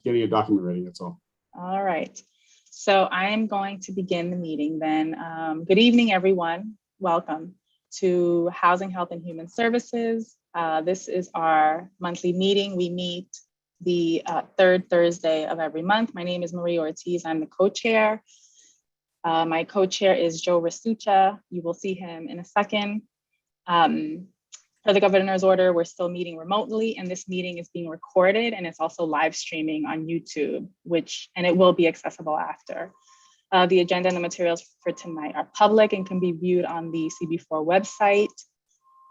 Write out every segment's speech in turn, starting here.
getting a document ready, that's all. All right. So I am going to begin the meeting then. Good evening, everyone. Welcome to Housing, Health, and Human Services. This is our monthly meeting. We meet the third Thursday of every month. My name is Maria Ortiz. I'm the co-chair. My co-chair is Joe Rasucha. You will see him in a second. Per the governor's order, we're still meeting remotely, and this meeting is being recorded, and it's also live streaming on YouTube, and it will be accessible after. The agenda and the materials for tonight are public and can be viewed on the CB4 website.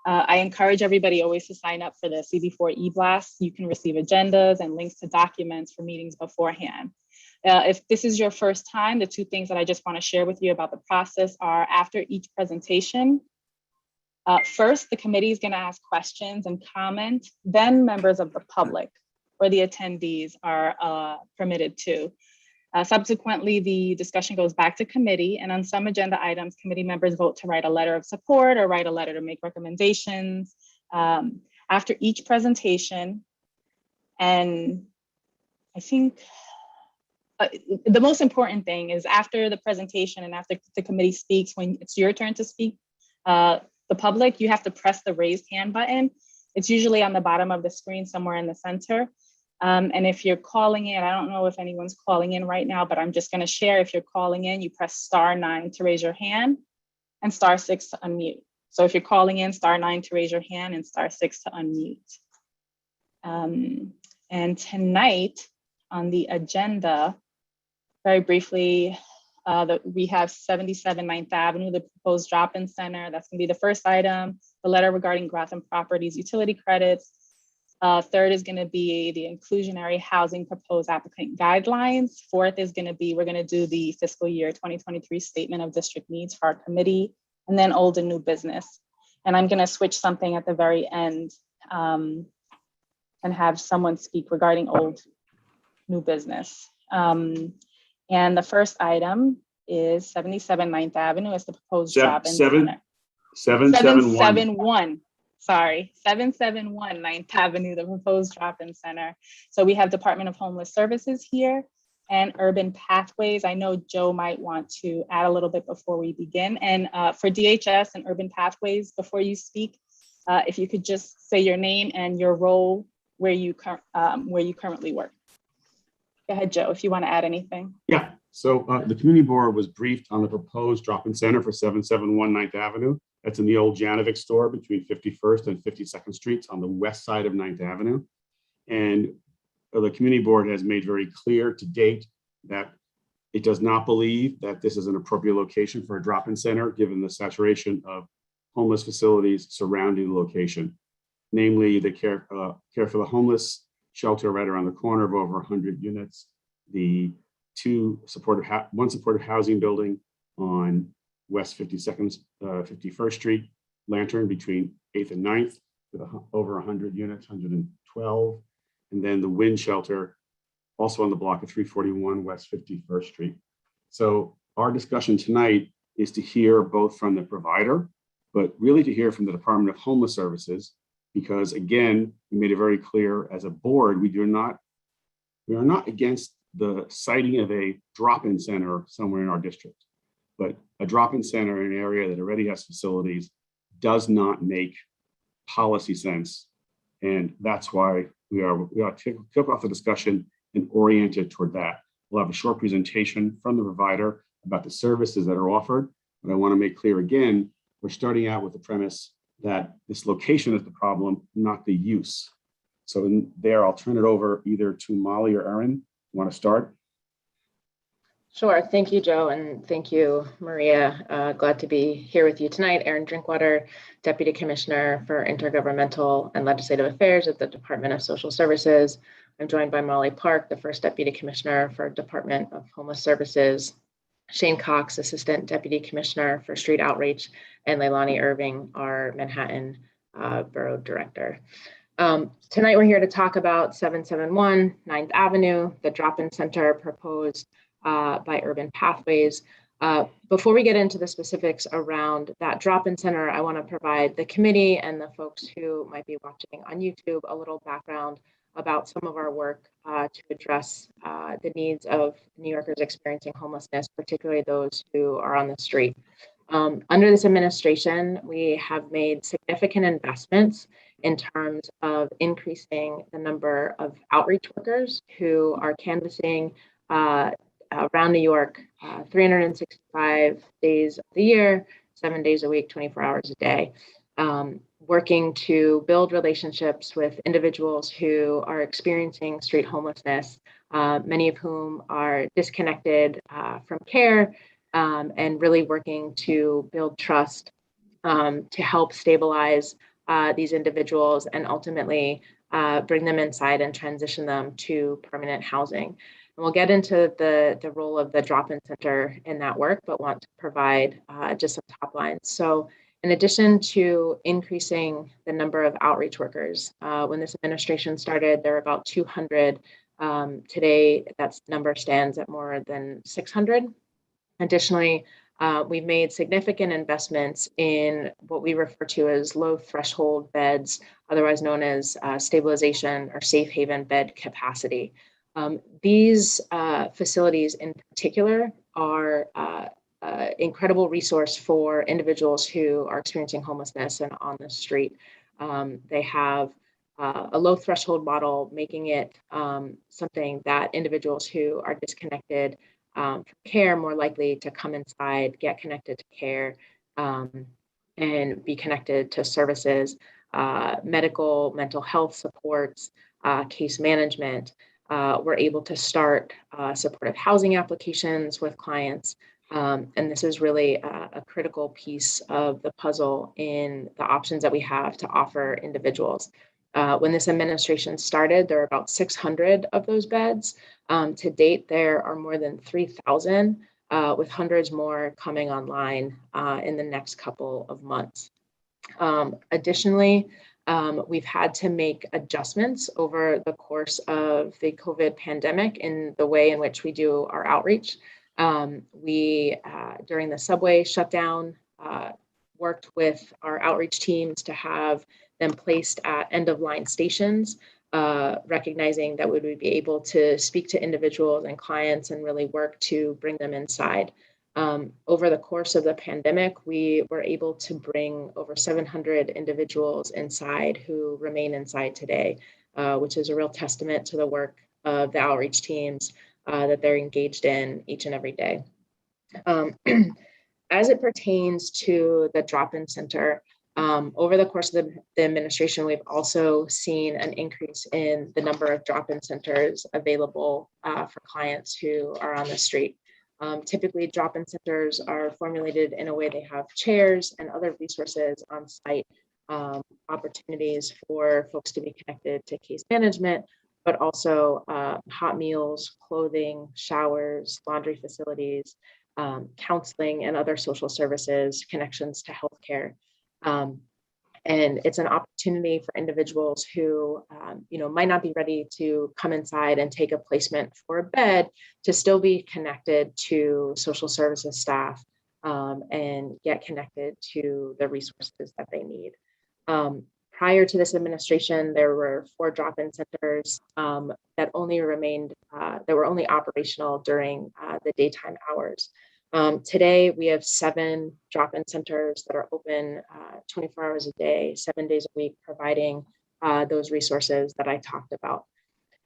I encourage everybody always to sign up for the CB4 e-blast. You can receive agendas and links to documents for meetings beforehand. If this is your first time, the two things that I just want to share with you about the process are after each presentation. First, the committee is going to ask questions and comment, then members of the public or the attendees are permitted to. Subsequently, the discussion goes back to committee, and on some agenda items, committee members vote to write a letter of support or write a letter to make recommendations. After each presentation, and I think the most important thing is after the presentation and after the committee speaks, when it's your turn to speak, the public, you have to press the raised hand button. It's usually on the bottom of the screen somewhere in the center. And if you're calling in, I don't know if anyone's calling in right now, but I'm just going to share. If you're calling in, you press *9 to raise your hand and *6 to unmute. So if you're calling in, *9 to raise your hand and *6 to unmute. And tonight on the agenda, very briefly, we have 77 9th Avenue, the proposed drop-in center. That's going to be the first item. The letter regarding Gotham Properties utility credits. Third is going to be the inclusionary housing proposed applicant guidelines. Fourth is going to be, we're going to do the fiscal year 2023 statement of district needs for our committee, and then old and new business. And I'm going to switch something at the very end and have someone speak regarding old new business. And the first item is 77 9th Avenue. It's the proposed drop-in center. 771. Sorry, 771 9th Avenue, the proposed drop-in center. So we have Department of Homeless Services here and Urban Pathways. I know Joe might want to add a little bit before we begin. And for DHS and Urban Pathways, before you speak, if you could just say your name and your role where you currently work. Go ahead, Joe, if you want to add anything. Yeah, so the community board was briefed on the proposed drop-in center for 771 9th Avenue. That's in the old Janovic store between 51st and 52nd Streets on the west side of 9th Avenue. And the community board has made very clear to date that it does not believe that this is an appropriate location for a drop-in center, given the saturation of homeless facilities surrounding the location, namely the care for the homeless shelter right around the corner of over 100 units, the one supportive housing building on West 51st Street, Lantern between 8th and 9th with over 100 units, 112, and then the wind shelter also on the block of 341 West 51st Street. So our discussion tonight is to hear both from the provider, but really to hear from the Department of Homeless Services, because again, we made it very clear as a board, we are not against the siting of a drop-in center somewhere in our district, but a drop-in center in an area that already has facilities does not make policy sense. And that's why we are to kick off the discussion and orient it toward that. We'll have a short presentation from the provider about the services that are offered. But I want to make clear again, we're starting out with the premise that this location is the problem, not the use. So in there, I'll turn it over either to Molly or Erin. Want to start? Sure. Thank you, Joe. And thank you, Maria. Glad to be here with you tonight. Erin Drinkwater, Deputy Commissioner for Intergovernmental and Legislative Affairs at the Department of Social Services. I'm joined by Molly Park, the First Deputy Commissioner for Department of Homeless Services, Shane Cox, Assistant Deputy Commissioner for Street Outreach, and Leilani Irving, our Manhattan Borough Director. Tonight, we're here to talk about 771 9th Avenue, the drop-in center proposed by Urban Pathways. Before we get into the specifics around that drop-in center, I want to provide the committee and the folks who might be watching on YouTube a little background about some of our work to address the needs of New Yorkers experiencing homelessness, particularly those who are on the street. Under this administration, we have made significant investments in terms of increasing the number of outreach workers who are canvassing around New York 365 days of the year, 7 days a week, 24 hours a day, working to build relationships with individuals who are experiencing street homelessness, many of whom are disconnected from care, and really working to build trust to help stabilize these individuals and ultimately bring them inside and transition them to permanent housing. And we'll get into the role of the drop-in center in that work, but want to provide just some top lines. So in addition to increasing the number of outreach workers, when this administration started, there were about 200. Today, that number stands at more than 600. Additionally, we've made significant investments in what we refer to as low threshold beds, otherwise known as stabilization or safe haven bed capacity. These facilities in particular are incredible resource for individuals who are experiencing homelessness and on the street. They have a low threshold model, making it something that individuals who are disconnected from care more likely to come inside, get connected to care, and be connected to services, medical, mental health supports, case management. We're able to start supportive housing applications with clients. And this is really a critical piece of the puzzle in the options that we have to offer individuals. When this administration started, there were about 600 of those beds. To date, there are more than 3,000, with hundreds more coming online in the next couple of months. Additionally, we've had to make adjustments over the course of the COVID pandemic in the way in which we do our outreach. We, during the subway shutdown, worked with our outreach teams to have them placed at end-of-line stations, recognizing that we would be able to speak to individuals and clients and really work to bring them inside. Over the course of the pandemic, we were able to bring over 700 individuals inside who remain inside today, which is a real testament to the work of the outreach teams that they're engaged in each and every day. As it pertains to the drop-in center, over the course of the administration, we've also seen an increase in the number of drop-in centers available for clients who are on the street. Typically, drop-in centers are formulated in a way they have chairs and other resources on site, opportunities for folks to be connected to case management, but also hot meals, clothing, showers, laundry facilities, counseling, and other social services, connections to healthcare. And it's an opportunity for individuals who, might not be ready to come inside and take a placement for a bed to still be connected to social services staff and get connected to the resources that they need. Prior to this administration, there were 4 drop-in centers that were only operational during the daytime hours. Today, we have 7 drop-in centers that are open 24 hours a day, 7 days a week, providing those resources that I talked about.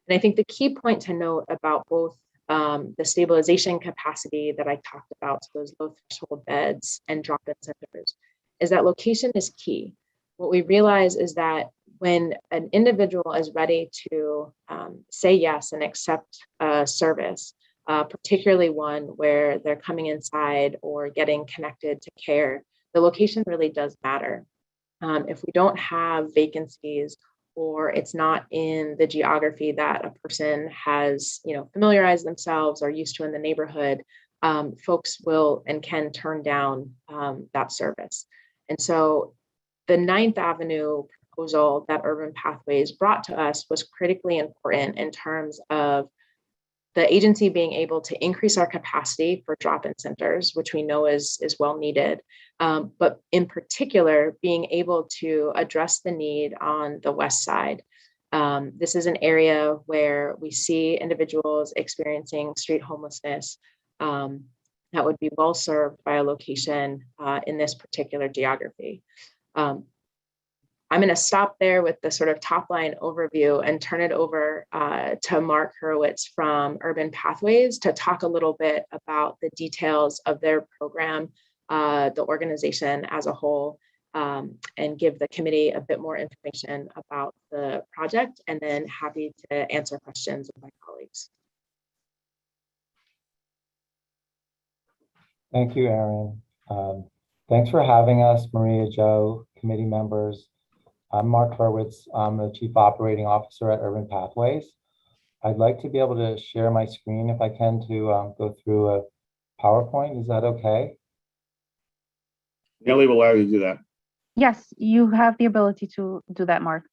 And I think the key point to note about both the stabilization capacity that I talked about, so those low threshold beds and drop-in centers, is that location is key. What we realize is that when an individual is ready to say yes and accept a service, particularly one where they're coming inside or getting connected to care, the location really does matter. If we don't have vacancies or it's not in the geography that a person has, familiarized themselves or used to in the neighborhood, folks will and can turn down that service. And so the 9th Avenue proposal that Urban Pathways brought to us was critically important in terms of the agency being able to increase our capacity for drop-in centers, which we know is well needed, but in particular, being able to address the need on the west side. This is an area where we see individuals experiencing street homelessness that would be well served by a location in this particular geography. I'm going to stop there with the sort of top line overview and turn it over to Mark Horwitz from Urban Pathways to talk a little bit about the details of their program, the organization as a whole, and give the committee a bit more information about the project, and then happy to answer questions of my colleagues. Thank you, Erin. Thanks for having us, Maria, Joe, committee members. I'm Mark Horwitz. I'm the Chief Operating Officer at Urban Pathways. I'd like to be able to share my screen if I can to go through a PowerPoint. Is that okay? Nellie will allow you to do that. Yes, you have the ability to do that, Mark.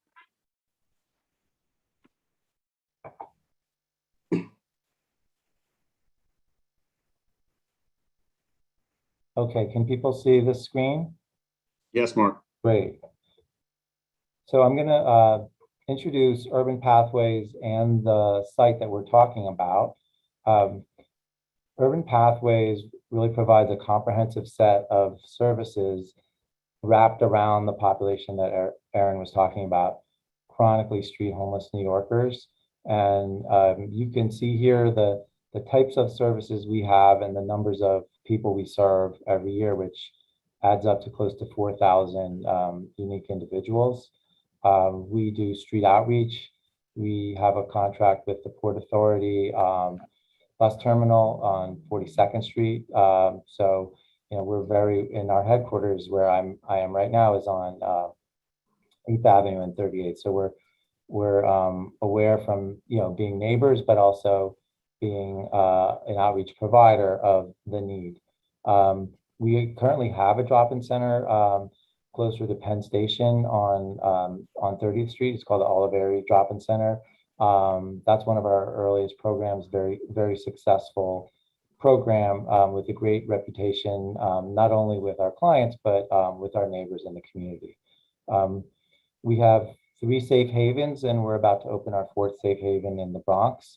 Okay, can people see this screen? Yes, Mark. Great. So I'm going to introduce Urban Pathways and the site that we're talking about. Urban Pathways really provides a comprehensive set of services wrapped around the population that Erin was talking about, chronically street homeless New Yorkers. And you can see here the types of services we have and the numbers of people we serve every year, which adds up to close to 4,000 unique individuals. We do street outreach. We have a contract with the Port Authority bus terminal on 42nd Street. So, you know, we're very, in our headquarters where I am right now is on 8th Avenue and 38th. So we're aware from, you know, being neighbors, but also being an outreach provider of the need. We currently have a drop-in center closer to Penn Station on 30th Street. It's called the Oliviary Drop-in Center. That's one of our earliest programs, very, very successful program with a great reputation, not only with our clients, but with our neighbors in the community. We have 3 safe havens, and we're about to open our 4th safe haven in the Bronx.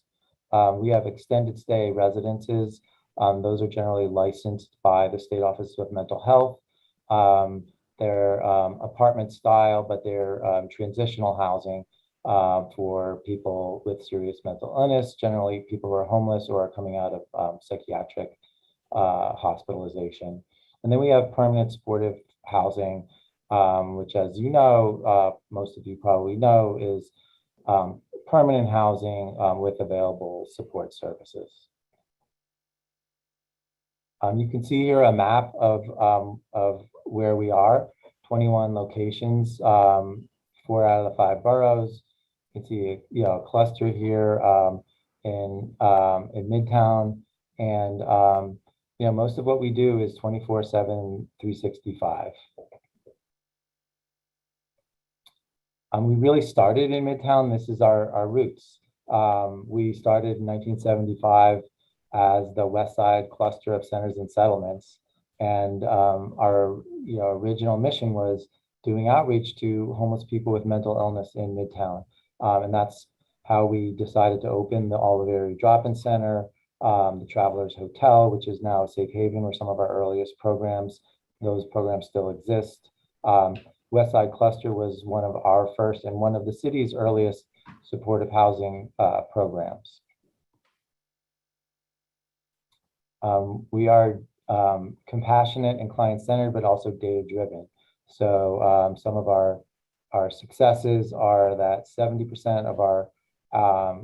We have extended stay residences. Those are generally licensed by the State Office of Mental Health. They're apartment style, but they're transitional housing for people with serious mental illness, generally people who are homeless or are coming out of psychiatric hospitalization. And then we have permanent supportive housing, which, as you know, most of you probably know, is permanent housing with available support services. You can see here a map of where we are, 21 locations, 4 out of the 5 boroughs. You can see a cluster here in Midtown, and most of what we do is 24/7, 365. We really started in Midtown. This is our roots. We started in 1975 as the West Side cluster of centers and settlements. And our original mission was doing outreach to homeless people with mental illness in Midtown. And that's how we decided to open the Oliviary Drop-in Center, the Travelers Hotel, which is now a safe haven, were some of our earliest programs. Those programs still exist. West Side Cluster was one of our first and one of the city's earliest supportive housing programs. We are compassionate and client-centered, but also data-driven. So some of our successes are that 70% of our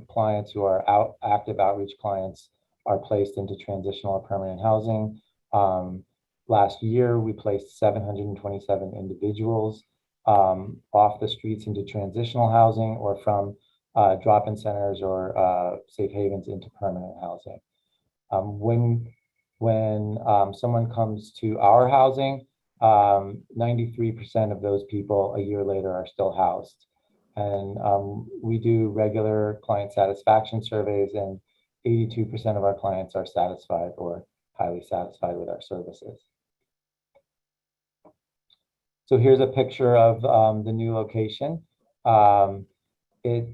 clients who are active outreach clients are placed into transitional or permanent housing. Last year, we placed 727 individuals off the streets into transitional housing or from drop-in centers or safe havens into permanent housing. When someone comes to our housing, 93% of those people a year later are still housed. And we do regular client satisfaction surveys, and 82% of our clients are satisfied or highly satisfied with our services. So here's a picture of the new location. It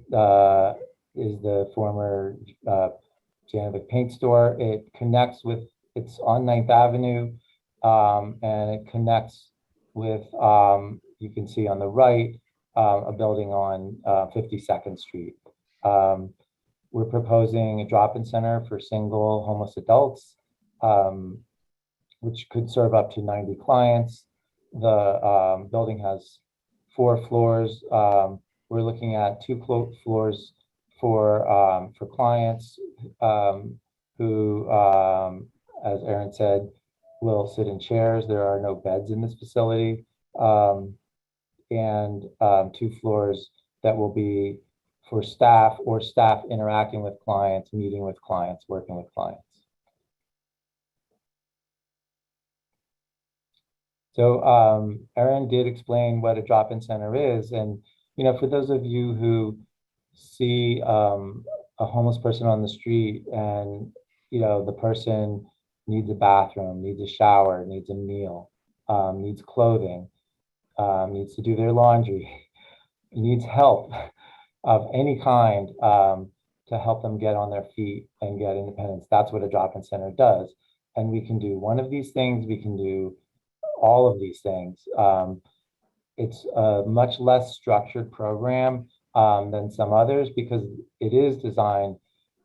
is the former Janovic paint store. It connects with, it's on 9th Avenue, and it connects with, you can see on the right, a building on 52nd Street. We're proposing a drop-in center for single homeless adults, which could serve up to 90 clients. The building has 4 floors. We're looking at 2 floors for clients who, as Erin said, will sit in chairs. There are no beds in this facility. And 2 floors that will be for staff or staff interacting with clients, meeting with clients, working with clients. So Erin did explain what a drop-in center is. And, you know, for those of you who see a homeless person on the street and, you know, the person needs a bathroom, needs a shower, needs a meal, needs clothing, needs to do their laundry, needs help of any kind to help them get on their feet and get independence. That's what a drop-in center does. And we can do one of these things, we can do all of these things. It's a much less structured program than some others because it is designed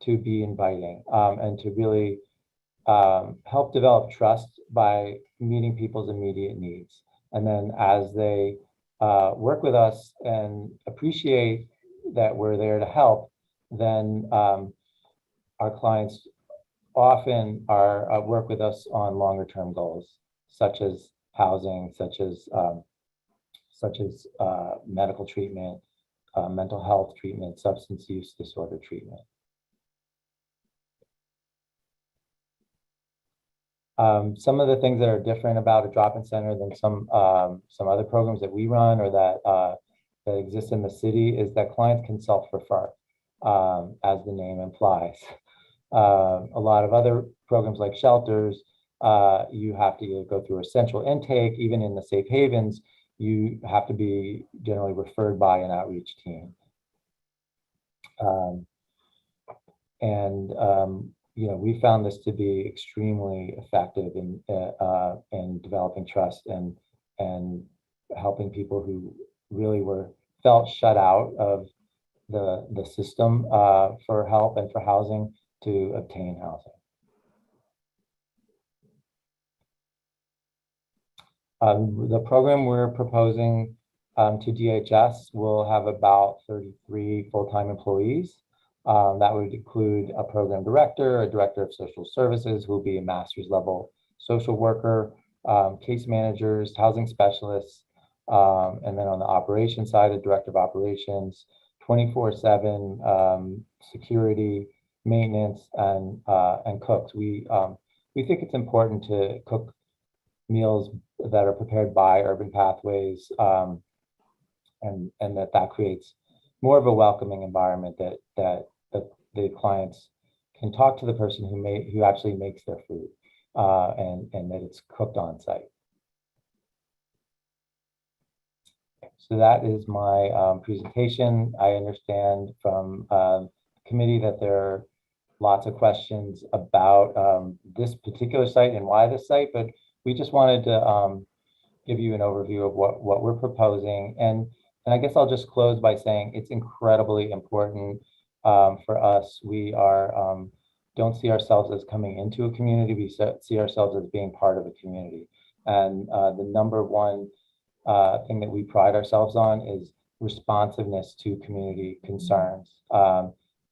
to be inviting and to really help develop trust by meeting people's immediate needs. And then as they work with us and appreciate that we're there to help, then our clients often are work with us on longer term goals, such as housing, such as medical treatment, mental health treatment, substance use disorder treatment. Some of the things that are different about a drop-in center than some other programs that we run or that exist in the city is that clients can self-refer, as the name implies. A lot of other programs like shelters, you have to go through a central intake. Even in the safe havens, you have to be generally referred by an outreach team. You know, we found this to be extremely effective in developing trust and helping people who really felt shut out of the system for help and for housing to obtain housing. The program we're proposing to DHS will have about 33 full-time employees. That would include a program director, a director of social services who will be a master's level social worker, case managers, housing specialists, and then on the operations side, a director of operations, 24/7 security, maintenance, and cooks. We think it's important to cook meals that are prepared by Urban Pathways, and that creates more of a welcoming environment that the clients can talk to the person who actually makes their food, and that it's cooked on site. So that is my presentation. I understand from the committee that there are lots of questions about this particular site and why this site, but we just wanted to give you an overview of what we're proposing. And I guess I'll just close by saying it's incredibly important for us. We don't see ourselves as coming into a community. We see ourselves as being part of a community. And the number one thing that we pride ourselves on is responsiveness to community concerns.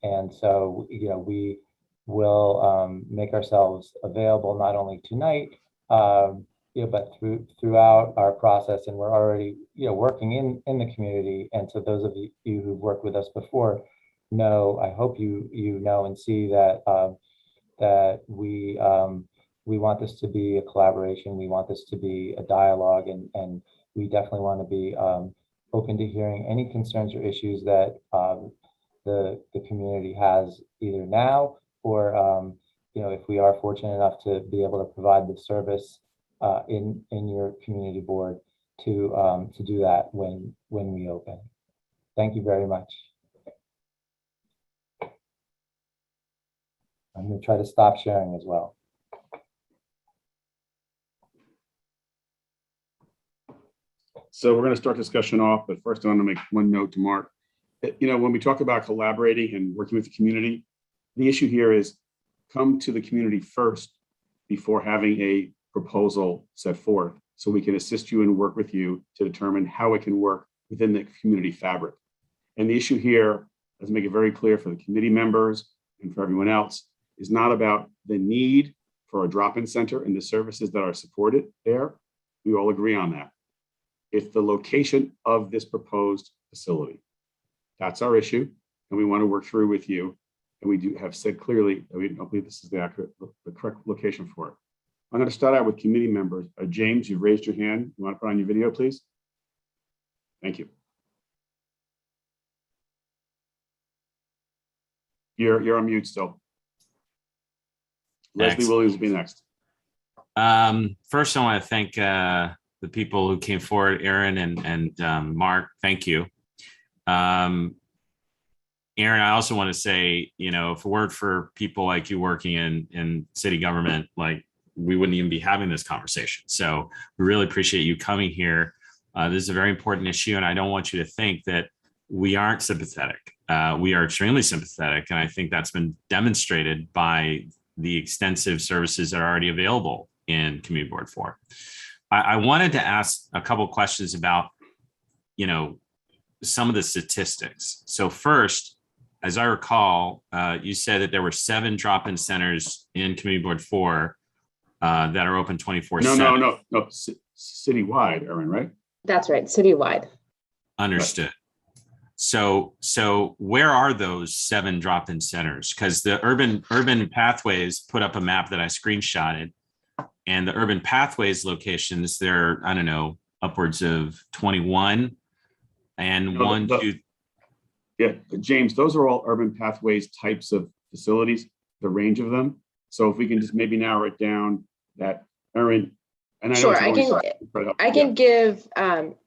And so, you know, we will make ourselves available not only tonight, you know, but throughout our process. And we're already, you know, working in the community. And so those of you who've worked with us before know, I hope you know and see that that we want this to be a collaboration. We want this to be a dialogue, and we definitely want to be open to hearing any concerns or issues that the community has either now or you know, if we are fortunate enough to be able to provide the service in your community board to do that when we open. Thank you very much. I'm going to try to stop sharing as well. So we're going to start discussion off, but first I want to make one note to Mark. When we talk about collaborating and working with the community, the issue here is come to the community first before having a proposal set forth, so we can assist you and work with you to determine how it can work within the community fabric. And the issue here, let's make it very clear for the committee members and for everyone else, is not about the need for a drop-in center and the services that are supported there. We all agree on that. It's the location of this proposed facility. That's our issue, and we want to work through with you. And we do have said clearly that we don't believe this is the correct location for it. I'm going to start out with committee members. James, you've raised your hand. You want to put on your video, please? Thank you. You're on mute still. Thanks. Leslie Williams will be next. First, I want to thank the people who came forward, Aaron and Mark. Thank you. Aaron, I also want to say, if it weren't for people like you working in city government, like, we wouldn't even be having this conversation. So we really appreciate you coming here. This is a very important issue, and I don't want you to think that we aren't sympathetic. We are extremely sympathetic, and I think that's been demonstrated by the extensive services that are already available in Community Board 4. I wanted to ask a couple of questions about, some of the statistics. So first, as I recall, you said that there were 7 drop-in centers in Community Board 4 that are open 24/7. No, citywide, Aaron, right? That's right, citywide. Understood. So where are those 7 drop-in centers? Because the urban pathways put up a map that I screenshotted, and the urban pathways locations, they're, I don't know, upwards of 21 and Yeah, James, those are all urban pathways types of facilities, the range of them. So if we can just maybe narrow it down, that Aaron, and I know Sure, it's I can give,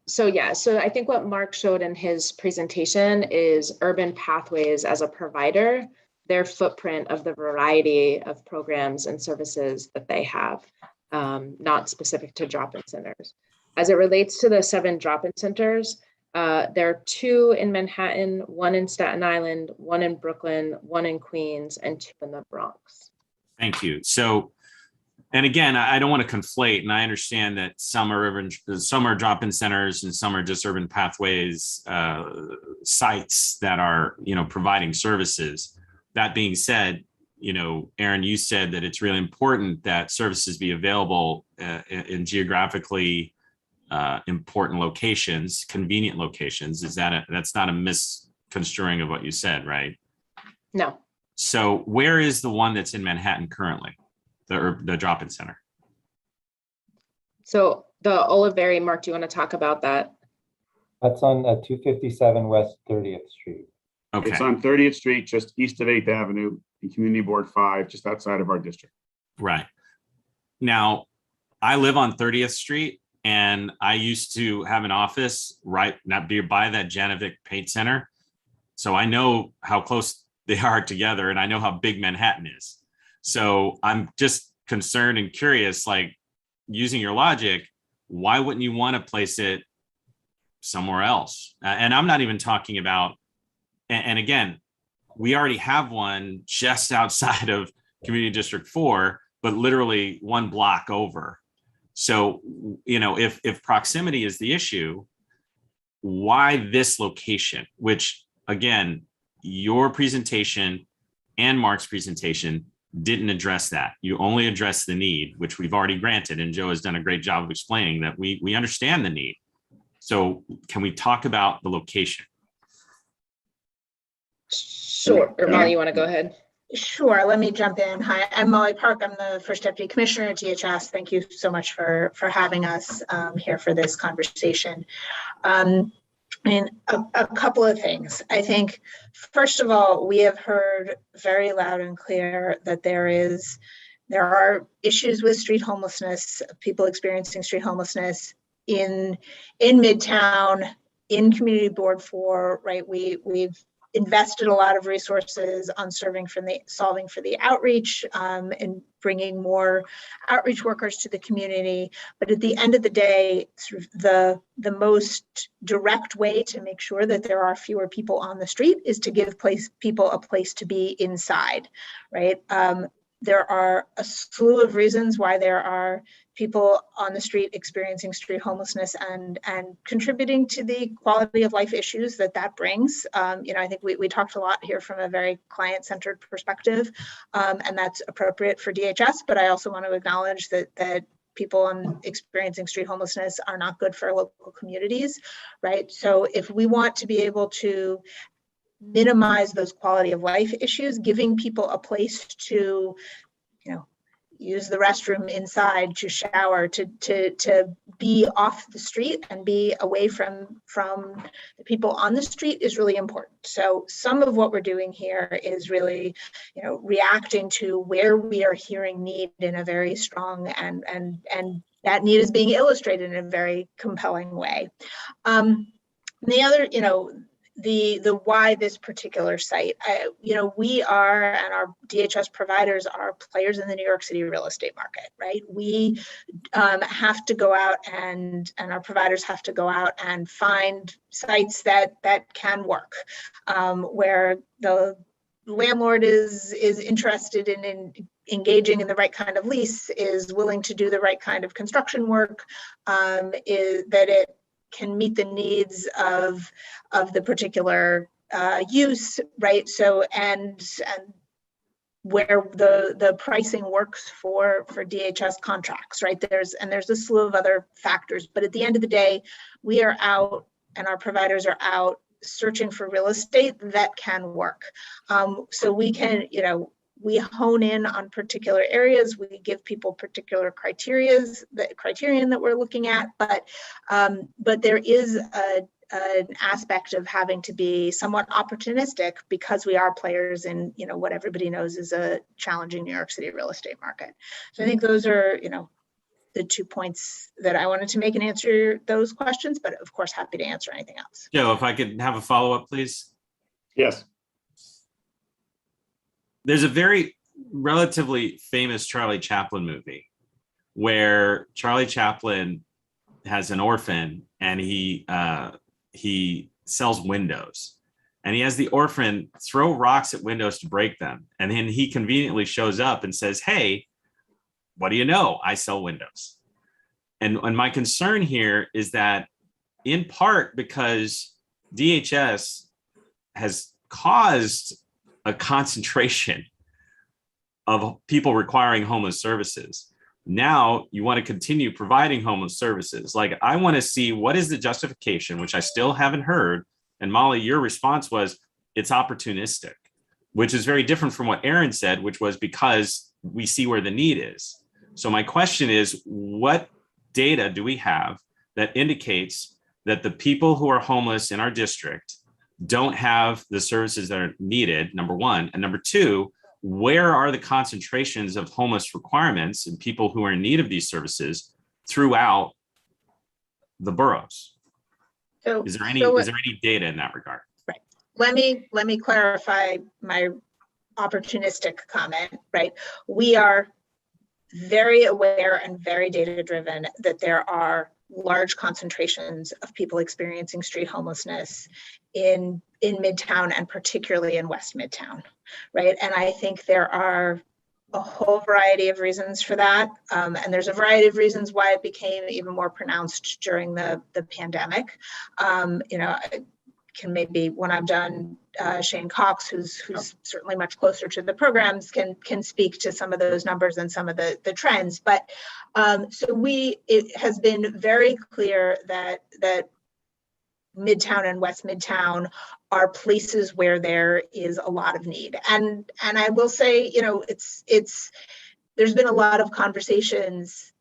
so I think what Mark showed in his presentation is urban pathways as a provider, their footprint of the variety of programs and services that they have, not specific to drop-in centers. As it relates to the 7 drop-in centers, there are 2 in Manhattan, 1 in Staten Island, 1 in Brooklyn, 1 in Queens, and 2 in the Bronx. Thank you. So, and again, I don't want to conflate, and I understand that some are drop-in centers and some are just urban pathways sites that are, providing services. That being said, Aaron, you said that it's really important that services be available in geographically important locations, convenient locations. That's not a misconstruing of what you said, right? No. So where is the one that's in Manhattan currently, the drop-in center? So the Oliviary, Mark, do you want to talk about that? That's on 257 West 30th Street. Okay. It's on 30th Street, just east of 8th Avenue in Community Board 5, just outside of our district. Right. Now, I live on 30th Street, and I used to have an office not by that Janovic Paint Center. So I know how close they are together, and I know how big Manhattan is. So I'm just concerned and curious, like, using your logic, why wouldn't you want to place it somewhere else? And I'm not even talking about, and again, we already have one just outside of Community District 4, but literally 1 block over. So, if proximity is the issue, why this location? Which, again, your presentation and Mark's presentation didn't address that. You only addressed the need, which we've already granted, and Joe has done a great job of explaining that we understand the need. So can we talk about the location? Sure. Or Molly, you want to go ahead? Sure, let me jump in. Hi, I'm Molly Park. I'm the first deputy commissioner at DHS. Thank you so much for having us here for this conversation. A couple of things. I think, first of all, we have heard very loud and clear that there are issues with street homelessness, people experiencing street homelessness in Midtown, in Community Board 4, right? We've invested a lot of resources on solving for the outreach and bringing more outreach workers to the community. But at the end of the day, sort of the most direct way to make sure that there are fewer people on the street is to give people a place to be inside, right? There are a slew of reasons why there are people on the street experiencing street homelessness and contributing to the quality of life issues that brings. I think we talked a lot here from a very client-centered perspective, and that's appropriate for DHS, but I also want to acknowledge that people experiencing street homelessness are not good for local communities, right? So if we want to be able to minimize those quality of life issues, giving people a place to, use the restroom inside, to shower, to be off the street and be away from the people on the street is really important. So some of what we're doing here is really, reacting to where we are hearing need in a very strong and that need is being illustrated in a very compelling way. The other, the why this particular site, we are, and our DHS providers are players in the New York City real estate market, right? We have to go out and our providers have to go out and find sites that can work, where the landlord is interested in engaging in the right kind of lease, is willing to do the right kind of construction work, is that it can meet the needs of the particular use, right? So and where the pricing works for DHS contracts, right? There's a slew of other factors, but at the end of the day, we are out and our providers are out searching for real estate that can work. So we can, we hone in on particular areas. We give people particular criterion that we're looking at, but there is an aspect of having to be somewhat opportunistic because we are players in, what everybody knows is a challenging New York City real estate market. So I think those are, the 2 points that I wanted to make and answer those questions, but of course, happy to answer anything else. Joe, if I could have a follow-up, please. Yes. There's a very relatively famous Charlie Chaplin movie where Charlie Chaplin has an orphan and he sells windows, and he has the orphan throw rocks at windows to break them. And then he conveniently shows up and says, "Hey, what do you know? I sell windows." And my concern here is that in part because DHS has caused a concentration of people requiring homeless services. Now you want to continue providing homeless services. Like, I want to see what is the justification, which I still haven't heard. And Molly, your response was it's opportunistic, which is very different from what Aaron said, which was because we see where the need is. So my question is, what data do we have that indicates that the people who are homeless in our district don't have the services that are needed, number one, and number two, where are the concentrations of homeless requirements and people who are in need of these services throughout the boroughs? So is there any data in that regard? Right. Let me clarify my opportunistic comment, right? We are very aware and very data driven that there are large concentrations of people experiencing street homelessness in Midtown and particularly in West Midtown, right? And I think there are a whole variety of reasons for that. And there's a variety of reasons why it became even more pronounced during the pandemic. I can maybe, when I'm done, Shane Cox, who's certainly much closer to the programs, can speak to some of those numbers and some of the trends. But it has been very clear that Midtown and West Midtown are places where there is a lot of need. And I will say, there's been a lot of conversations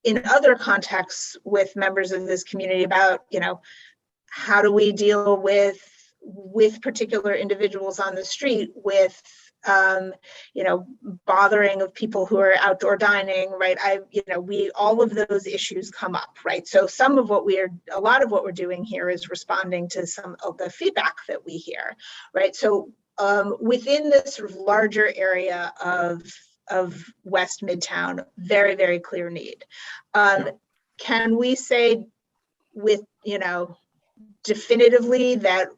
in other contexts with members of this community about, how do we deal with particular individuals on the street with bothering of people who are outdoor dining, right? All of those issues come up, right? So a lot of what we're doing here is responding to some of the feedback that we hear, right? So within this sort of larger area of West Midtown, very, very clear need. Can we say with, definitively that,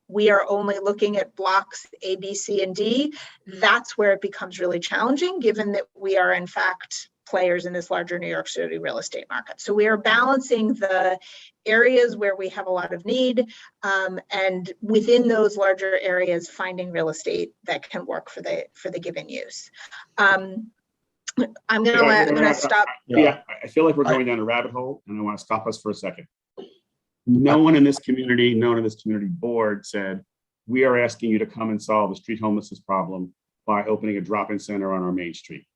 we are only looking at blocks A, B, C, and D? That's where it becomes really challenging, given that we are in fact players in this larger New York City real estate market. So we are balancing the areas where we have a lot of need, and within those larger areas, finding real estate that can work for the given use. I'm gonna stop. Yeah, I feel like we're going down a rabbit hole, and I want to stop us for a second. No one in this community, no one in this community board said, we are asking you to come and solve the street homelessness problem by opening a drop-in center on our main street.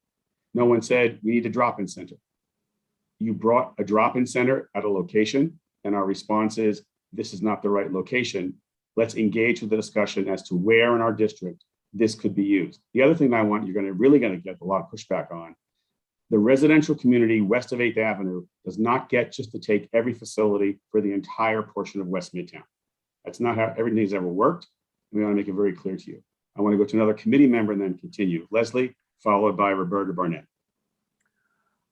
No one said, we need a drop-in center. You brought a drop-in center at a location, and our response is, this is not the right location. Let's engage with the discussion as to where in our district this could be used. The other thing that you're really going to get a lot of pushback on, the residential community west of 8th Avenue does not get just to take every facility for the entire portion of West Midtown. That's not how everything's ever worked. We want to make it very clear to you. I want to go to another committee member and then continue. Leslie, followed by Roberta Barnett.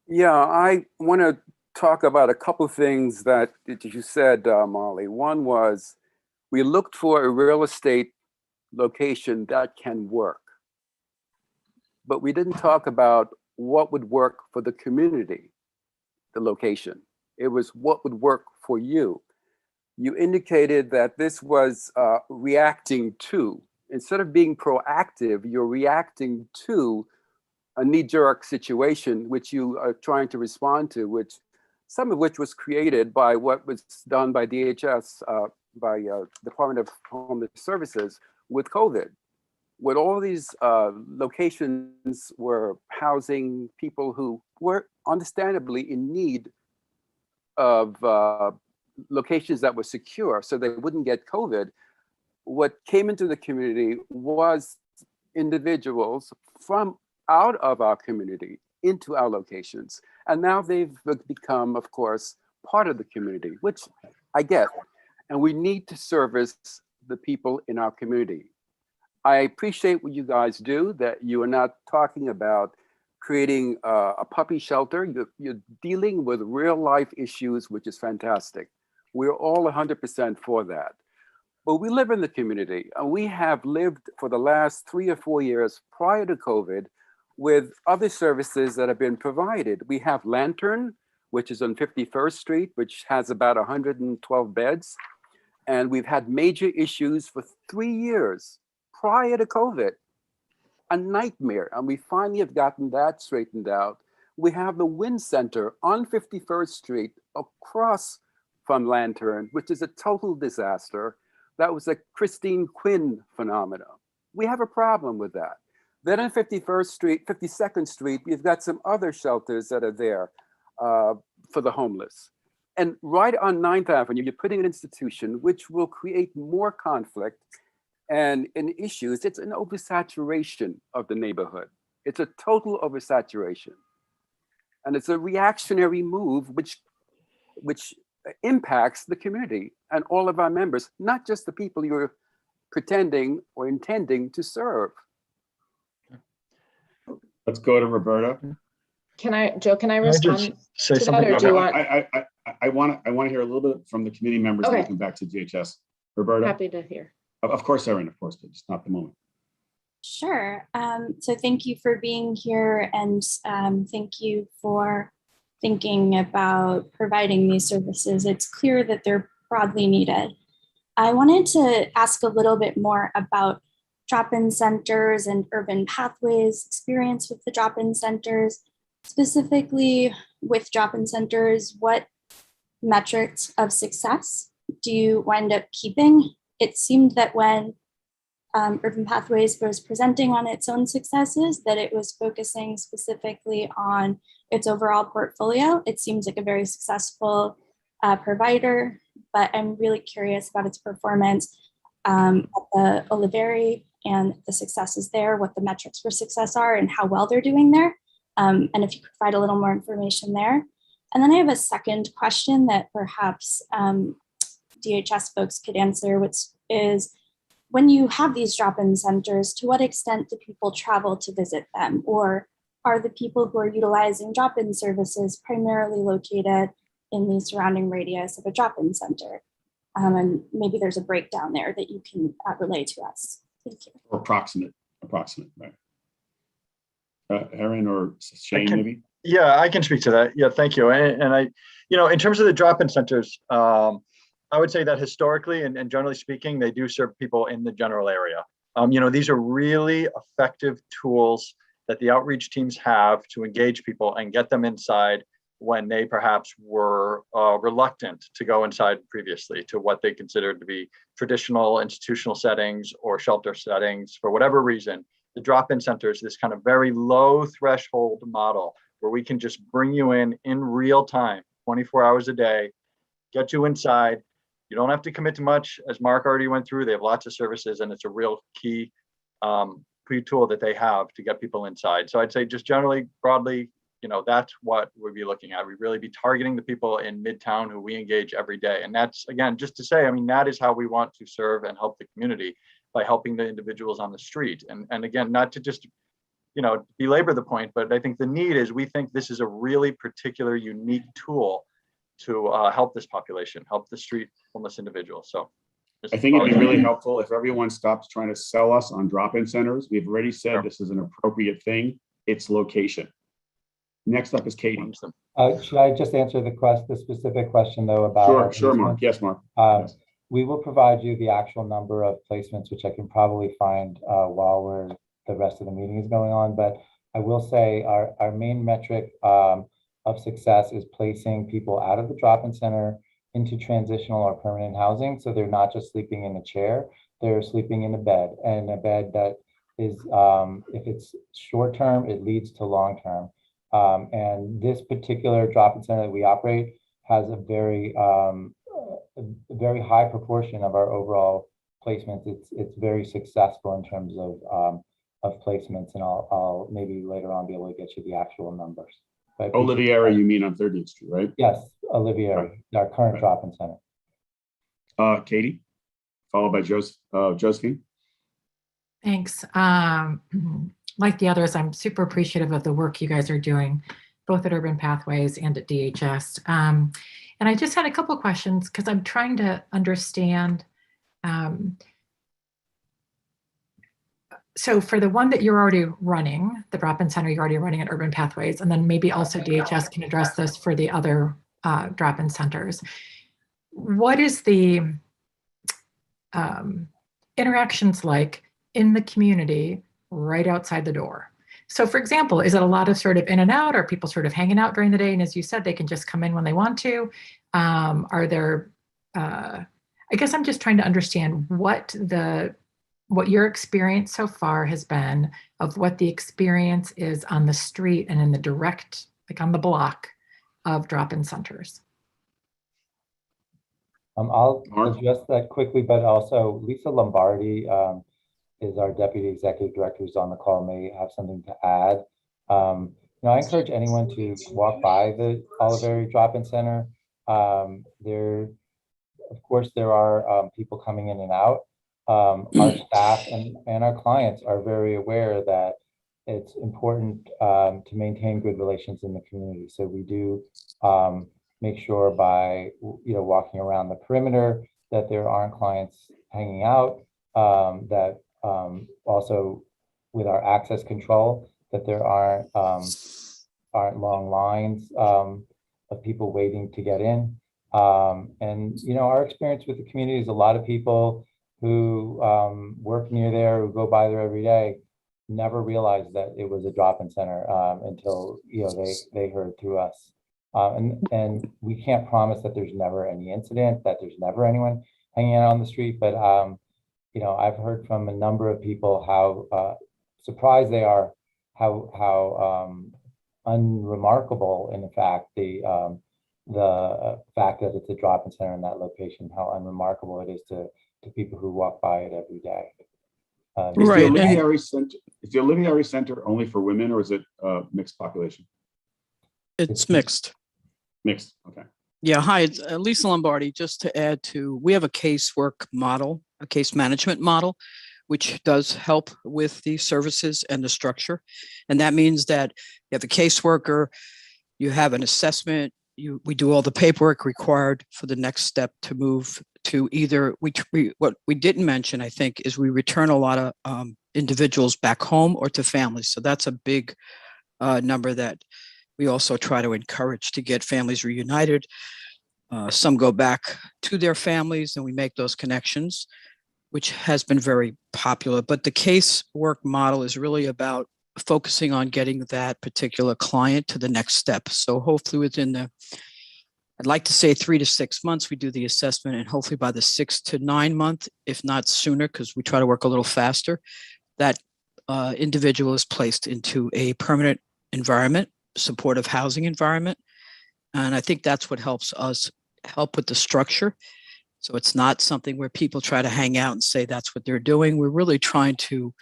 Yeah, I want to talk about a couple of things that you said, Molly. One was we looked for a real estate location that can work, but we didn't talk about what would work for the community, the location. It was what would work for you. You indicated that this was reacting to, instead of being proactive, you're reacting to a knee-jerk situation which you are trying to respond to, which some of which was created by what was done by DHS, by Department of Homeless Services with COVID. When all these locations were housing people who were understandably in need of locations that were secure so they wouldn't get COVID, what came into the community was individuals from out of our community into our locations. And now they've become, of course, part of the community, which I get. And we need to service the people in our community. I appreciate what you guys do, that you are not talking about creating a puppy shelter. You're dealing with real life issues, which is fantastic. We're all 100% for that. But we live in the community, and we have lived for the last 3 or 4 years prior to COVID with other services that have been provided. We have Lantern, which is on 51st Street, which has about 112 beds. And we've had major issues for 3 years prior to COVID, a nightmare. And we finally have gotten that straightened out. We have the Wynn Center on 51st Street across from Lantern, which is a total disaster. That was a Christine Quinn phenomena. We have a problem with that. Then on 52nd Street, we've got some other shelters that are there for the homeless. And right on 9th Avenue, you're putting an institution which will create more conflict and issues. It's an oversaturation of the neighborhood. It's a total oversaturation. And it's a reactionary move which impacts the community and all of our members, not just the people you're pretending or intending to serve. Let's go to Roberta. Joe, can I respond say to something? that, or do you want? I want to hear a little bit from the committee members and Okay. we'll come back to DHS. Roberta? Happy to hear. Of course, Erin, of course, but it's not the moment. Sure. So thank you for being here, and thank you for thinking about providing these services. It's clear that they're broadly needed. I wanted to ask a little bit more about drop-in centers and urban pathways experience with the drop-in centers. Specifically with drop-in centers, what metrics of success do you wind up keeping? It seemed that when Urban Pathways was presenting on its own successes, that it was focusing specifically on its overall portfolio. It seems like a very successful provider, but I'm really curious about its performance at the Oliviary and the success is there, what the metrics for success are, and how well they're doing there. And if you could provide a little more information there. And then I have a second question that perhaps DHS folks could answer, which is, when you have these drop-in centers, to what extent do people travel to visit them? Or are the people who are utilizing drop-in services primarily located in the surrounding radius of a drop-in center? And maybe there's a breakdown there that you can relay to us. Thank you. Or approximate, right. Aaron or Shane, maybe? Yeah, I can speak to that. Yeah, thank you. And I, in terms of the drop-in centers, I would say that historically and generally speaking, they do serve people in the general area. These are really effective tools that the outreach teams have to engage people and get them inside when they perhaps were reluctant to go inside previously to what they considered to be traditional institutional settings or shelter settings. For whatever reason, the drop-in centers, this kind of very low threshold model where we can just bring you in real time, 24 hours a day, get you inside. You don't have to commit to much, as Mark already went through. They have lots of services, and it's a real key tool that they have to get people inside. So I'd say just generally, broadly, that's what we'd be looking at. We'd really be targeting the people in Midtown who we engage every day. And that's, again, just to say, that is how we want to serve and help the community, by helping the individuals on the street. And again, not to just, belabor the point, but I think the need is, we think this is a really particular, unique tool to help this population, help the street homeless individuals. So I think it'd be really helpful if everyone stops trying to sell us on drop-in centers. We've already said this is an appropriate thing. It's location. Next up is Katie. Should I just answer the specific question though about? Sure, Mark. Yes, Mark. Yes. We will provide you the actual number of placements, which I can probably find while the rest of the meeting is going on. But I will say our main metric of success is placing people out of the drop-in center into transitional or permanent housing. So they're not just sleeping in a chair, they're sleeping in a bed, and a bed that is, if it's short-term, it leads to long-term. And this particular drop-in center that we operate has a very high proportion of our overall placements. It's very successful in terms of placements, and I'll maybe later on be able to get you the actual numbers. Oliviary, you mean on 30th Street, right? Yes, Oliviary, our current drop-in center. Katie, followed by Josephine. Thanks. Like the others, I'm super appreciative of the work you guys are doing, both at Urban Pathways and at DHS. And I just had a couple of questions because I'm trying to understand. So for the one that you're already running, the drop-in center you're already running at Urban Pathways, and then maybe also DHS can address this for the other drop-in centers. What is the interactions like in the community right outside the door? So for example, is it a lot of sort of in and out? Are people sort of hanging out during the day? And as you said, they can just come in when they want to. Are there, I guess I'm just trying to understand what your experience so far has been of what the experience is on the street and in the direct, like on the block of drop-in centers. I'll address that quickly, but also Lisa Lombardi is our Deputy Executive Director who's on the call, may have something to add. I encourage anyone to walk by the Oliviary Drop-In Center. Of course, there are people coming in and out. Our staff and our clients are very aware that it's important to maintain good relations in the community. So we do make sure by walking around the perimeter that there aren't clients hanging out, that also with our access control, that there aren't long lines of people waiting to get in. And our experience with the community is a lot of people who work near there, who go by there every day, never realized that it was a drop-in center until they heard through us. And we can't promise that there's never any incident, that there's never anyone hanging out on the street, but I've heard from a number of people how surprised they are, how unremarkable, in fact, the fact that it's a drop-in center in that location, how unremarkable it is to people who walk by it every day. Is the Right, and- Oliviary Center, is the Oliviary Center only for women, or is it mixed population? It's mixed. Mixed, okay. Yeah, hi, it's Lisa Lombardi. Just to add to, we have a casework model, a case management model, which does help with the services and the structure. And that means that you have a caseworker, you have an assessment, we do all the paperwork required for the next step to move to either, what we didn't mention, I think, is we return a lot of individuals back home or to families. So that's a big number that we also try to encourage to get families reunited. Some go back to their families and we make those connections, which has been very popular. But the casework model is really about focusing on getting that particular client to the next step. So hopefully within I'd like to say 3 to 6 months, we do the assessment, and hopefully by the 6 to 9 month, if not sooner, because we try to work a little faster, that individual is placed into a permanent environment, supportive housing environment. And I think that's what helps us help with the structure. So it's not something where people try to hang out and say that's what they're doing. We're really trying to,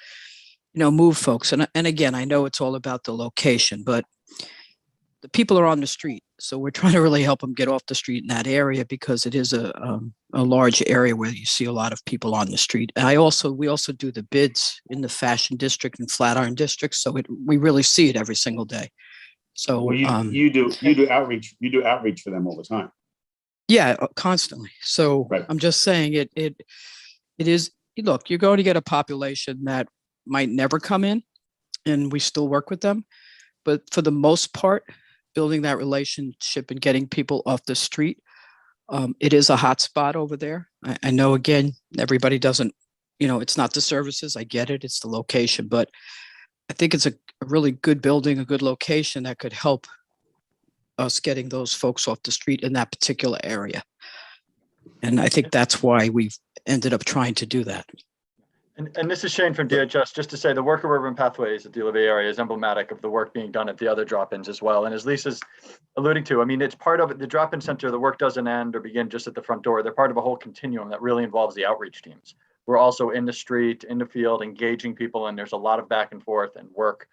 move folks. And again, I know it's all about the location, but the people are on the street. So we're trying to really help them get off the street in that area, because it is a large area where you see a lot of people on the street. And we also do the bids in the Fashion District and Flatiron District. So we really see it every single day. So well, you do outreach. You do outreach for them all the time. Yeah, constantly. So right. I'm just saying it is, look, you're going to get a population that might never come in, and we still work with them. But for the most part, building that relationship and getting people off the street, it is a hot spot over there. I know, again, everybody doesn't, it's not the services. I get it. It's the location. But I think it's a really good building, a good location that could help us getting those folks off the street in that particular area. And I think that's why we've ended up trying to do that. And this is Shane from DHS, just to say the work of Urban Pathways at the Oliviary is emblematic of the work being done at the other drop-ins as well. And as Lisa's alluding to, I mean, it's part of it. The drop-in center, the work doesn't end or begin just at the front door. They're part of a whole continuum that really involves the outreach teams. We're also in the street, in the field, engaging people, and there's a lot of back and forth and work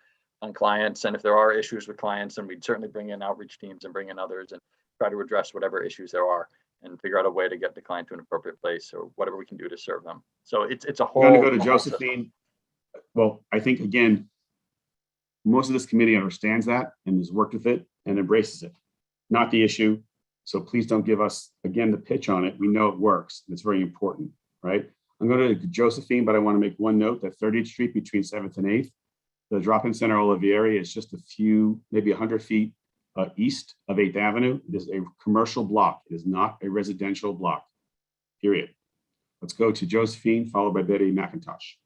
on clients. And if there are issues with clients, then we'd certainly bring in outreach teams and bring in others and try to address whatever issues there are and figure out a way to get the client to an appropriate place or whatever we can do to serve them. So it's a whole. I'm going to go to Josephine. Well, I think, again, most of this committee understands that and has worked with it and embraces it, not the issue. So please don't give us, again, the pitch on it. We know it works. It's very important, right? I'm going to Josephine, but I want to make one note that 30th Street between 7th and 8th, the drop-in center Oliviary is just a few, maybe 100 feet east of 8th Avenue. It is a commercial block. It is not a residential block, period. Let's go to Josephine, followed by Betty McIntosh.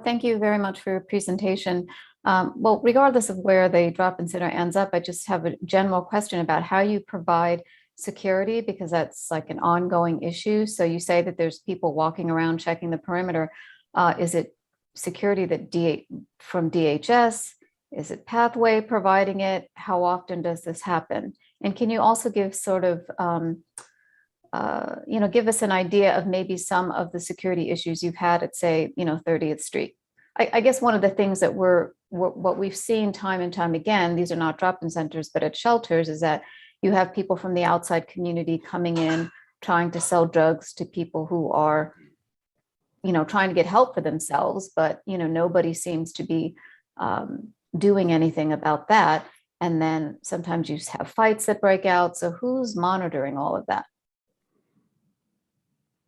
Thank you very much for your presentation. Well, regardless of where the drop-in center ends up, I just have a general question about how you provide security, because that's like an ongoing issue. So you say that there's people walking around checking the perimeter. Is it security that from DHS? Is it Pathway providing it? How often does this happen? And can you also give sort of, give us an idea of maybe some of the security issues you've had at, say, 30th Street? I guess one of the things that what we've seen time and time again, these are not drop-in centers, but at shelters, is that you have people from the outside community coming in, trying to sell drugs to people who are, trying to get help for themselves, but, nobody seems to be doing anything about that. And then sometimes you have fights that break out. So who's monitoring all of that?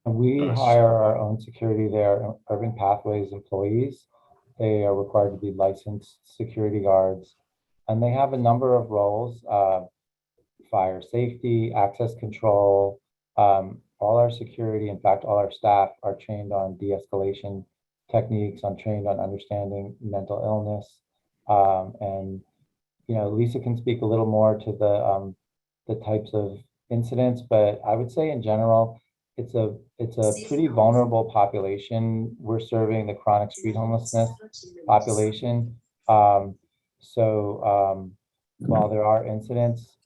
We hire our own security there, Urban Pathways employees. They are required to be licensed security guards, and they have a number of roles: fire safety, access control. All our security, in fact, all our staff are trained on de-escalation techniques, trained on understanding mental illness. And Lisa can speak a little more to the types of incidents, but I would say in general, it's a pretty vulnerable population. We're serving the chronic street homelessness population. While there are incidents,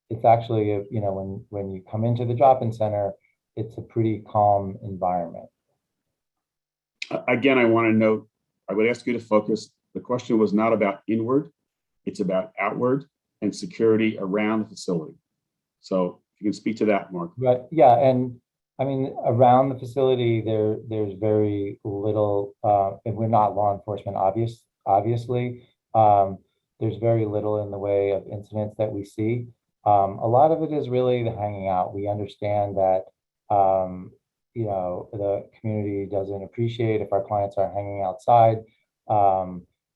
it's actually, when you come into the drop-in center, it's a pretty calm environment. Again, I want to note, I would ask you to focus. The question was not about inward, it's about outward and security around the facility. So if you can speak to that, Mark. Right, yeah, and I mean, around the facility, there's very little, and we're not law enforcement, obviously. There's very little in the way of incidents that we see. A lot of it is really the hanging out. We understand that, you know, the community doesn't appreciate if our clients are hanging outside.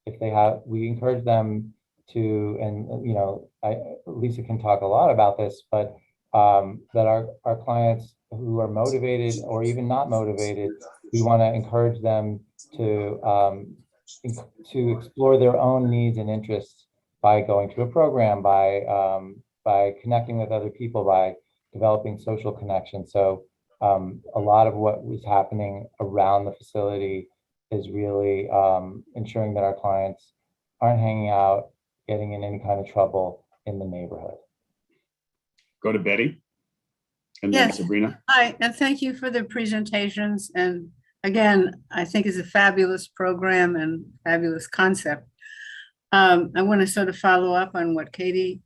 If they have, we encourage them to, and you know, Lisa can talk a lot about this, but that our clients who are motivated or even not motivated, we want to encourage them to explore their own needs and interests by going to a program, by connecting with other people, by developing social connections. So a lot of what was happening around the facility is really ensuring that our clients aren't hanging out, getting in any kind of trouble in the neighborhood. Go to Betty and then Yes. Sabrina. Hi, and thank you for the presentations. And again, I think it's a fabulous program and fabulous concept. I want to sort of follow up on what Katie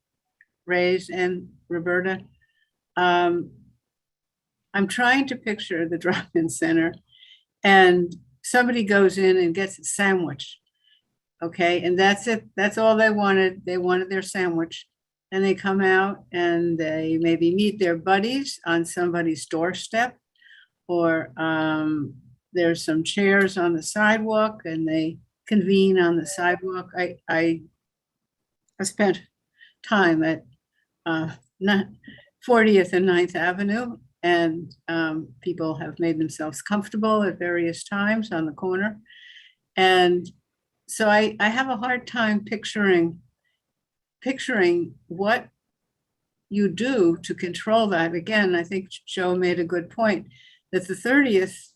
raised and Roberta. I'm trying to picture the drop-in center and somebody goes in and gets a sandwich. Okay, and that's it. That's all they wanted. They wanted their sandwich. And they come out and they maybe meet their buddies on somebody's doorstep, or there's some chairs on the sidewalk and they convene on the sidewalk. I spent time at 40th and 9th Avenue, and people have made themselves comfortable at various times on the corner. And so I have a hard time picturing what you do to control that. Again, I think Joe made a good point that the 30th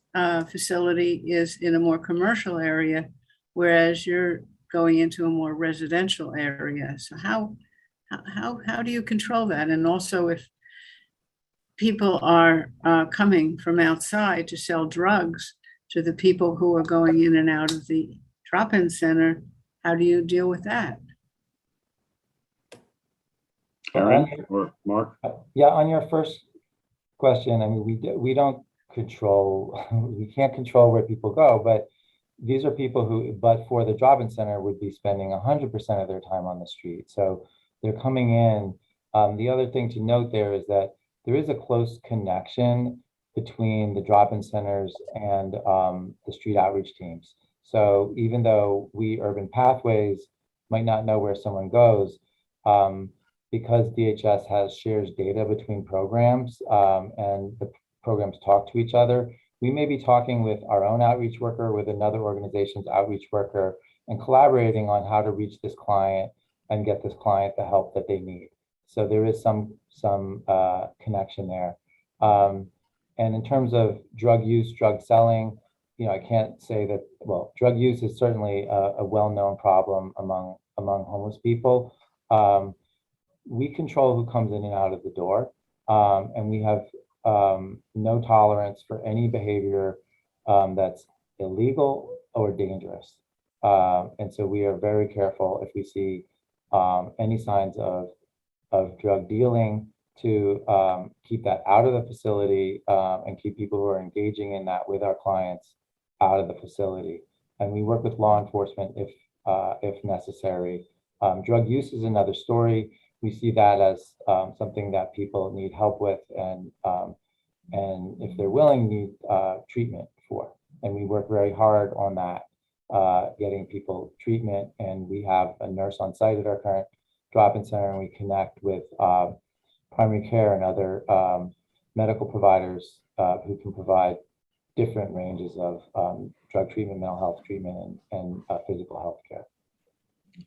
facility is in a more commercial area, whereas you're going into a more residential area. So how do you control that? And also, if people are coming from outside to sell drugs to the people who are going in and out of the drop-in center, how do you deal with that? Aaron or Mark? Yeah, on your first question, I mean, we don't control, we can't control where people go, but these are people who, but for the drop-in center, would be spending 100% of their time on the street. So they're coming in. The other thing to note there is that there is a close connection between the drop-in centers and the street outreach teams. So even though we Urban Pathways might not know where someone goes, because DHS shares data between programs and the programs talk to each other, we may be talking with our own outreach worker, with another organization's outreach worker, and collaborating on how to reach this client and get this client the help that they need. So there is some connection there. And in terms of drug use, drug selling, you know, I can't say that, well, drug use is certainly a well-known problem among homeless people. We control who comes in and out of the door, and we have no tolerance for any behavior that's illegal or dangerous. And so we are very careful if we see any signs of drug dealing to keep that out of the facility and keep people who are engaging in that with our clients out of the facility. And we work with law enforcement if necessary. Drug use is another story. We see that as something that people need help with, and if they're willing, need treatment for. And we work very hard on that, getting people treatment. And we have a nurse on site at our current drop-in center, and we connect with primary care and other medical providers who can provide different ranges of drug treatment, mental health treatment, and physical health care.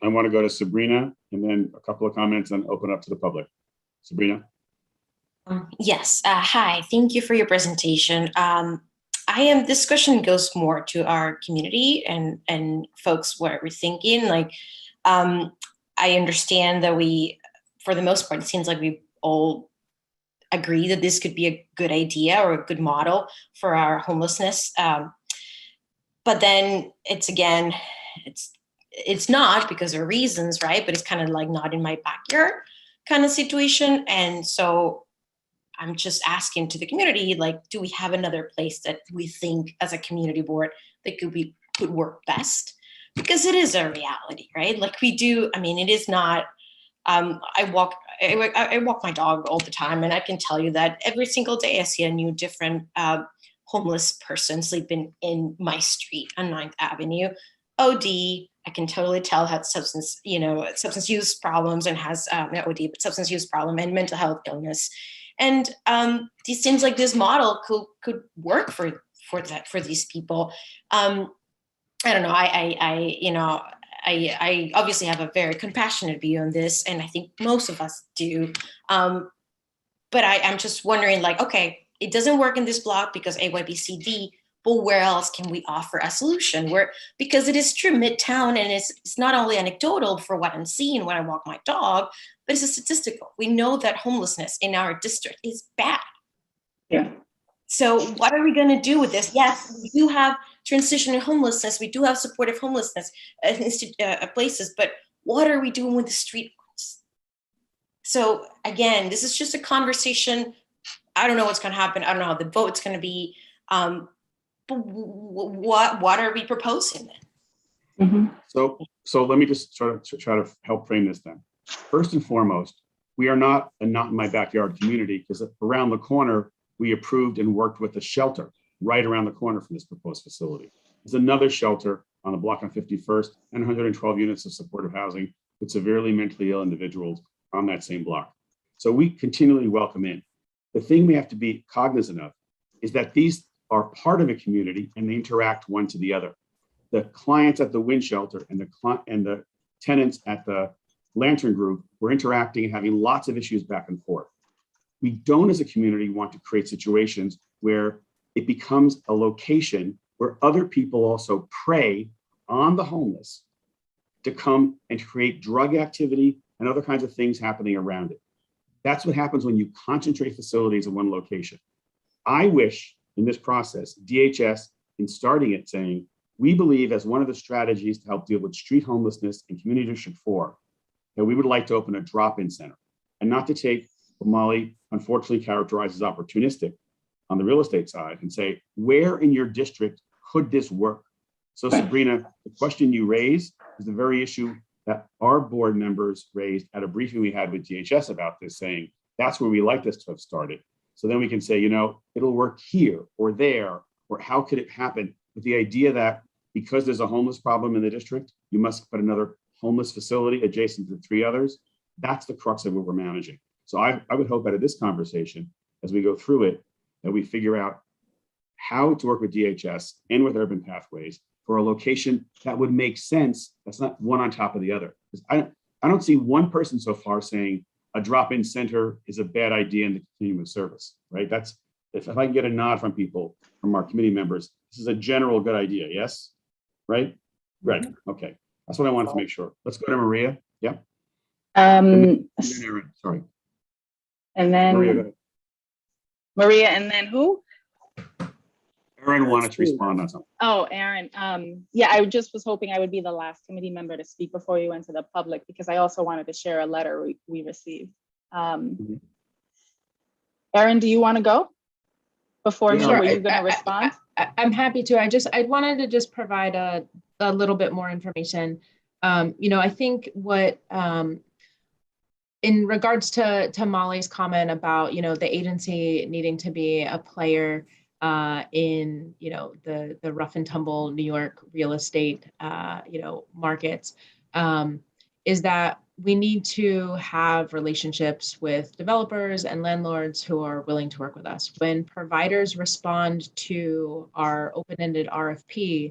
I want to go to Sabrina and then a couple of comments and open up to the public. Sabrina? Yes. Hi. Thank you for your presentation. This question goes more to our community and folks what we're thinking. Like, I understand that we, for the most part, it seems like we all agree that this could be a good idea or a good model for our homelessness. But then it's not, because there are reasons, right? But it's kind of like not in my backyard kind of situation. And so I'm just asking to the community, like, do we have another place that we think as a community board that could work best? Because it is a reality, right? Like we do, I mean, it is not, I walk my dog all the time, and I can tell you that every single day I see a new different homeless person sleeping in my street on 9th Avenue. OD, I can totally tell has substance use problems, and has not OD, but substance use problem and mental health illness. And it seems like this model could work for these people. I don't know. I obviously have a very compassionate view on this, and I think most of us do. But I'm just wondering, like, okay, it doesn't work in this block because A, Y, B, C, D, but where else can we offer a solution? Because it is true, Midtown, and it's not only anecdotal for what I'm seeing when I walk my dog, but it's a statistical. We know that homelessness in our district is bad. Yeah. So what are we going to do with this? Yes, we do have transitional homelessness. We do have supportive homelessness places, but what are we doing with the street ones? So again, this is just a conversation. I don't know what's going to happen. I don't know how the vote's going to be. But what are we proposing then? Mm-hmm. So let me just try to help frame this then. First and foremost, we are not a not in my backyard community, because around the corner, we approved and worked with a shelter right around the corner from this proposed facility. There's another shelter on the block on 51st and 112 units of supportive housing with severely mentally ill individuals on that same block. So we continually welcome in. The thing we have to be cognizant of is that these are part of a community and they interact one to the other. The clients at the wind shelter and the tenants at the Lantern Group were interacting and having lots of issues back and forth. We don't, as a community, want to create situations where it becomes a location where other people also prey on the homeless to come and create drug activity and other kinds of things happening around it. That's what happens when you concentrate facilities in one location. I wish in this process, DHS, in starting it, saying, we believe as one of the strategies to help deal with street homelessness in Community District 4, that we would like to open a drop-in center, and not to take what Molly unfortunately characterizes opportunistic on the real estate side and say, where in your district could this work? So Sabrina, the question you raise is the very issue that our board members raised at a briefing we had with DHS about this, saying, that's where we like this to have started. So then we can say, it'll work here or there, or how could it happen? With the idea that because there's a homeless problem in the district, you must put another homeless facility adjacent to 3 others. That's the crux of what we're managing. So I would hope out of this conversation, as we go through it, that we figure out how to work with DHS and with Urban Pathways for a location that would make sense. That's not one on top of the other. I don't see one person so far saying a drop-in center is a bad idea in the continuum of service, right? That's, if I can get a nod from people, from our committee members, this is a general good idea, yes? Right? Right, okay. That's what I wanted to make sure. Let's go to Maria, yeah? And then Aaron, sorry. And then Maria, and then who? Aaron wanted to respond on something. Oh, Aaron. Yeah, I just was hoping I would be the last committee member to speak before you went to the public, because I also wanted to share a letter we received. Aaron, do you want to go before you? Were you going to respond? I'm happy to. I wanted to just provide a little bit more information. I think what in regards to Molly's comment about, the agency needing to be a player in, the rough and tumble New York real estate, markets, is that we need to have relationships with developers and landlords who are willing to work with us. When providers respond to our open-ended RFP,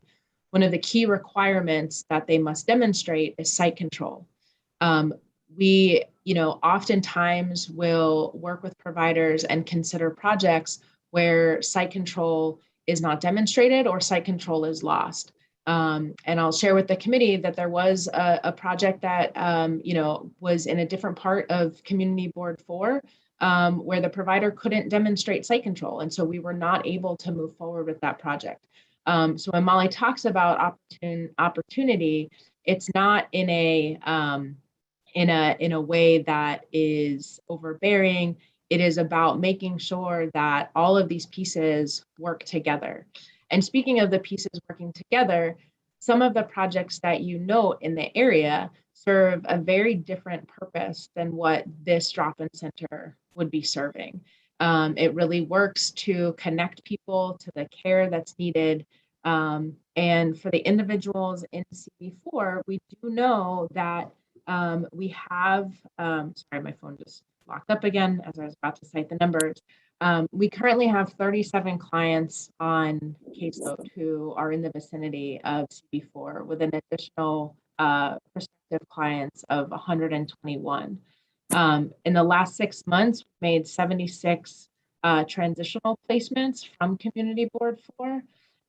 one of the key requirements that they must demonstrate is site control. We, oftentimes will work with providers and consider projects where site control is not demonstrated or site control is lost. And I'll share with the committee that there was a project that, was in a different part of Community Board 4 where the provider couldn't demonstrate site control. And so we were not able to move forward with that project. So when Molly talks about opportunity, it's not in a way that is overbearing. It is about making sure that all of these pieces work together. And speaking of the pieces working together, some of the projects that you note in the area serve a very different purpose than what this drop-in center would be serving. It really works to connect people to the care that's needed. And for the individuals in CB4, we do know that we have, sorry, my phone just locked up again as I was about to cite the numbers. We currently have 37 clients on caseload who are in the vicinity of CB4 with an additional prospective clients of 121. In the last 6 months, we made 76 transitional placements from Community Board 4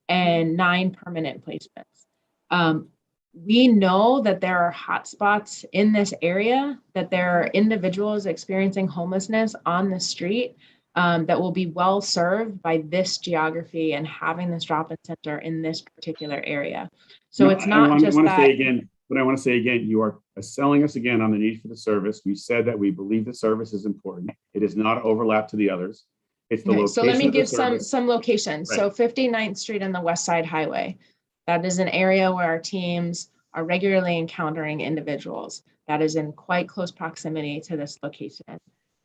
and 9 permanent placements. We know that there are hotspots in this area, that there are individuals experiencing homelessness on the street that will be well served by this geography and having this drop-in center in this particular area. So it's not just that. But I want to say again, you are selling us again on the need for the service. We said that we believe the service is important. It is not overlap to the others. It's the location. So let me give some locations. Right. So 59th Street and the West Side Highway. That is an area where our teams are regularly encountering individuals. That is in quite close proximity to this location.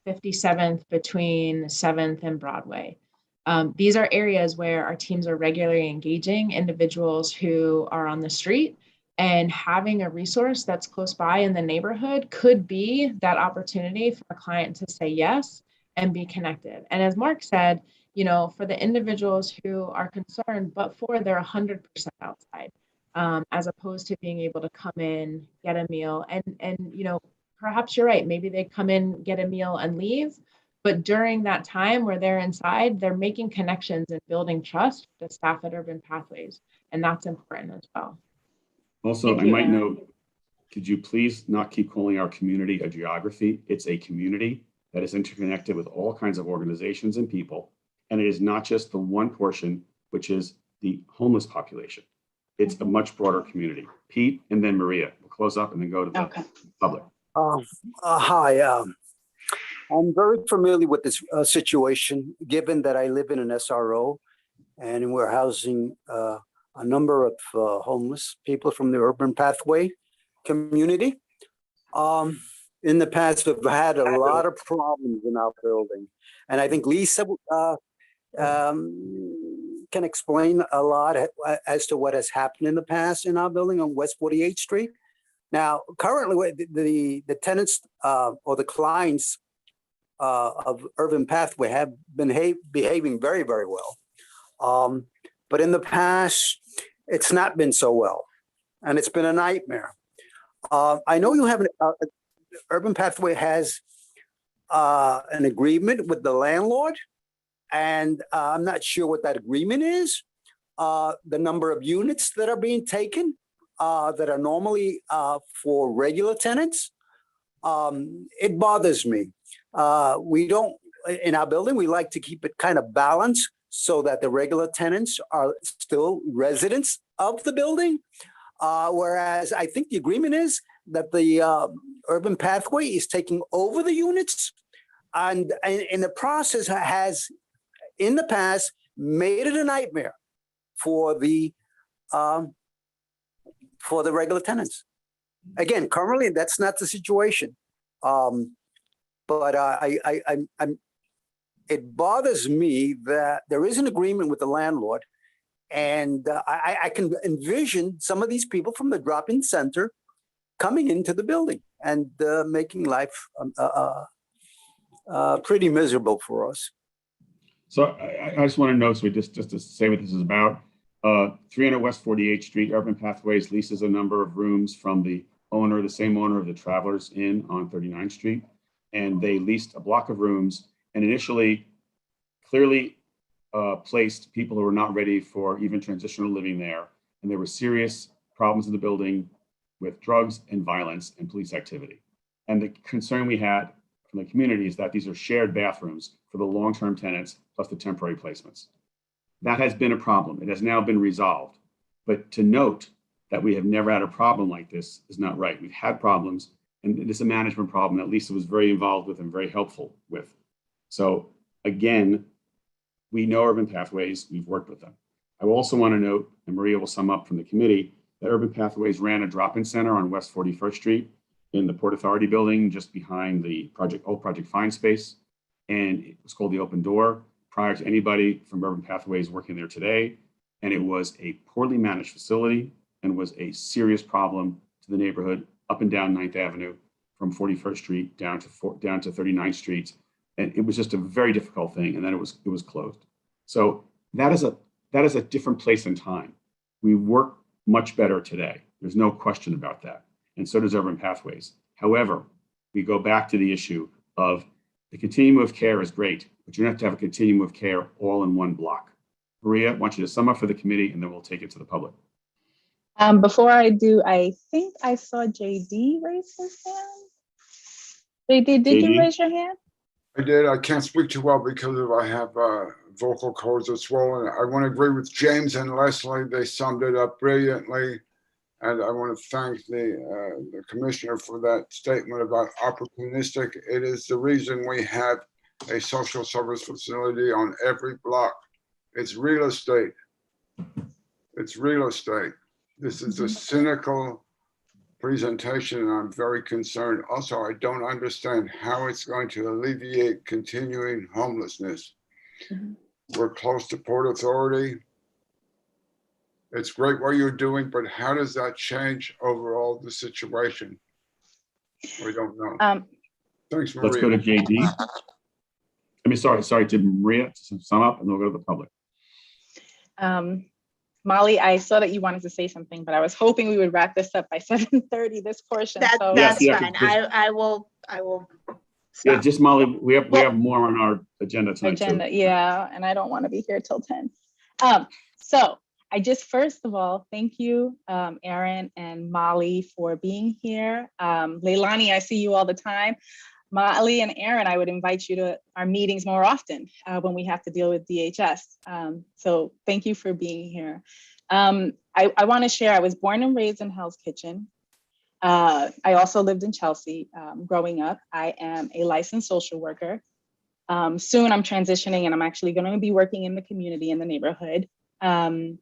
57th between 7th and Broadway. These are areas where our teams are regularly engaging individuals who are on the street, and having a resource that's close by in the neighborhood could be that opportunity for a client to say yes and be connected. And as Mark said, for the individuals who are concerned, but for they're 100% outside, as opposed to being able to come in, get a meal, and perhaps you're right, maybe they come in, get a meal and leave, but during that time where they're inside, they're making connections and building trust with the staff at Urban Pathways, and that's important as well. Also, I might note, could you please not keep calling our community a geography? It's a community that is interconnected with all kinds of organizations and people. And it is not just the one portion, which is the homeless population. It's a much broader community. Pete and then Maria. We'll close up and then go to the public. Hi, I'm very familiar with this situation, given that I live in an SRO and we're housing a number of homeless people from the Urban Pathway community. In the past, we've had a lot of problems in our building. And I think Lisa can explain a lot as to what has happened in the past in our building on West 48th Street. Now, currently, the tenants or the clients of Urban Pathway have been behaving very, very well. But in the past, it's not been so well, and it's been a nightmare. I know you have Urban Pathway has an agreement with the landlord, and I'm not sure what that agreement is. The number of units that are being taken that are normally for regular tenants. It bothers me. We don't, in our building, we like to keep it kind of balanced so that the regular tenants are still residents of the building. Whereas I think the agreement is that the Urban Pathway is taking over the units, and in the process has, in the past, made it a nightmare for the regular tenants. Again, currently that's not the situation, but it bothers me that there is an agreement with the landlord, and I can envision some of these people from the drop-in center coming into the building and making life pretty miserable for us. So I just want to know, so just to say what this is about, 300 West 48th Street, Urban Pathways leases a number of rooms from the same owner of the Travelers Inn on 39th Street. And they leased a block of rooms and initially clearly placed people who were not ready for even transitional living there. And there were serious problems in the building with drugs and violence and police activity. And the concern we had from the community is that these are shared bathrooms for the long-term tenants plus the temporary placements. That has been a problem. It has now been resolved. But to note that we have never had a problem like this is not right. We've had problems, and it is a management problem that Lisa was very involved with and very helpful with. So again, we know Urban Pathways, we've worked with them. I also want to note, and Maria will sum up from the committee, that Urban Pathways ran a drop-in center on West 41st Street in the Port Authority building, just behind the old Project Find space. And it was called the Open Door prior to anybody from Urban Pathways working there today. And it was a poorly managed facility and was a serious problem to the neighborhood up and down 9th Avenue from 41st Street down to 39th Street. And it was just a very difficult thing. And then it was closed. So that is a different place and time. We work much better today. There's no question about that. And so does Urban Pathways. However, we go back to the issue of the continuum of care is great, but you don't have to have a continuum of care all in one block. Maria, I want you to sum up for the committee and then we'll take it to the public. Before I do, I think I saw JD raise his hand. JD, did you raise your hand? I did. I can't speak too well because I have vocal cords are swollen. I want to agree with James and Leslie. They summed it up brilliantly. And I want to thank the commissioner for that statement about opportunistic. It is the reason we have a social service facility on every block. It's real estate. It's real estate. This is a cynical presentation, and I'm very concerned. Also, I don't understand how it's going to alleviate continuing homelessness. We're close to Port Authority. It's great what you're doing, but how does that change overall the situation? We don't know. Thanks, Maria. Let's go to JD. I mean, sorry to Maria to sum up, and then we'll go to the public. Molly, I saw that you wanted to say something, but I was hoping we would wrap this up by 7:30, this portion. That's fine. I will. Yeah, just Molly, we have more on our agenda tonight. Yeah, and I don't want to be here till 10. So I just, first of all, thank you, Aaron and Molly, for being here. Leilani, I see you all the time. Molly and Aaron, I would invite you to our meetings more often when we have to deal with DHS. So thank you for being here. I want to share, I was born and raised in Hell's Kitchen. I also lived in Chelsea growing up. I am a licensed social worker. Soon I'm transitioning and I'm actually going to be working in the community in the neighborhood. And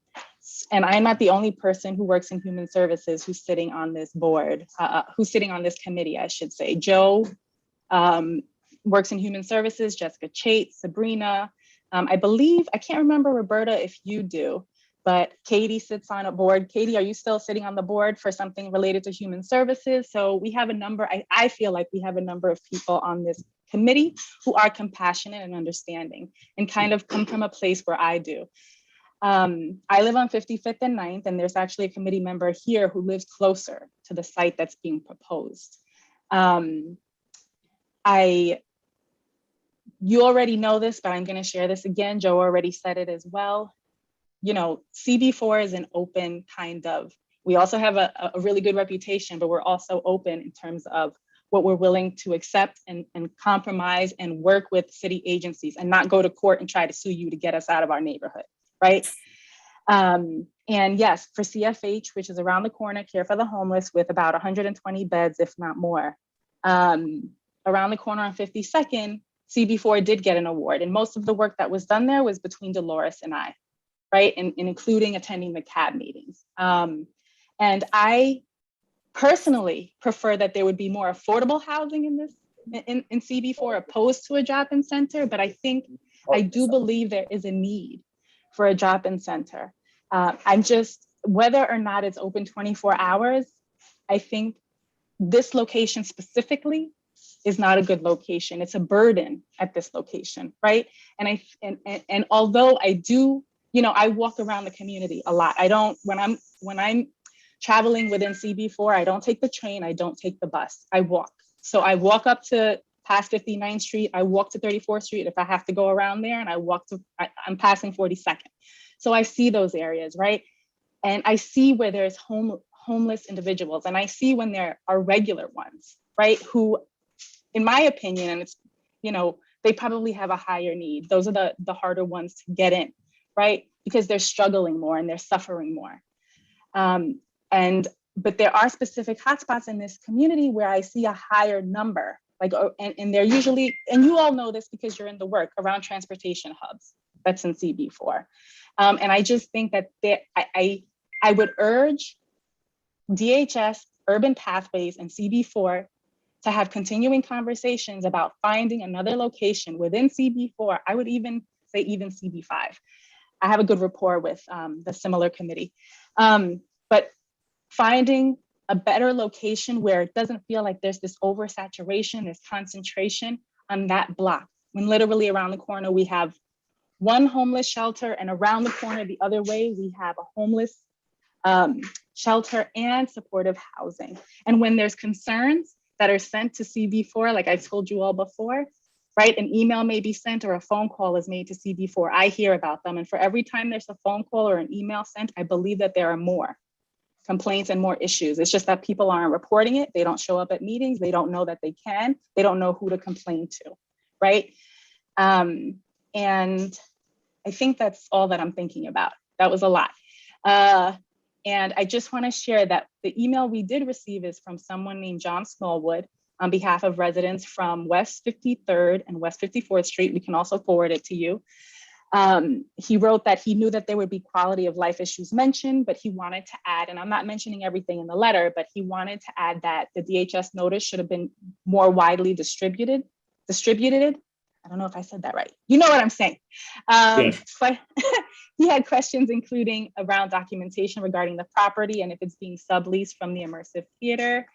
I'm not the only person who works in human services who's sitting on this board, who's sitting on this committee, I should say. Joe works in human services, Jessica Chait, Sabrina. I believe, I can't remember, Roberta, if you do, but Katie sits on a board. Katie, are you still sitting on the board for something related to human services? So we have a number, I feel like we have a number of people on this committee who are compassionate and understanding and kind of come from a place where I do. I live on 55th and 9th, and there's actually a committee member here who lives closer to the site that's being proposed. You already know this, but I'm going to share this again. Joe already said it as well. You know, CB4 is an open kind of, we also have a really good reputation, but we're also open in terms of what we're willing to accept and compromise and work with city agencies and not go to court and try to sue you to get us out of our neighborhood, right? And yes, for CFH, which is around the corner, Care for the Homeless, with about 120 beds, if not more. Around the corner on 52nd, CB4 did get an award. And most of the work that was done there was between Dolores and I, right? And including attending the CAB meetings. And I personally prefer that there would be more affordable housing in this, in CB4 opposed to a drop-in center. But I do believe there is a need for a drop-in center. I'm just, whether or not it's open 24 hours, I think this location specifically is not a good location. It's a burden at this location, right? And although I do, you know, I walk around the community a lot. I don't, when I'm traveling within CB4, I don't take the train, I don't take the bus, I walk. So I walk up to past 59th Street, I walk to 34th Street if I have to go around there, and I'm passing 42nd. So I see those areas, right? And I see where there's homeless individuals, and I see when there are regular ones, right? Who in my opinion, and it's, they probably have a higher need. Those are the harder ones to get in, right? Because they're struggling more and they're suffering more. But there are specific hotspots in this community where I see a higher number, and they're usually, and you all know this because you're in the work around transportation hubs. That's in CB4. And I just think that I would urge DHS, Urban Pathways, and CB4 to have continuing conversations about finding another location within CB4. I would even say even CB5. I have a good rapport with the similar committee. But finding a better location where it doesn't feel like there's this oversaturation, this concentration on that block. When literally around the corner, we have one homeless shelter, and around the corner, the other way, we have a homeless shelter and supportive housing. And when there's concerns that are sent to CB4, like I told you all before, right? An email may be sent or a phone call is made to CB4. I hear about them. And for every time there's a phone call or an email sent, I believe that there are more complaints and more issues. It's just that people aren't reporting it. They don't show up at meetings. They don't know that they can. They don't know who to complain to, right? And I think that's all that I'm thinking about. That was a lot. And I just want to share that the email we did receive is from someone named John Smallwood on behalf of residents from West 53rd and West 54th Street. We can also forward it to you. He wrote that he knew that there would be quality of life issues mentioned, but he wanted to add, and I'm not mentioning everything in the letter, but he wanted to add that the DHS notice should have been more widely distributed. I don't know if I said that right. You know what I'm saying. Yes. But he had questions including around documentation regarding the property and if it's being subleased from the immersive theater.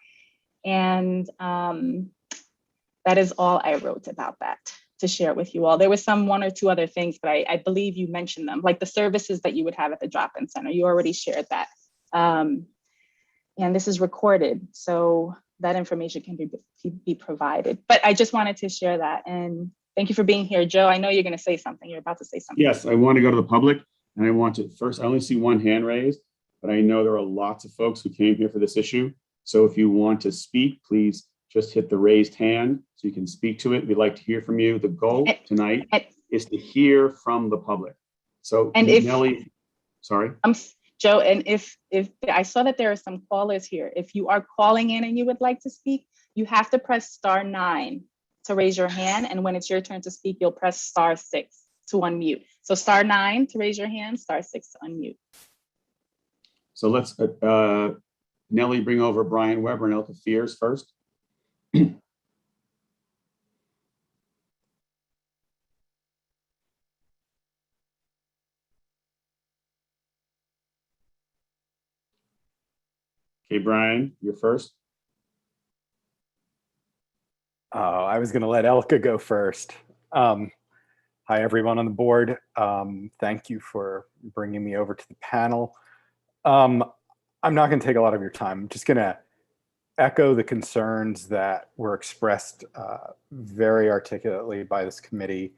And that is all I wrote about that to share with you all. There was one or two other things, but I believe you mentioned them, like the services that you would have at the drop-in center. You already shared that. And this is recorded, so that information can be provided. But I just wanted to share that. And thank you for being here. Joe, I know you're going to say something. You're about to say something. Yes, I want to go to the public, and I want to first, I only see one hand raised, but I know there are lots of folks who came here for this issue. So if you want to speak, please just hit the raised hand so you can speak to it. We'd like to hear from you. The goal tonight is to hear from the public. So, and if Nellie, sorry. Joe, and if I saw that there are some callers here, if you are calling in and you would like to speak, you have to press *9 to raise your hand. And when it's your turn to speak, you'll press *6 to unmute. So *9 to raise your hand, *6 to unmute. So let's, Nellie, bring over Brian Weber and Elka Fears first. Okay, Brian, you're first. I was going to let Elka go first. Hi, everyone on the board. Thank you for bringing me over to the panel. I'm not going to take a lot of your time. I'm just going to echo the concerns that were expressed very articulately by this committee.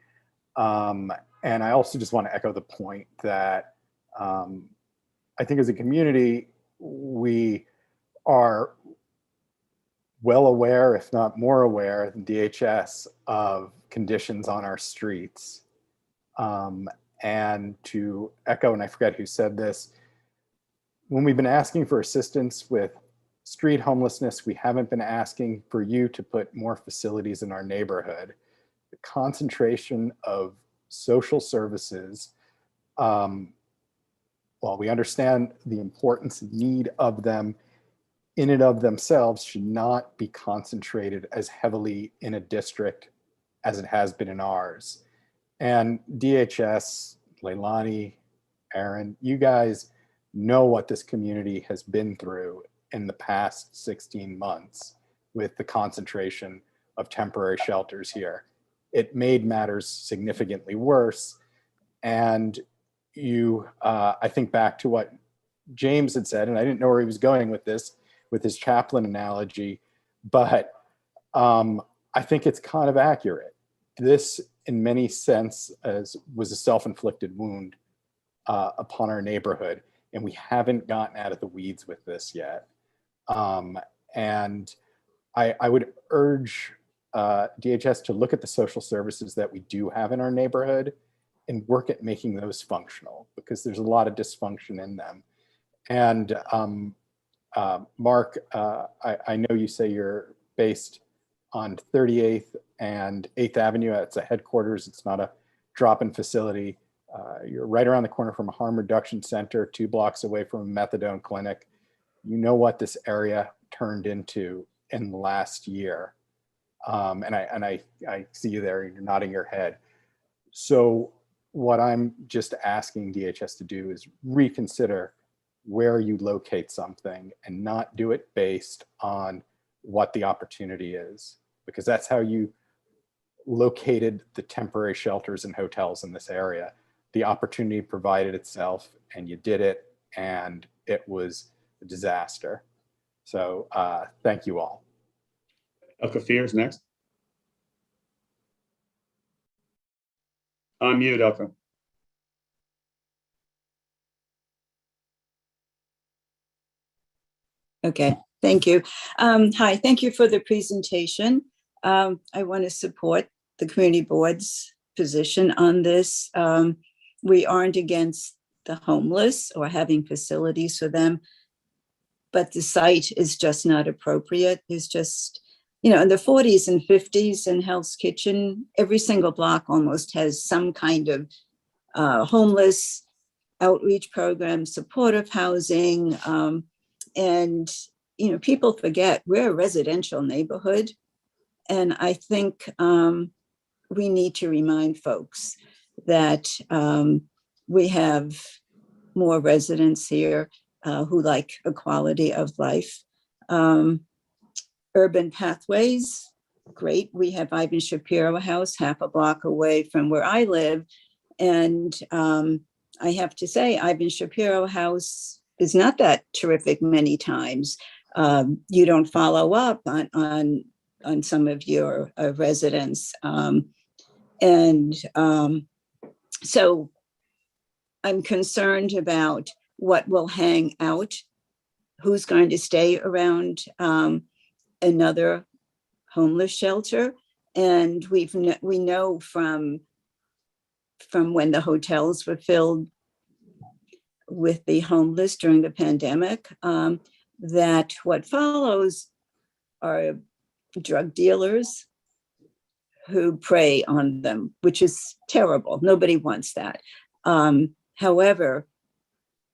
And I also just want to echo the point that I think as a community, we are well aware, if not more aware than DHS, of conditions on our streets. And to echo, and I forget who said this, when we've been asking for assistance with street homelessness, we haven't been asking for you to put more facilities in our neighborhood. The concentration of social services, while we understand the importance and need of them in and of themselves, should not be concentrated as heavily in a district as it has been in ours. And DHS, Leilani, Aaron, you guys know what this community has been through in the past 16 months with the concentration of temporary shelters here. It made matters significantly worse. And you, I think back to what James had said, and I didn't know where he was going with this, with his chaplain analogy, but I think it's kind of accurate. This, in many sense, was a self-inflicted wound upon our neighborhood, and we haven't gotten out of the weeds with this yet. And I would urge DHS to look at the social services that we do have in our neighborhood and work at making those functional, because there's a lot of dysfunction in them. And Mark, I know you say you're based on 38th and 8th Avenue. It's a headquarters. It's not a drop-in facility. You're right around the corner from a harm reduction center, 2 blocks away from a methadone clinic. You know what this area turned into in the last year. And I see you there, you're nodding your head. So what I'm just asking DHS to do is reconsider where you locate something and not do it based on what the opportunity is, because that's how you located the temporary shelters and hotels in this area. The opportunity provided itself and you did it, and it was a disaster. So thank you all. Kafir is next. Unmute, Elka. Okay, thank you. Hi, thank you for the presentation. I want to support the community board's position on this. We aren't against the homeless or having facilities for them, but the site is just not appropriate. It's just, you know, in the 40s and 50s in Hell's Kitchen, every single block almost has some kind of homeless outreach program, supportive housing, and, you know, people forget we're a residential neighborhood. And I think we need to remind folks that we have more residents here who like a quality of life. Urban pathways, great. We have Ivan Shapiro House half a block away from where I live. And I have to say, Ivan Shapiro House is not that terrific many times. You don't follow up on some of your residents. So I'm concerned about what will hang out, who's going to stay around another homeless shelter. And we know from when the hotels were filled with the homeless during the pandemic, that what follows are drug dealers who prey on them, which is terrible. Nobody wants that. However,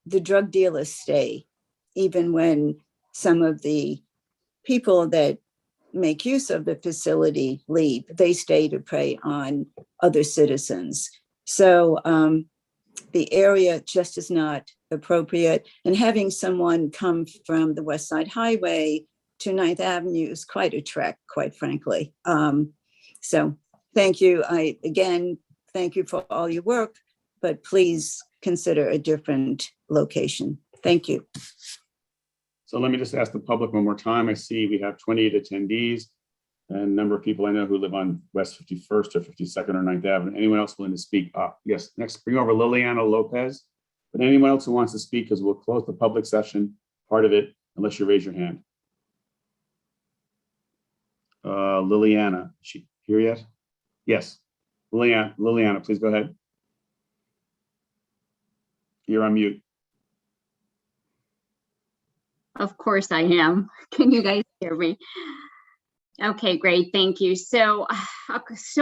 the drug dealers stay, even when some of the people that make use of the facility leave. They stay to prey on other citizens. So the area just is not appropriate. And having someone come from the West Side Highway to 9th Avenue is quite a trek, quite frankly. So thank you. Again, thank you for all your work, but please consider a different location. Thank you. So let me just ask the public one more time. I see we have 28 attendees and a number of people I know who live on West 51st or 52nd or 9th Avenue. Anyone else willing to speak? Yes, next, bring over Liliana Lopez. But anyone else who wants to speak, because we'll close the public session part of it unless you raise your hand. Liliana, is she here yet? Yes, Liliana, please go ahead. You're on mute. Of course I am. Can you guys hear me? Okay, great. Thank you. So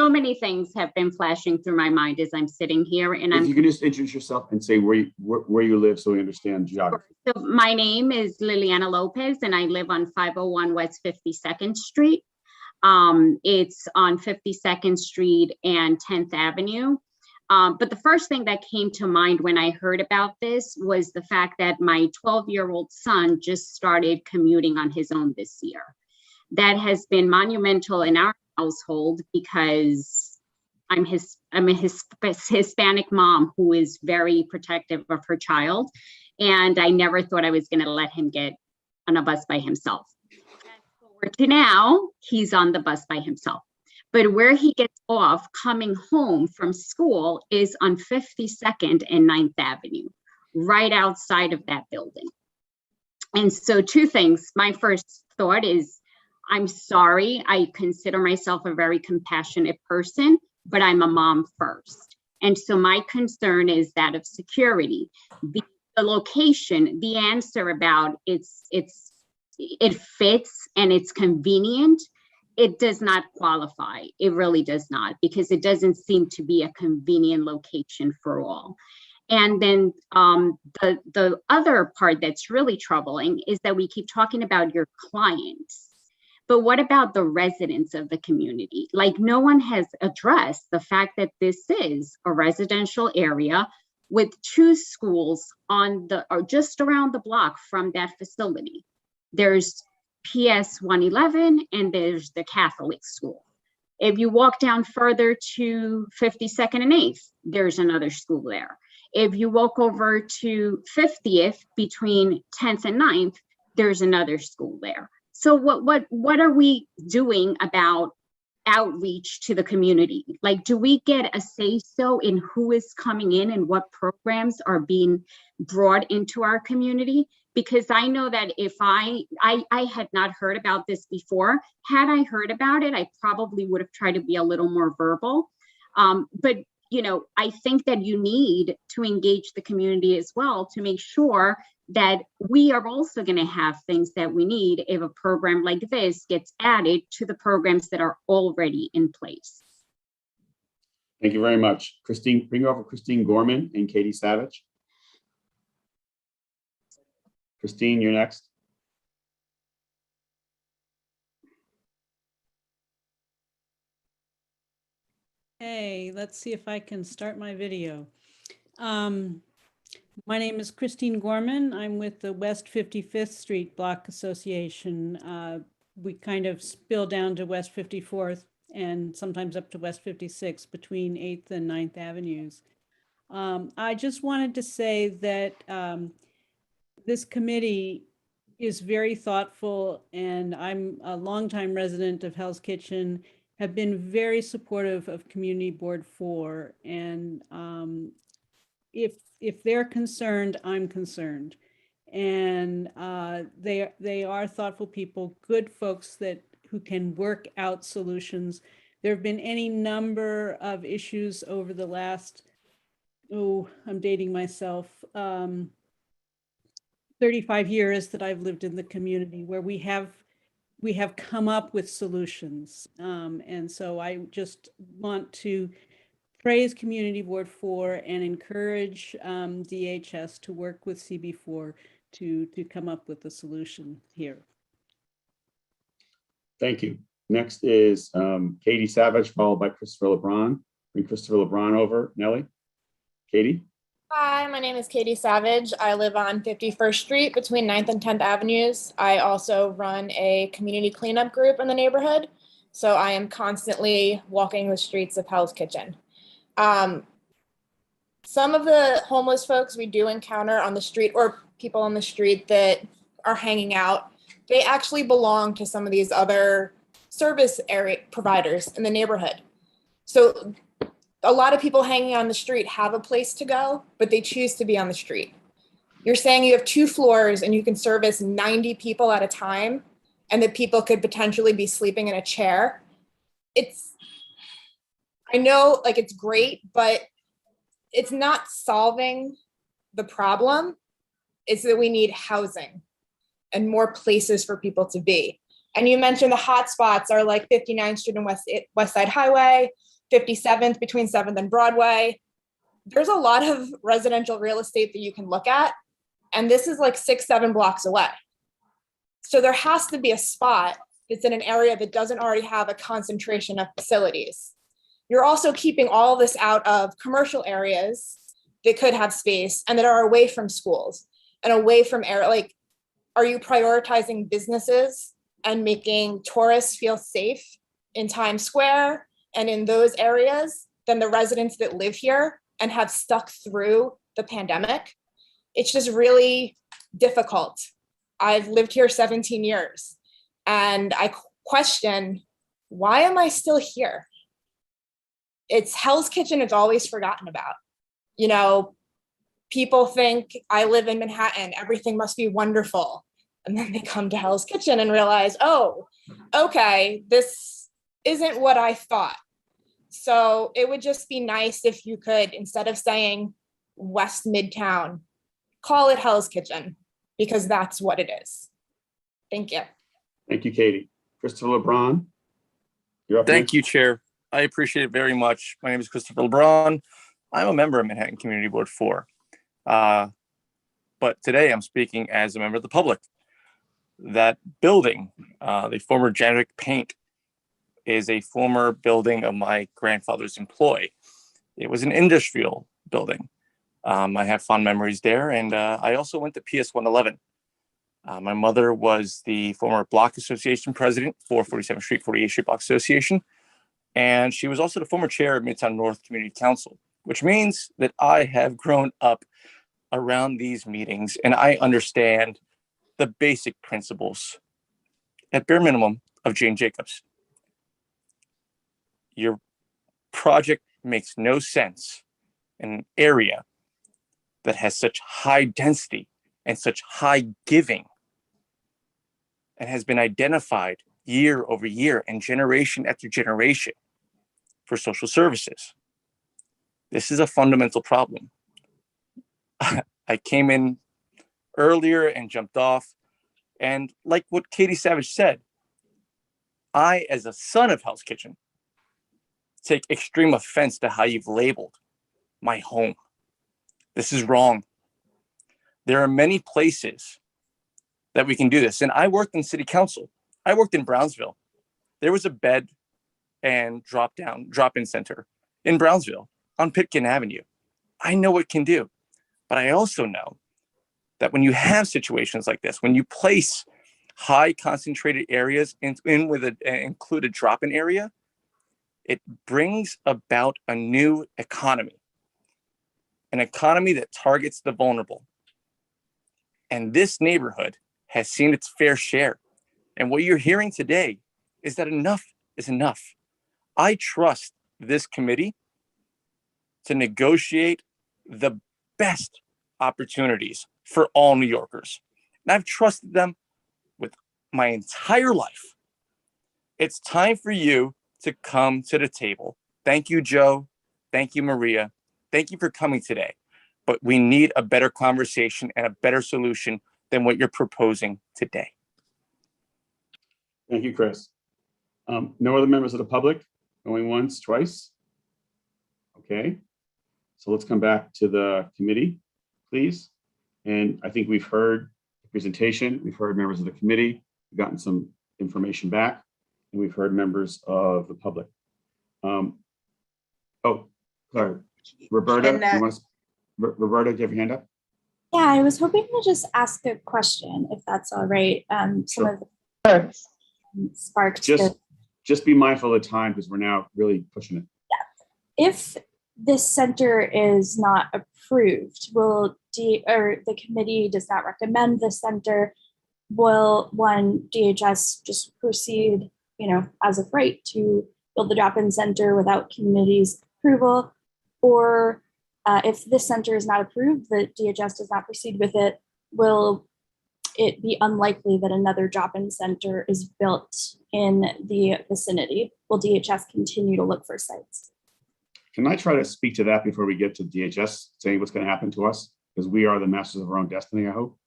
many things have been flashing through my mind as I'm sitting here. And if you can just introduce yourself and say where you live so we understand geography. So my name is Liliana Lopez and I live on 501 West 52nd Street. It's on 52nd Street and 10th Avenue. But the first thing that came to mind when I heard about this was the fact that my 12-year-old son just started commuting on his own this year. That has been monumental in our household because I'm a Hispanic mom who is very protective of her child. And I never thought I was going to let him get on a bus by himself. Fast forward to now, he's on the bus by himself. But where he gets off coming home from school is on 52nd and 9th Avenue, right outside of that building. And so two things. My first thought is, I'm sorry, I consider myself a very compassionate person, but I'm a mom first. And so my concern is that of security. The location, the answer about it fits and it's convenient, it does not qualify. It really does not, because it doesn't seem to be a convenient location for all. And then the other part that's really troubling is that we keep talking about your clients, but what about the residents of the community? Like, no one has addressed the fact that this is a residential area with 2 schools on or just around the block from that facility. There's PS 111 and there's the Catholic school. If you walk down further to 52nd and 8th, there's another school there. If you walk over to 50th between 10th and 9th, there's another school there. So what are we doing about outreach to the community? Like, do we get a say-so in who is coming in and what programs are being brought into our community? Because I know that if I had not heard about this before. Had I heard about it, I probably would have tried to be a little more verbal. But you know, I think that you need to engage the community as well to make sure that we are also going to have things that we need if a program like this gets added to the programs that are already in place. Thank you very much. Christine, bring over Christine Gorman and Katie Savage. Christine, you're next. Hey, let's see if I can start my video. My name is Christine Gorman. I'm with the West 55th Street Block Association. We kind of spill down to West 54th and sometimes up to West 56th between 8th and 9th Avenues. I just wanted to say that this committee is very thoughtful, and I'm a longtime resident of Hell's Kitchen, have been very supportive of Community Board 4. And if they're concerned, I'm concerned. And they are thoughtful people, good folks who can work out solutions. There have been any number of issues over the last, I'm dating myself, 35 years that I've lived in the community where we have come up with solutions. And so I just want to praise Community Board 4 and encourage DHS to work with CB4 to come up with a solution here. Thank you. Next is Katie Savage, followed by Christopher LeBron. Bring Christopher LeBron over. Nellie. Katie. Hi, my name is Katie Savage. I live on 51st Street between 9th and 10th Avenues. I also run a community cleanup group in the neighborhood. So I am constantly walking the streets of Hell's Kitchen. Some of the homeless folks we do encounter on the street, or people on the street that are hanging out, they actually belong to some of these other service area providers in the neighborhood. So a lot of people hanging on the street have a place to go, but they choose to be on the street. You're saying you have 2 floors and you can service 90 people at a time, and that people could potentially be sleeping in a chair. I know, like, it's great, but it's not solving the problem. It's that we need housing and more places for people to be. And you mentioned the hot spots are like 59th Street and West Side Highway, 57th between 7th and Broadway. There's a lot of residential real estate that you can look at, and this is like 6-7 blocks away. So there has to be a spot that's in an area that doesn't already have a concentration of facilities. You're also keeping all of this out of commercial areas that could have space and that are away from schools and away from like, are you prioritizing businesses and making tourists feel safe in Times Square and in those areas than the residents that live here and have stuck through the pandemic? It's just really difficult. I've lived here 17 years and I question, why am I still here? It's Hell's Kitchen, it's always forgotten about. You know, people think I live in Manhattan, everything must be wonderful. And then they come to Hell's Kitchen and realize, oh, okay, this isn't what I thought. So it would just be nice if you could, instead of saying West Midtown, call it Hell's Kitchen, because that's what it is. Thank you. Thank you, Katie. Christopher LeBron, you're up Thank next. you, Chair. I appreciate it very much. My name is Christopher LeBron. I'm a member of Manhattan Community Board 4. But today I'm speaking as a member of the public. That building, the former Generic Paint, is a former building of my grandfather's employ. It was an industrial building. I have fond memories there, and I also went to PS 111. My mother was the former Block Association president for 47th Street, 48th Street Block Association, and she was also the former chair of Midtown North Community Council, which means that I have grown up around these meetings, and I understand the basic principles, at bare minimum, of Jane Jacobs. Your project makes no sense in an area that has such high density and such high giving, and has been identified year over year and generation after generation for social services. This is a fundamental problem. I came in earlier and jumped off, and like what Katie Savage said, I, as a son of Hell's Kitchen, take extreme offense to how you've labeled my home. This is wrong. There are many places that we can do this. And I worked in city council. I worked in Brownsville. There was a bed and drop-in center in Brownsville on Pitkin Avenue. I know what it can do, but I also know that when you have situations like this, when you place high concentrated areas in with an included drop-in area, it brings about a new economy, an economy that targets the vulnerable. And this neighborhood has seen its fair share. And what you're hearing today is that enough is enough. I trust this committee to negotiate the best opportunities for all New Yorkers. And I've trusted them with my entire life. It's time for you to come to the table. Thank you, Joe. Thank you, Maria. Thank you for coming today. But we need a better conversation and a better solution than what you're proposing today. Thank you, Chris. No other members of the public? Going once, twice? Okay. So let's come back to the committee, please. And I think we've heard the presentation. We've heard members of the committee. We've gotten some information back, and we've heard members of the public. Sorry. Roberta, Roberta, do you have your hand up? Yeah, I was hoping to just ask a question, if that's all right. Some of the sparked. Just be mindful of the time, because we're now really pushing it. Yeah. If this center is not approved, or the committee does not recommend the center, will DHS just proceed, as of right to build the drop-in center without committee's approval? Or if this center is not approved, the DHS does not proceed with it, will it be unlikely that another drop-in center is built in the vicinity? Will DHS continue to look for sites? Can I try to speak to that before we get to DHS saying what's going to happen to us? Because we are the masters of our own destiny, I hope.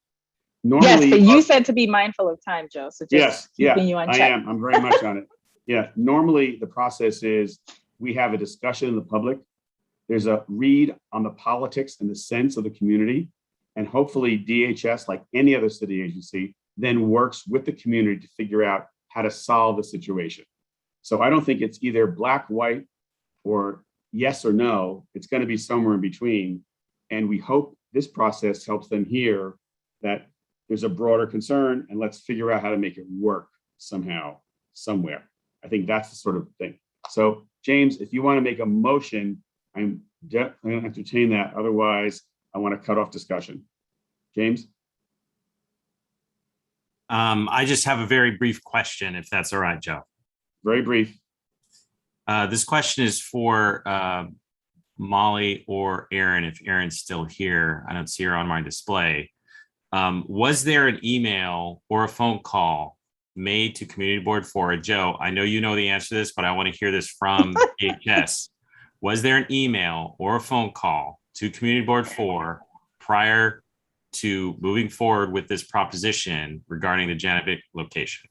Normally, yes, but you said to be mindful of time, Joe. So just keeping you on check. I am. I'm very much on it. Yeah. Normally, the process is we have a discussion in the public. There's a read on the politics and the sense of the community. And hopefully DHS, like any other city agency, then works with the community to figure out how to solve the situation. So I don't think it's either black, white, or yes or no. It's going to be somewhere in between. And we hope this process helps them hear that there's a broader concern, and let's figure out how to make it work somehow, somewhere. I think that's the sort of thing. So James, if you want to make a motion, I'm definitely going to entertain that. Otherwise, I want to cut off discussion. James? I just have a very brief question, if that's all right, Joe. Very brief. This question is for Molly or Aaron, if Aaron's still here. I don't see her on my display. Was there an email or a phone call made to Community Board 4? Joe, I know you know the answer to this, but I want to hear this from HS. Was there an email or a phone call to Community Board 4 prior to moving forward with this proposition regarding the Janovic location?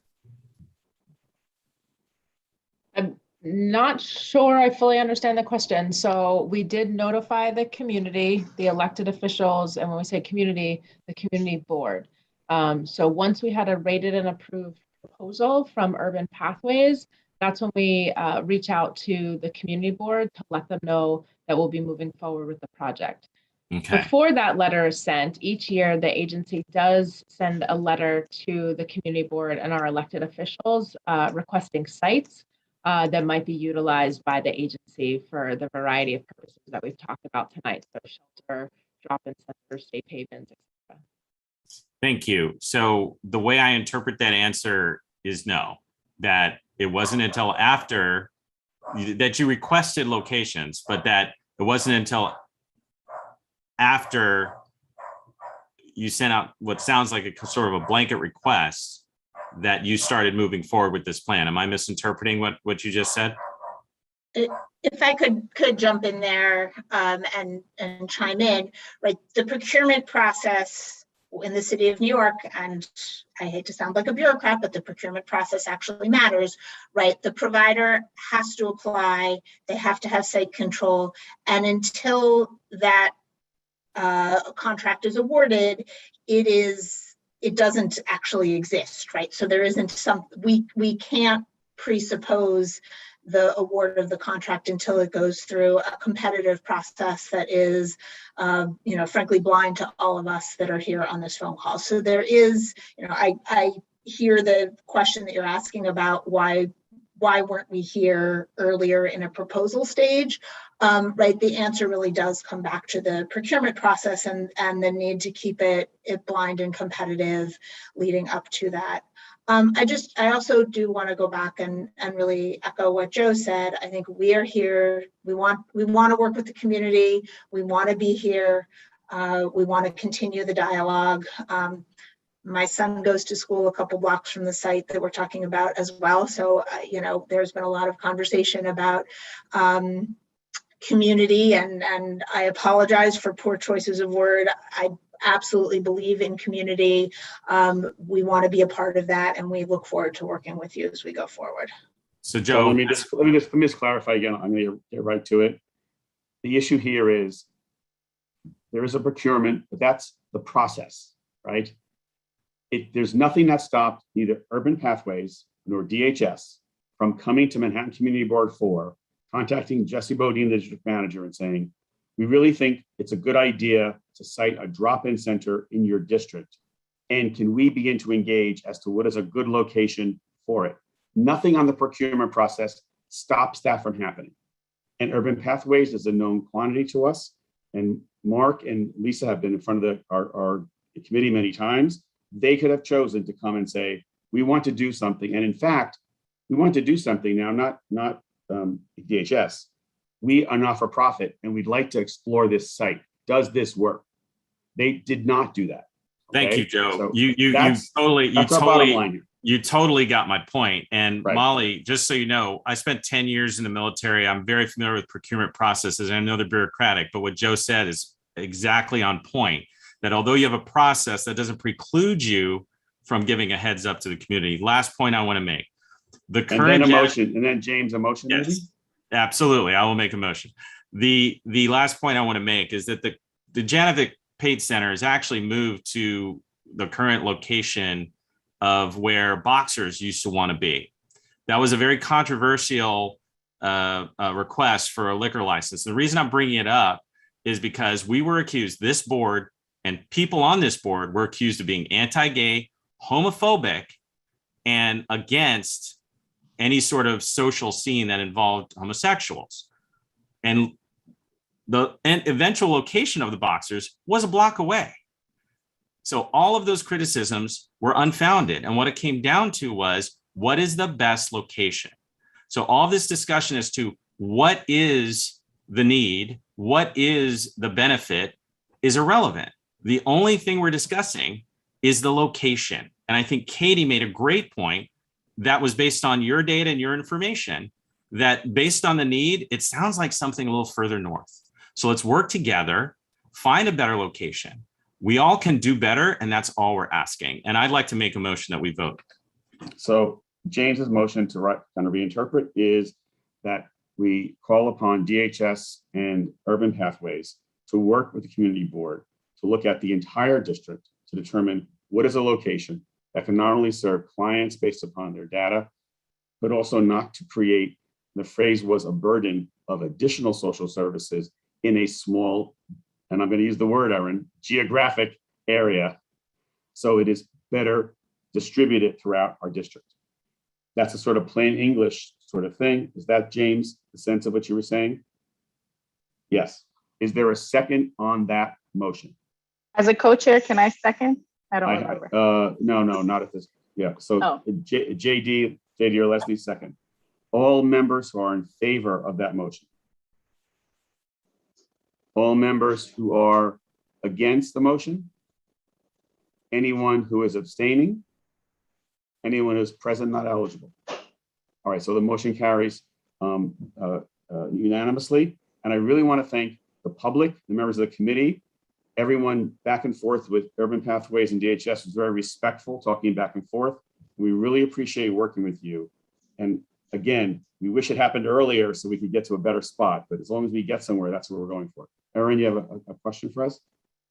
I'm not sure I fully understand the question. So we did notify the community, the elected officials, and when we say community, the community board. So once we had a rated and approved proposal from Urban Pathways, that's when we reach out to the community board to let them know that we'll be moving forward with the project. Okay. Before that letter is sent, each year the agency does send a letter to the community board and our elected officials requesting sites that might be utilized by the agency for the variety of purposes that we've talked about tonight. So shelter, drop-in centers, state pavements, etc. Thank you. So the way I interpret that answer is no, that it wasn't until after that you requested locations, but that it wasn't until after you sent out what sounds like a sort of a blanket request that you started moving forward with this plan. Am I misinterpreting what you just said? If I could jump in there and chime in, right? The procurement process in the city of New York, and I hate to sound like a bureaucrat, but the procurement process actually matters, right? The provider has to apply, they have to have site control, and until that contract is awarded, it doesn't actually exist, right? So there isn't we can't presuppose the award of the contract until it goes through a competitive process that is, frankly, blind to all of us that are here on this phone call. So there is, I hear the question that you're asking about why weren't we here earlier in a proposal stage, right? The answer really does come back to the procurement process and the need to keep it blind and competitive leading up to that. I also do want to go back and really echo what Joe said. I think we are here. We want to work with the community. We want to be here. We want to continue the dialogue. My son goes to school a couple blocks from the site that we're talking about as well. So, there's been a lot of conversation about community, and I apologize for poor choices of word. I absolutely believe in community. We want to be a part of that, and we look forward to working with you as we go forward. So Joe, let me just clarify again. I'm going to get right to it. The issue here is there is a procurement, but that's the process, right? There's nothing that stopped neither Urban Pathways nor DHS from coming to Manhattan Community Board 4, contacting Jesse Bodine, the district manager, and saying, we really think it's a good idea to site a drop-in center in your district. And can we begin to engage as to what is a good location for it? Nothing on the procurement process stops that from happening. And Urban Pathways is a known quantity to us. And Mark and Lisa have been in front of our committee many times. They could have chosen to come and say, we want to do something. And in fact, we want to do something now, not DHS. We are not for profit, and we'd like to explore this site. Does this work? They did not do that. Thank you, Joe. So you totally got my point. And Right. Molly, just so you know, I spent 10 years in the military. I'm very familiar with procurement processes. I know they're bureaucratic, but what Joe said is exactly on point. That although you have a process, that doesn't preclude you from giving a heads up to the community. Last point I want to make. The current motion, and then James, a motion. Yes, maybe? absolutely. I will make a motion. The last point I want to make is that the Janovic Paid Center is actually moved to the current location of where boxers used to want to be. That was a very controversial request for a liquor license. The reason I'm bringing it up is because we were accused, this board and people on this board were accused of being anti-gay, homophobic, and against any sort of social scene that involved homosexuals. And the eventual location of the boxers was a block away. So all of those criticisms were unfounded. And what it came down to was, what is the best location? So all this discussion as to what is the need, what is the benefit, is irrelevant. The only thing we're discussing is the location. And I think Katie made a great point that was based on your data and your information, that based on the need, it sounds like something a little further north. So let's work together, find a better location. We all can do better, and that's all we're asking. And I'd like to make a motion that we vote. So James's motion to kind of reinterpret is that we call upon DHS and Urban Pathways to work with the community board to look at the entire district to determine what is a location that can not only serve clients based upon their data, but also not to create, the phrase was, a burden of additional social services in a small, and I'm going to use the word, Erin, geographic area. So it is better distributed throughout our district. That's a sort of plain English sort of thing. Is that, James, the sense of what you were saying? Yes. Is there a second on that motion? As a co-chair, can I second? I don't remember. No, not at this. Yeah. So Oh. JD or Leslie, second. All members who are in favor of that motion. All members who are against the motion. Anyone who is abstaining. Anyone who's present, not eligible. All right, so the motion carries unanimously. And I really want to thank the public, the members of the committee, everyone back and forth with Urban Pathways and DHS was very respectful, talking back and forth. We really appreciate working with you. And again, we wish it happened earlier so we could get to a better spot, but as long as we get somewhere, that's what we're going for. Erin, you have a question for us?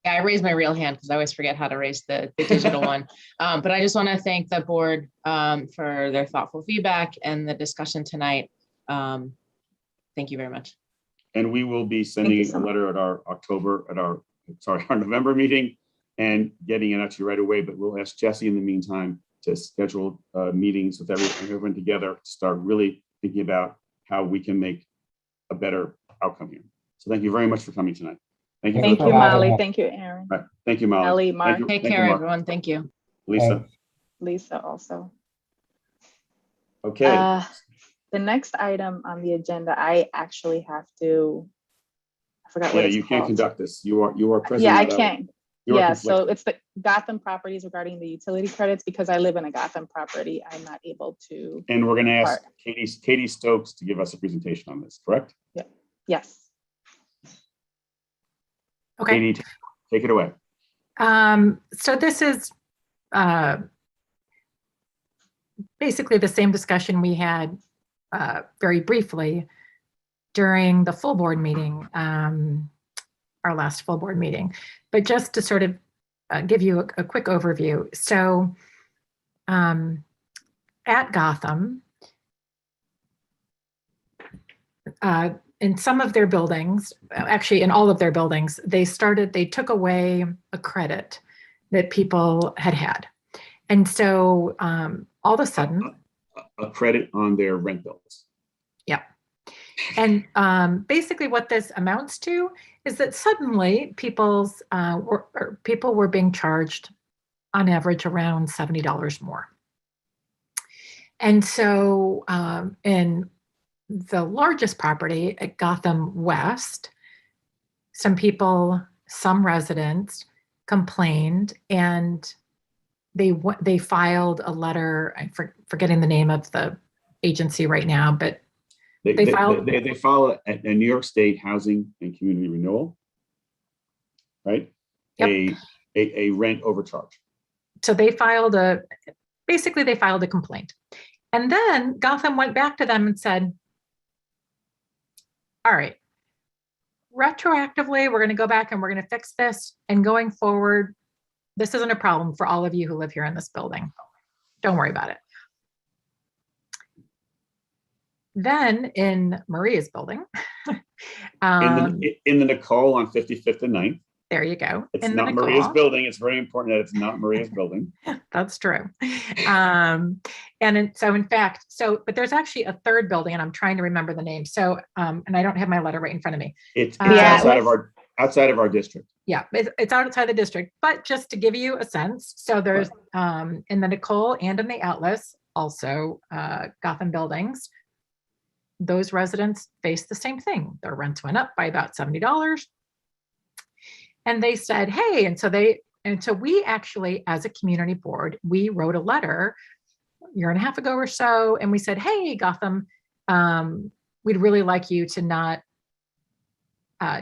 Yeah, I raised my real hand because I always forget how to raise the digital one. But I just want to thank the board for their thoughtful feedback and the discussion tonight. Thank you very much. And we will be sending a letter at our our November meeting and getting it out to you right away, but we'll ask Jesse in the meantime to schedule meetings with everyone together to start really thinking about how we can make a better outcome here. So thank you very much for coming tonight. Thank you. Thank you, Molly. Thank you, Erin. Right. Thank you, Molly. Ellie, Mark. Take care, everyone. Thank you. Lisa. Lisa also. Okay. The next item on the agenda, I actually have to, I forgot what it's you called. can't conduct this. You are president. Yeah, I can. Yeah, so conflicted. it's the Gotham properties regarding the utility credits. Because I live in a Gotham property, I'm not able to. And we're going to ask Katie Stokes to give us a presentation on this, correct? Yeah. Yes. Okay. Katie, take it away. So this is basically the same discussion we had very briefly during the full board meeting, our last full board meeting. But just to sort of give you a quick overview. So at Gotham, in some of their buildings, actually in all of their buildings, they took away a credit that people had. And so all of a sudden. A credit on their rent bills. Yeah. And basically what this amounts to is that suddenly people were being charged on average around $70 more. And so in the largest property at Gotham West, some residents complained, and they filed a letter. I'm forgetting the name of the agency right now, but they filed a New York State Housing and Community Renewal, right? Yep. A rent overcharge. So they filed a complaint, and then Gotham went back to them and said, all right, retroactively, we're going to go back and we're going to fix this. And going forward, this isn't a problem for all of you who live here in this building. Don't worry about it. Then in Maria's building. in the Nicole on 55th and 9th. There you go. It's not Maria's building. It's very important that it's not Maria's building. That's true. But there's actually a third building, and I'm trying to remember the name. So, and I don't have my letter right in front of me. It's outside of our district. Yeah, it's outside the district. But just to give you a sense, so there's in the Nicole and in the Atlas, also Gotham buildings, those residents face the same thing. Their rents went up by about $70. And they said, hey, and And so we actually, as a community board, we wrote a letter a year and a half ago or so, and we said, hey, Gotham, we'd really like you to not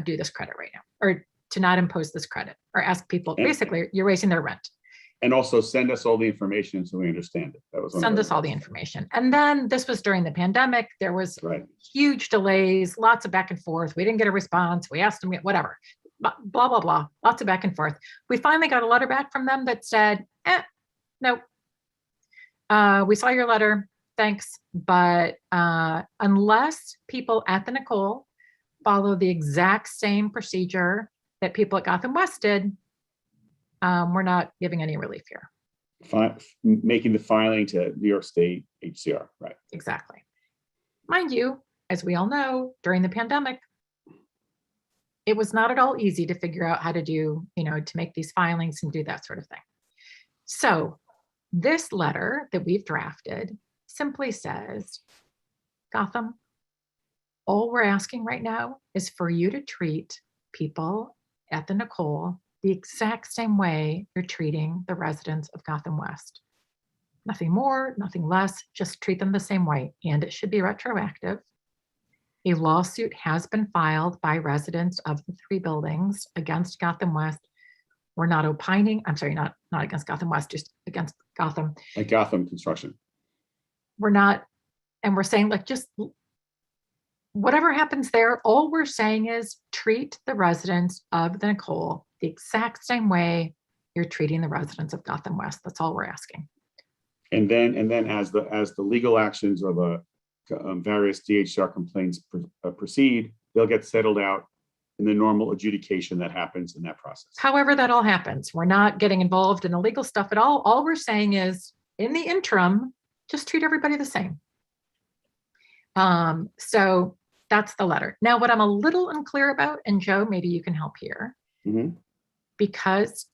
do this credit right now, or to not impose this credit, or ask people, basically, you're raising their rent. And also send us all the information so we understand it. That was Send us all the information. And then this was during the pandemic. There was huge delays, lots of back and forth. We didn't get a response. We asked them, whatever, blah, blah, blah, lots of back and forth. We finally got a letter back from them that said, nope. We saw your letter, thanks. But unless people at the Nicole follow the exact same procedure that people at Gotham West did, we're not giving any relief here. Making the filing to New York State HCR, right? Exactly. Mind you, as we all know, during the pandemic, it was not at all easy to figure out how to do, to make these filings and do that sort of thing. So this letter that we've drafted simply says, Gotham, all we're asking right now is for you to treat people at the Nicole the exact same way you're treating the residents of Gotham West. Nothing more, nothing less, just treat them the same way. And it should be retroactive. A lawsuit has been filed by residents of the 3 buildings against Gotham West. We're not opining, I'm sorry, not against Gotham West, just against Gotham. Like Gotham Construction. We're not, and we're saying just whatever happens there, all we're saying is treat the residents of the Nicole the exact same way you're treating the residents of Gotham West. That's all we're asking. And then as the legal actions or the various DHR complaints proceed, they'll get settled out in the normal adjudication that happens in that process. However that all happens, we're not getting involved in the legal stuff at all. All we're saying is, in the interim, just treat everybody the same. So that's the letter. Now, what I'm a little unclear about, and Joe, maybe you can help here, because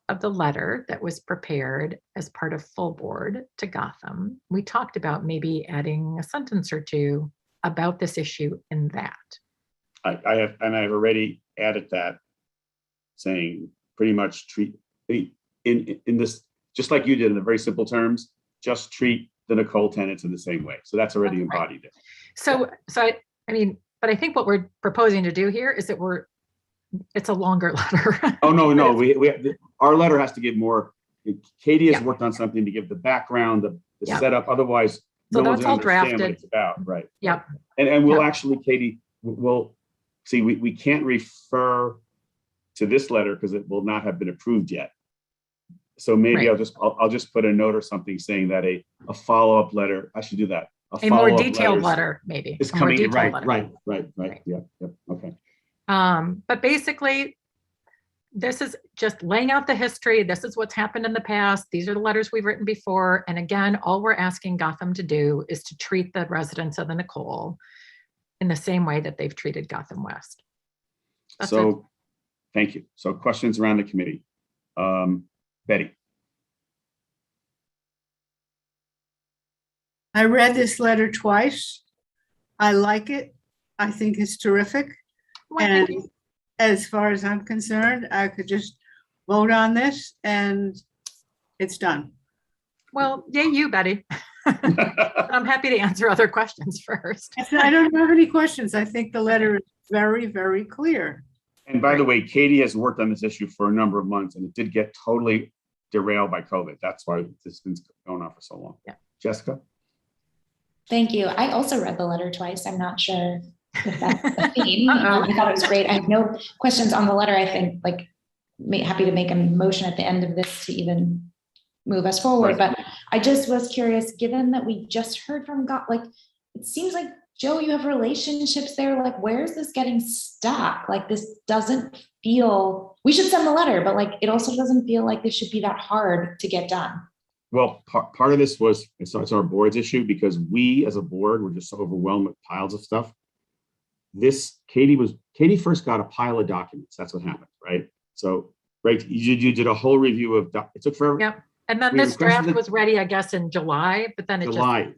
of the letter that was prepared as part of full board to Gotham, we talked about maybe adding a sentence or two about this issue in that. I've already added that, saying pretty much treat in this, just like you did in the very simple terms, just treat the Nicole tenants in the same way. So that's already embodied it. So but I think what we're proposing to do here is that it's a longer letter. Oh, no, we our letter has to give more. Katie has worked on something to give the background, the setup. Otherwise, so no one's that's all gonna understand drafted. what it's about, right? Yep. And we'll actually, Katie, we'll see. We can't refer to this letter because it will not have been approved yet. So maybe I'll just put a note or something saying that a follow-up letter. I should do that. A more detailed letter, maybe. It's coming. Right. Yep. Okay. But basically, this is just laying out the history. This is what's happened in the past. These are the letters we've written before. And again, all we're asking Gotham to do is to treat the residents of the Nicole in the same way that they've treated Gotham West. That's it. Thank you. So questions around the committee. Betty. I read this letter twice. I like it. I think it's terrific. And as far as I'm concerned, I could just vote on this and it's done. Well, yay you, Betty. I'm happy to answer other questions first. I don't have any questions. I think the letter is very, very clear. And by the way, Katie has worked on this issue for a number of months and it did get totally derailed by COVID. That's why this has been going on for so long. Yeah. Jessica? Thank you. I also read the letter twice. I'm not sure if that's a theme. I thought it was great. I have no questions on the letter. I think happy to make a motion at the end of this to even move us forward. But I just was curious, given that we just heard from it seems like, Joe, you have relationships there. Where's this getting stuck? This doesn't feel, we should send the letter, but it also doesn't feel like this should be that hard to get done. Well, part of this was, it's our board's issue because we as a board were just so overwhelmed with piles of stuff. Katie first got a pile of documents. That's what happened, right? So, you did a whole review of, it took forever. Yep. And then this draft was ready, I guess, in July, but then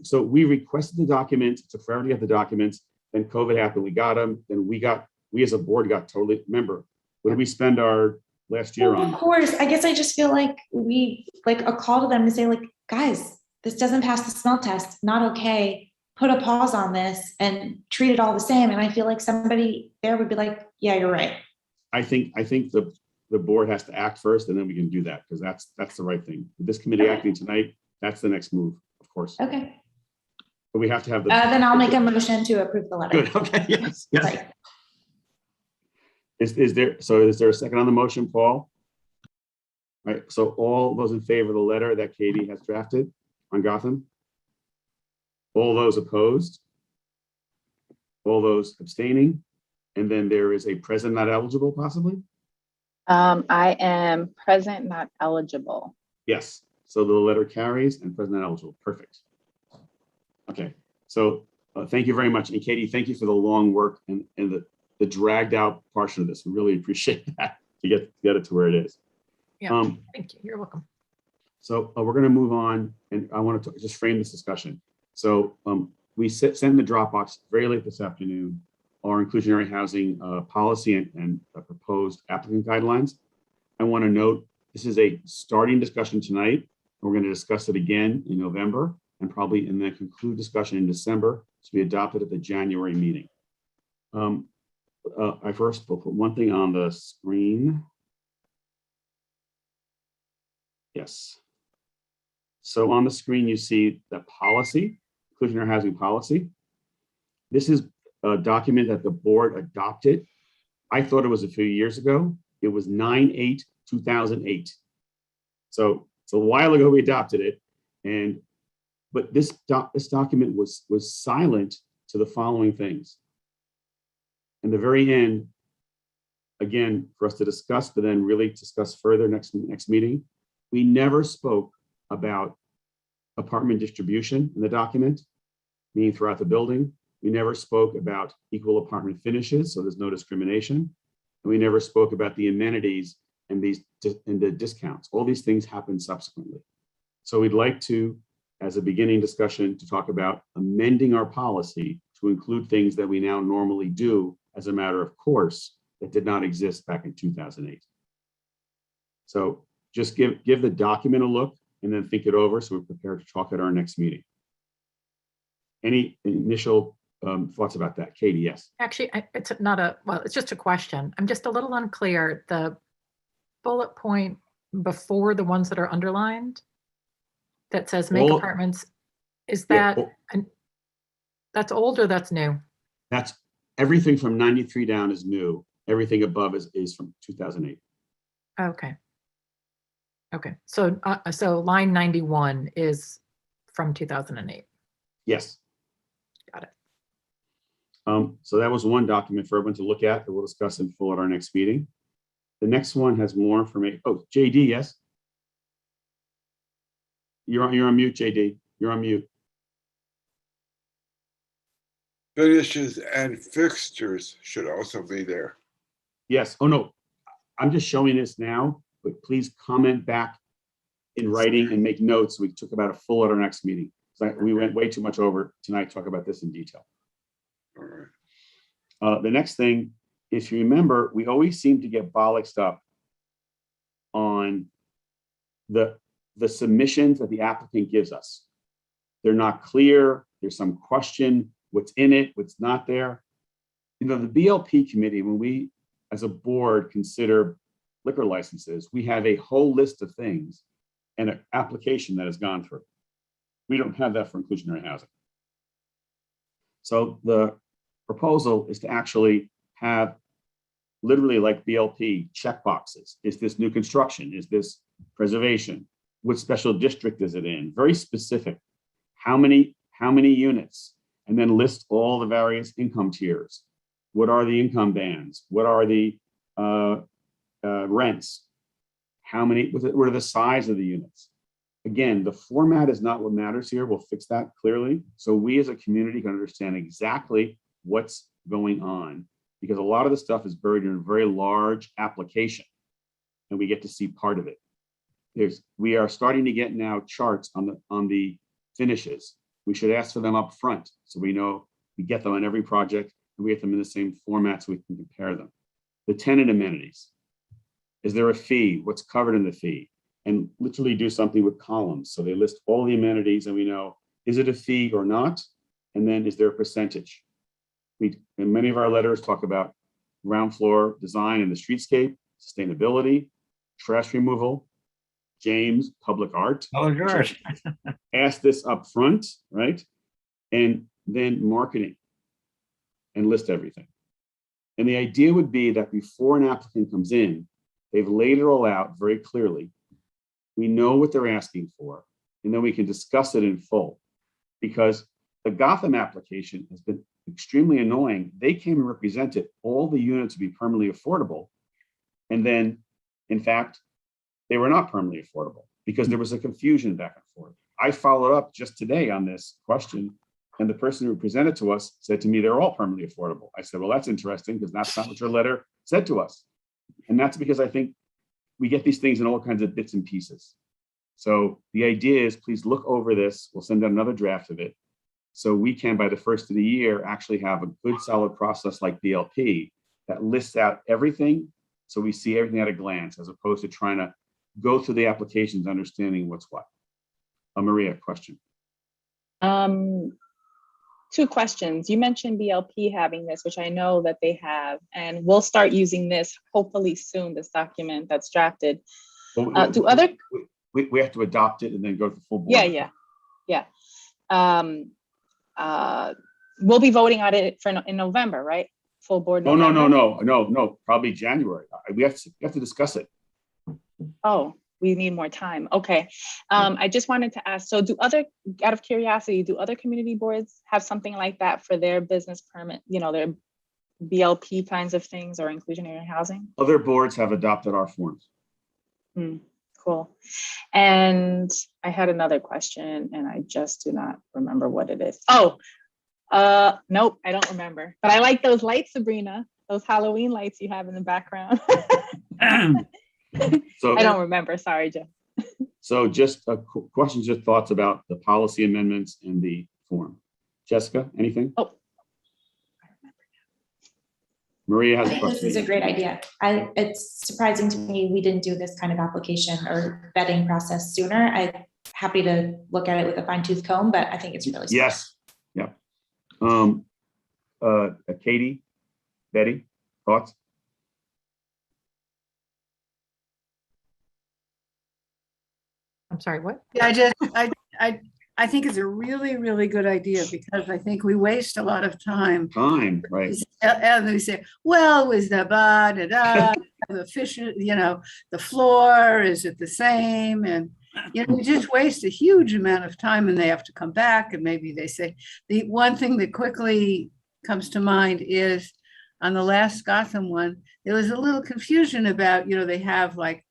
So we requested the documents. It took forever to get the documents. Then COVID happened. We got them. Then we as a board got totally, remember, what did we spend our last year on. Of course, I guess I just feel like we, like a call to them to say like, guys, this doesn't pass the smell test, not okay. Put a pause on this and treat it all the same. And I feel like somebody there would be like, yeah, you're right. I think the board has to act first, and then we can do that, because that's the right thing. With this committee acting tonight, that's the next move, of course. Okay. But we have to have the. Then I'll make a motion to approve the letter. Good, okay, yes, yes. Right. Is there a second on the motion, Paul? All right, so all those in favor of the letter that Katie has drafted on Gotham? All those opposed? All those abstaining? And then there is a present not eligible, possibly? I am present, not eligible. Yes, so the letter carries and present not eligible, perfect. Okay, so thank you very much. And Katie, thank you for the long work and the dragged out portion of this. We really appreciate that to get it to where it is. Yeah, thank you. You're welcome. So we're going to move on, and I want to just frame this discussion. So we sent in the Dropbox very late this afternoon our inclusionary housing policy and proposed applicant guidelines. I want to note this is a starting discussion tonight. We're going to discuss it again in November and probably and then conclude discussion in December to be adopted at the January meeting. I first will put one thing on the screen. Yes. So on the screen, you see the policy, inclusionary housing policy. This is a document that the board adopted. I thought it was a few years ago. It was 9/8/2008. So it's a while ago we adopted it. But this document was silent to the following things. In the very end, again, for us to discuss, but then really discuss further next meeting, we never spoke about apartment distribution in the document, meaning throughout the building. We never spoke about equal apartment finishes, so there's no discrimination. And we never spoke about the amenities and the discounts. All these things happen subsequently. So we'd like to, as a beginning discussion, to talk about amending our policy to include things that we now normally do as a matter of course that did not exist back in 2008. So just give the document a look and then think it over so we're prepared to talk at our next meeting. Any initial thoughts about that? Katie, yes. Actually, it's not well, it's just a question. I'm just a little unclear. The bullet point before the ones that are underlined that says make apartments, is that, that's old or that's new? That's everything from 93 down is new. Everything above is from 2008. Okay. Okay. So, so line 91 is from 2008. Yes. Got it. So that was one document for everyone to look at that we'll discuss in full at our next meeting. The next one has more information. Oh, JD, yes. You're on mute, JD. You're on mute. Finishes and fixtures should also be there. Yes. Oh, no. I'm just showing this now, but please comment back in writing and make notes. We took about a full at our next meeting. So we went way too much over tonight to talk about this in detail. All right. The next thing, if you remember, we always seem to get bollocksed up on the submissions that the applicant gives us. They're not clear. There's some question, what's in it, what's not there. You know, the BLP committee, when we as a board consider liquor licenses, we have a whole list of things and an application that has gone through. We don't have that for inclusionary housing. So the proposal is to actually have literally like BLP check boxes. Is this new construction? Is this preservation? What special district is it in? Very specific. How many units? And then list all the various income tiers. What are the income bands? What are the rents? What are the size of the units? Again, the format is not what matters here. We'll fix that clearly. So we as a community can understand exactly what's going on, because a lot of the stuff is buried in a very large application and we get to see part of it. We are starting to get now charts on the finishes. We should ask for them up front so we know we get them on every project and we get them in the same format so we can compare them. The tenant amenities. Is there a fee? What's covered in the fee? And literally do something with columns. So they list all the amenities and we know, is it a fee or not? And then is there a percentage? In many of our letters talk about ground floor design and the streetscape, sustainability, trash removal, James, public art. Oh, yours. Ask this up front, right? And then marketing and list everything. And the idea would be that before an applicant comes in, they've laid it all out very clearly. We know what they're asking for, and then we can discuss it in full. Because the Gotham application has been extremely annoying. They came and represented all the units to be permanently affordable. And then, in fact, they were not permanently affordable because there was a confusion back and forth. I followed up just today on this question, and the person who presented to us said to me, they're all permanently affordable. I said, well, that's interesting because that's not what your letter said to us. And that's because I think we get these things in all kinds of bits and pieces. So the idea is, please look over this. We'll send out another draft of it. So we can, by the first of the year, actually have a good solid process like BLP that lists out everything. So we see everything at a glance, as opposed to trying to go through the applications, understanding what's what. Maria, question. 2 questions. You mentioned BLP having this, which I know that they have, and we'll start using this hopefully soon, this document that's drafted. Do other... We have to adopt it and then go to the full board. Yeah. We'll be voting on it in November, right? Full board. No. Probably January. We have to discuss it. Oh, we need more time. Okay. I just wanted to ask, so out of curiosity, do other community boards have something like that for their business permit, their BLP kinds of things or inclusionary housing? Other boards have adopted our forms. Cool. And I had another question and I just do not remember what it is. Nope, I don't remember. But I like those lights, Sabrina, those Halloween lights you have in the background. So I don't remember. Sorry, Joe. So just questions, just thoughts about the policy amendments and the form. Jessica, anything? Oh. Maria has I a think question. this is a great idea. It's surprising to me we didn't do this kind of application or vetting process sooner. I'm happy to look at it with a fine-tooth comb, but I think it's really smart. Yes. Yeah. Katie, Betty, thoughts? I'm sorry, what? Yeah, I think it's a really, really good idea because I think we waste a lot of time. Right. And we say, well, was the the fish, the floor, is it the same? And, we just waste a huge amount of time and they have to come back and maybe they say, the one thing that quickly comes to mind is on the last Gotham one, there was a little confusion about, they have like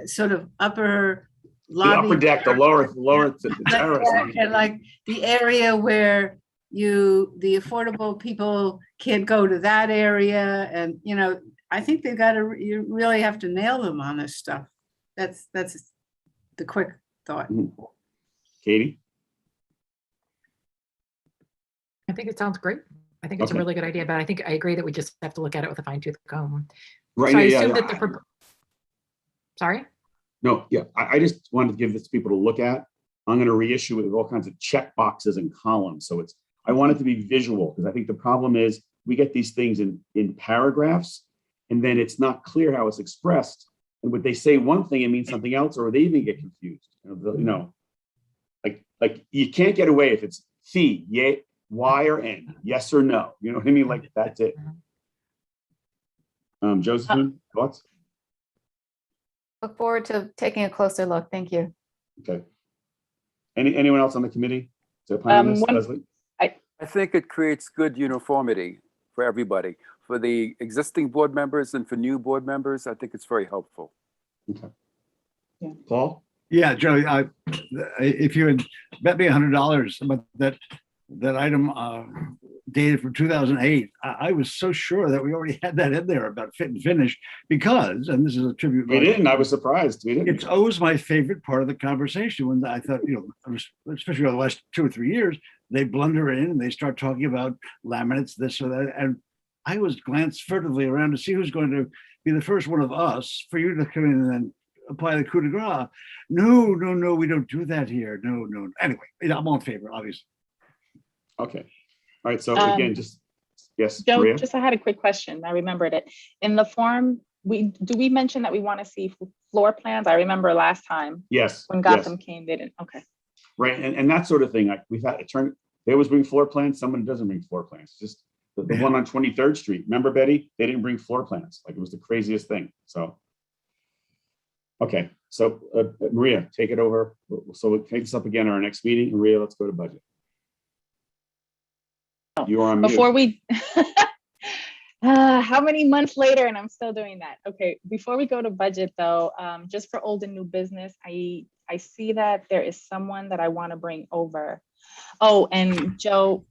sort of upper lobby, the upper deck, the lower terrace, and like the area where the affordable people can't go to that area, and I think you really have to nail them on this stuff. That's the quick thought. Katie, I think it sounds great. I think it's a really good idea, but I think I agree that we just have to look at it with a fine-tooth comb. Right. So I assume that sorry. No, yeah, I just wanted to give this to people to look at. I'm going to reissue it with all kinds of check boxes and columns. So I want it to be visual because I think the problem is we get these things in paragraphs and then it's not clear how it's expressed. And would they say one thing and mean something else, or they even get confused? Like you can't get away if it's fee, yay, Y or N, yes or no. You know what I mean? Like that's it. Josephine, thoughts? Look forward to taking a closer look. Thank you. Okay. Anyone else on the committee? Leslie? I think it creates good uniformity for everybody. For the existing board members and for new board members, I think it's very helpful. Okay. Yeah. Paul? Yeah, Joe, if you had bet me $100 about that item dated from 2008, I was so sure that we already had that in there about fit and finish because, and this is a tribute. We didn't. I was surprised. We didn't. It's always my favorite part of the conversation when I thought, especially over the last 2 or 3 years, they blunder in and they start talking about laminates, this or that. And I always glance furtively around to see who's going to be the first one of us for you to come in and then apply the coup de grace. No, no, no, we don't do that here. No, no. Anyway, I'm all in favor, obviously. Okay. All right. So again, just, yes, Joe, Maria? just I had a quick question. I remembered it. In the form, we mention that we want to see floor plans? I remember last time Yes. when yes. Gotham came, they didn't. Okay. Right. And that sort of thing. Like we've had it turn, they always bring floor plans. Someone doesn't bring floor plans. Just the one on 23rd Street. Remember, Betty? They didn't bring floor plans. Like it was the craziest thing. So, okay. So Maria, take it over. So we'll take this up again at our next meeting. Maria, let's go to budget. You are on mute. Before we, how many months later and I'm still doing that. Okay, before we go to budget though, just for old and new business, I see that there is someone that I want to bring over. Oh, and Joe,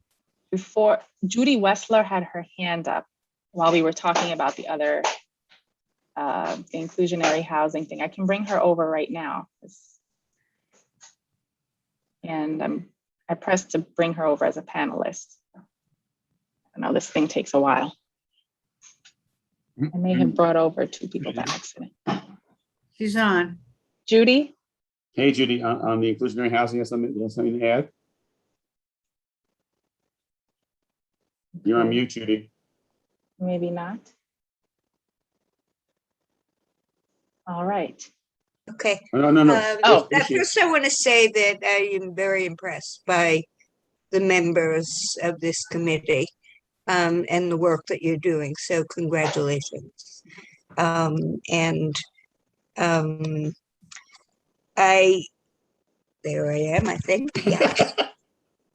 before Judy Wessler had her hand up while we were talking about the other the inclusionary housing thing. I can bring her over right now. And I pressed to bring her over as a panelist. I know this thing takes a while. I may have brought over two people by accident. She's on. Judy? Hey, Judy, on the inclusionary housing, you have something to add? You're on mute, Judy. Maybe not. All right. Okay. No. First, I want to say that I am very impressed by the members of this committee and the work that you're doing. So congratulations. There I am, I think. Yeah.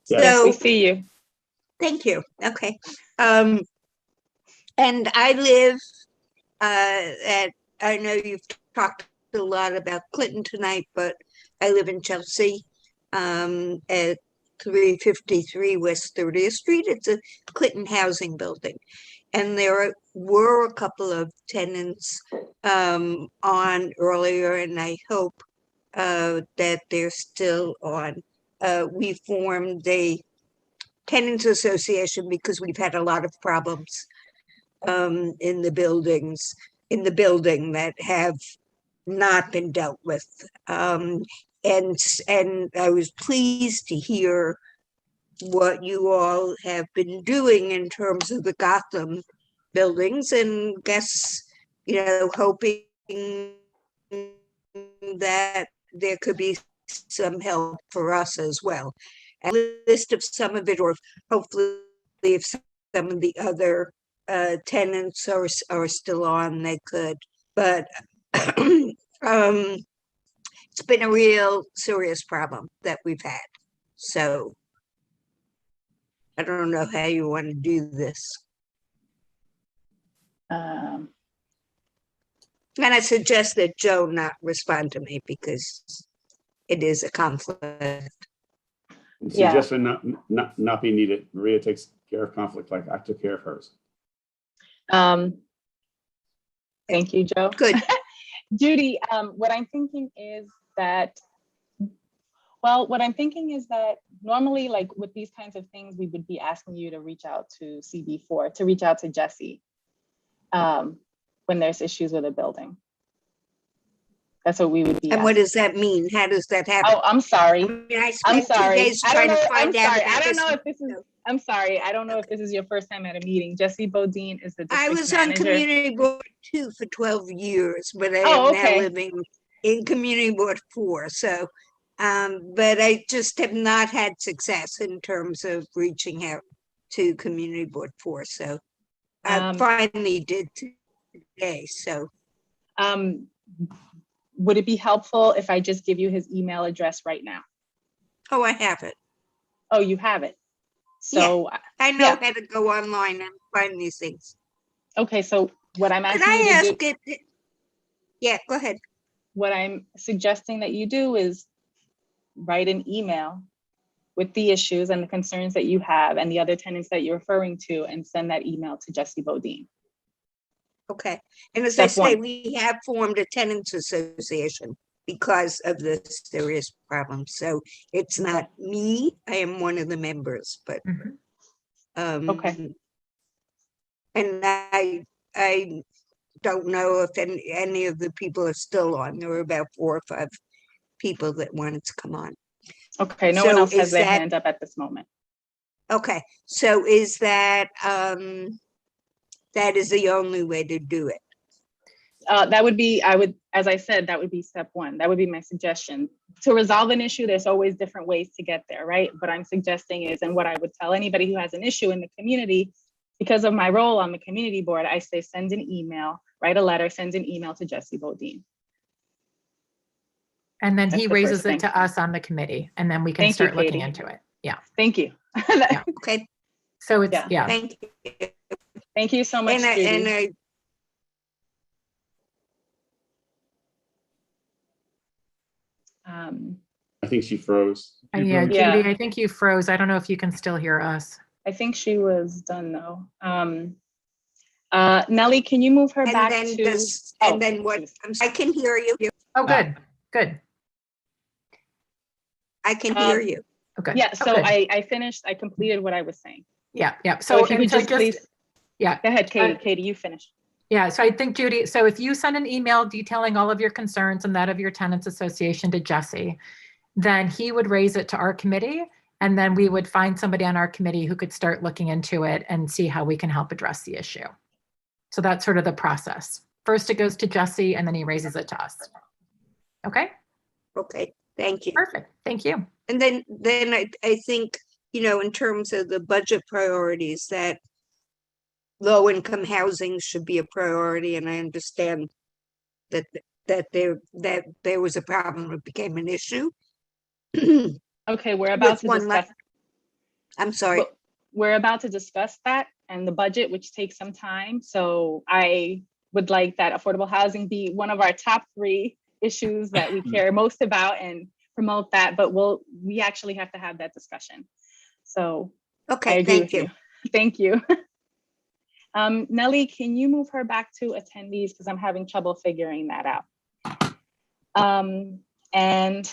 Yes, we see you. Thank you. Okay. And I live I know you've talked a lot about Clinton tonight, but I live in Chelsea at 353 West 30th Street. It's a Clinton housing building. And there were a couple of tenants on earlier, and I hope that they're still on. We formed a Tenants Association because we've had a lot of problems in the building that have not been dealt with. And I was pleased to hear what you all have been doing in terms of the Gotham buildings, and guess, hoping that there could be some help for us as well. A list of some of it, or hopefully if some of the other tenants are still on, they could. But it's been a real serious problem that we've had. So I don't know how you want to do this. And I suggest that Joe not respond to me because it is a conflict. Suggestion not be needed. Maria takes care of conflict like I took care of hers. Thank you, Joe. Good. Judy, what I'm thinking is that normally, like with these kinds of things, we would be asking you to reach out to CB4, to reach out to Jesse when there's issues with a building. That's what we would be. And what does that mean? How does that happen? Oh, I'm sorry. I mean, I I'm spent 2 sorry. days trying to find out. I don't know if this is. I'm sorry. I don't know if this is your first time at a meeting. Jesse Bodine is the district I was manager. on community board 2 for 12 years, but I am now living in community board 4. So, but I just have not had success in terms of reaching out to community board 4. So I finally did today. So, would it be helpful if I just give you his email address right now? Oh, I have it. Oh, you have it. So yeah, I know how to go online and find these things. Okay, so what I'm asking you to do, yeah, go ahead. What I'm suggesting that you do is write an email with the issues and the concerns that you have and the other tenants that you're referring to, and send that email to Jesse Bodine. Okay, and as I say, we have formed a tenants association because of the serious problems. So it's not me, I am one of the members, but okay. And I don't know if any of the people are still on. There were about 4 or 5 people that wanted to come on. Okay, no one So else has is their that- hand up at this moment. Okay, so is that, that is the only way to do it? That would be, as I said, that would be step one. That would be my suggestion. To resolve an issue, there's always different ways to get there, right? What I'm suggesting is, and what I would tell anybody who has an issue in the community, because of my role on the community board, I say send an email, write a letter, send an email to Jesse Bodine. And then That's he the raises first thing. it to us on the committee, and then we can Thank you, start looking Katie. into it. Yeah. Thank you. Yeah. Okay. So it's, Yeah. yeah. Thank you. Thank you so much, And Judy. I think she froze. You Yeah, froze? Judy, Yeah. I think you froze. I don't know if you can still hear us. I think she was done though. Nellie, can you move her And back then to? does, Oh, and then what, I can hear you. Oh, good, good. I can hear you. Okay. Yeah, Oh, so good. I finished, I completed what I was saying. Yeah, yeah. So if you and could just please, yeah. go ahead, Katie. Katie, you finish. Yeah, so I think Judy, so if you send an email detailing all of your concerns and that of your tenants association to Jesse, then he would raise it to our committee, and then we would find somebody on our committee who could start looking into it and see how we can help address the issue. So that's sort of the process. First it goes to Jesse and then he raises it to us. Okay? Okay, thank you. Perfect, thank you. And then I think, you know, in terms of the budget priorities, that low income housing should be a priority. And I understand that there was a problem, it became an issue. Okay, we're about to discuss. I'm sorry. We're about to discuss that and the budget, which takes some time. So I would like that affordable housing be one of our top 3 issues that we care most about and promote that, but we actually have to have that discussion. So okay, I agree thank with you. Thank you. Nellie, can you move her back to attendees because I'm having trouble figuring that out. And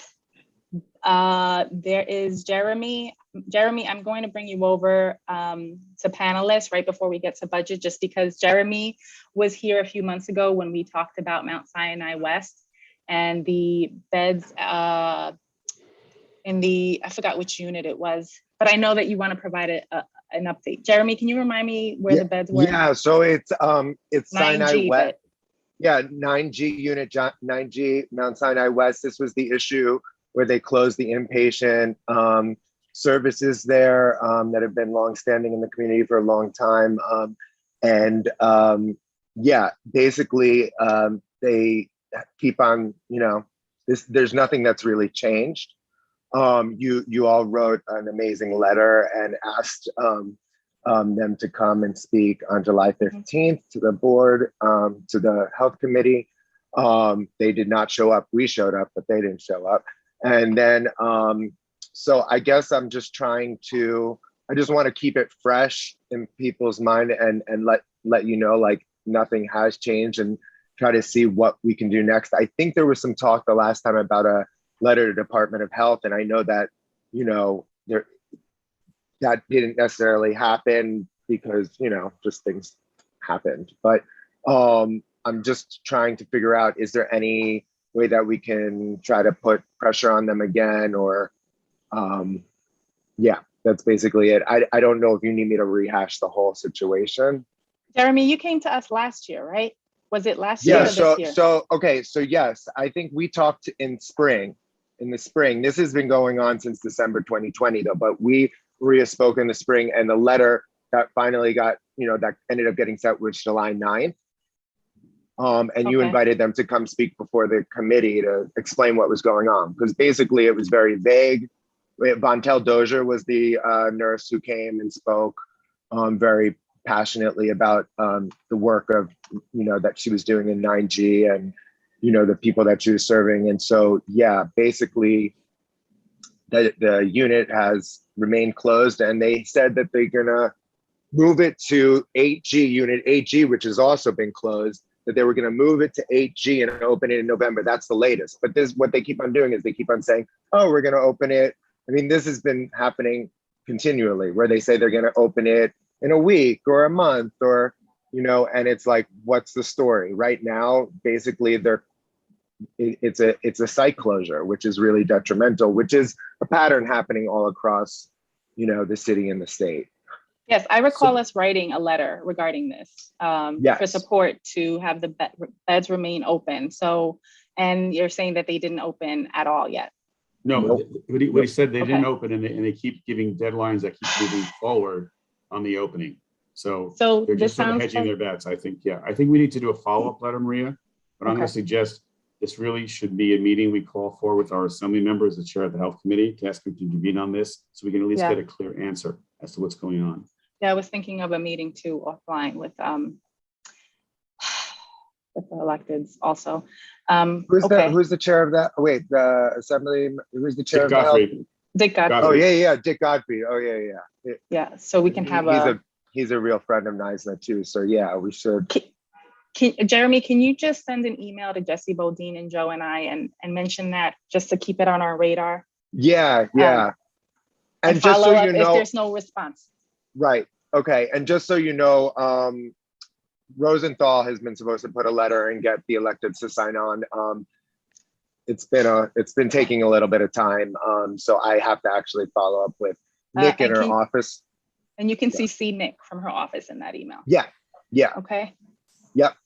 there is Jeremy. Jeremy, I'm going to bring you over to panelists right before we get to budget, just because Jeremy was here a few months ago when we talked about Mount Sinai West and the beds in the, I forgot which unit it was, but I know that you want to provide an update. Jeremy, can you remind me where the beds were? Yeah, so it's Sinai 9G, West. Yeah, 9G unit, 9G Mount Sinai West. This was the issue where they closed the inpatient services there that have been longstanding in the community for a long time. Yeah, basically they keep on, you know, there's nothing that's really changed. You all wrote an amazing letter and asked them to come and speak on July 15th to the board, to the health committee. They did not show up. We showed up, but they didn't show up. And then, so I guess I'm just trying to, I just want to keep it fresh in people's mind and let you know, like, nothing has changed, and try to see what we can do next. I think there was some talk the last time about a letter to Department of Health, and I know that, you know, that didn't necessarily happen because, you know, just things happened. But I'm just trying to figure out, is there any way that we can try to put pressure on them again, or yeah, that's basically it. I don't know if you need me to rehash the whole situation. Jeremy, you came to us last year, right? Was it last year or this year? Okay, so yes, I think we talked in the spring. This has been going on since December 2020 though, but Maria spoke in the spring, and the letter that finally got, you know, that ended up getting sent was July 9th. And you invited them to come speak before the committee to explain what was going on, because basically it was very vague. Vontel Dozier was the nurse who came and spoke very passionately about the work of, you know, that she was doing in 9G and, you know, the people that she was serving. And so, yeah, basically the unit has remained closed, and they said that they're gonna move it to 8G, unit 8G, which has also been closed, that they were gonna move it to 8G and open it in November. That's the latest. But this, what they keep on doing is they keep on saying, oh, we're gonna open it. I mean, this has been happening continually, where they say they're gonna open it in a week or a month, or, you know, and it's like, what's the story right now? Basically, it's a site closure, which is really detrimental, which is a pattern happening all across, you know, the city and the state. Yes, I recall us writing a letter regarding this for Yes. support to have the beds remain open. So, and you're saying that they didn't open at all yet. No, Nope. what he said, they didn't Okay. open, and they keep giving deadlines that keep moving forward on the opening. So So they're this just sort of sounds hedging like, their bets, I think. Yeah, I think we need to do a follow-up letter, Maria, but I'm going Okay. to suggest this really should be a meeting we call for with our assembly members, the chair of the health committee, to ask them to convene on this, so we can at least Yeah. get a clear answer as to what's going on. yeah, I was thinking of a meeting too offline with the electeds also. Okay. Who's the chair of that? Oh, wait, the assembly, who's the chair Dick of the health? Godfrey. Dick Godfrey. Oh, yeah, Dick Godfrey. Oh, yeah. Yeah, so we can have He's a real friend of Nizna too. So yeah, we should. Jeremy, can you just send an email to Jesse Bodine and Joe and I and mention that just to keep it on our radar? Yeah. And just so follow up you if know, there's no response. right. Okay. And just so you know, Rosenthal has been supposed to put a letter and get the electeds to sign on. It's been taking a little bit of time. So I have to actually follow up with Nick in her office. And you can CC Nick from her office in that email. Yeah. Okay. Yep.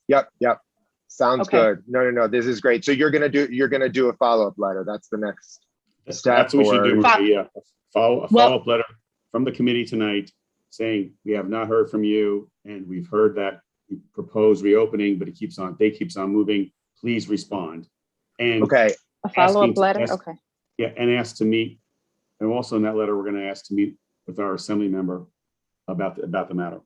Sounds Okay. good. No. This is great. So you're gonna do a follow-up letter. That's the next step. That's what we should do, or- Maria. A follow-up letter from the committee tonight saying, we have not heard from you, and we've heard that you propose reopening, but they keeps on moving. Please respond. And okay. A follow-up letter. ask- Okay. Yeah, and ask to meet. And also in that letter, we're going to ask to meet with our assembly member about the matter.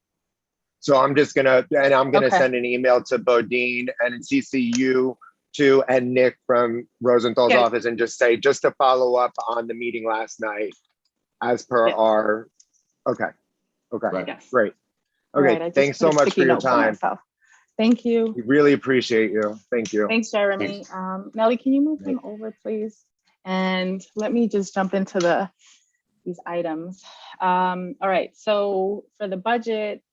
So I'm gonna Okay. send an email to Bodine and CC you too, and Nick from Rosenthal's Yeah. office, and just say, just to follow up on the meeting last night, as per Yeah. our. Okay. Yes. Great. All Okay. right, I just Thanks put so a much for sticky your note for time. myself. Thank you. We really appreciate you. Thank you. Thanks, Jeremy. Nellie, can you move him over, please? And let me just jump into these items. All right, so for the budget,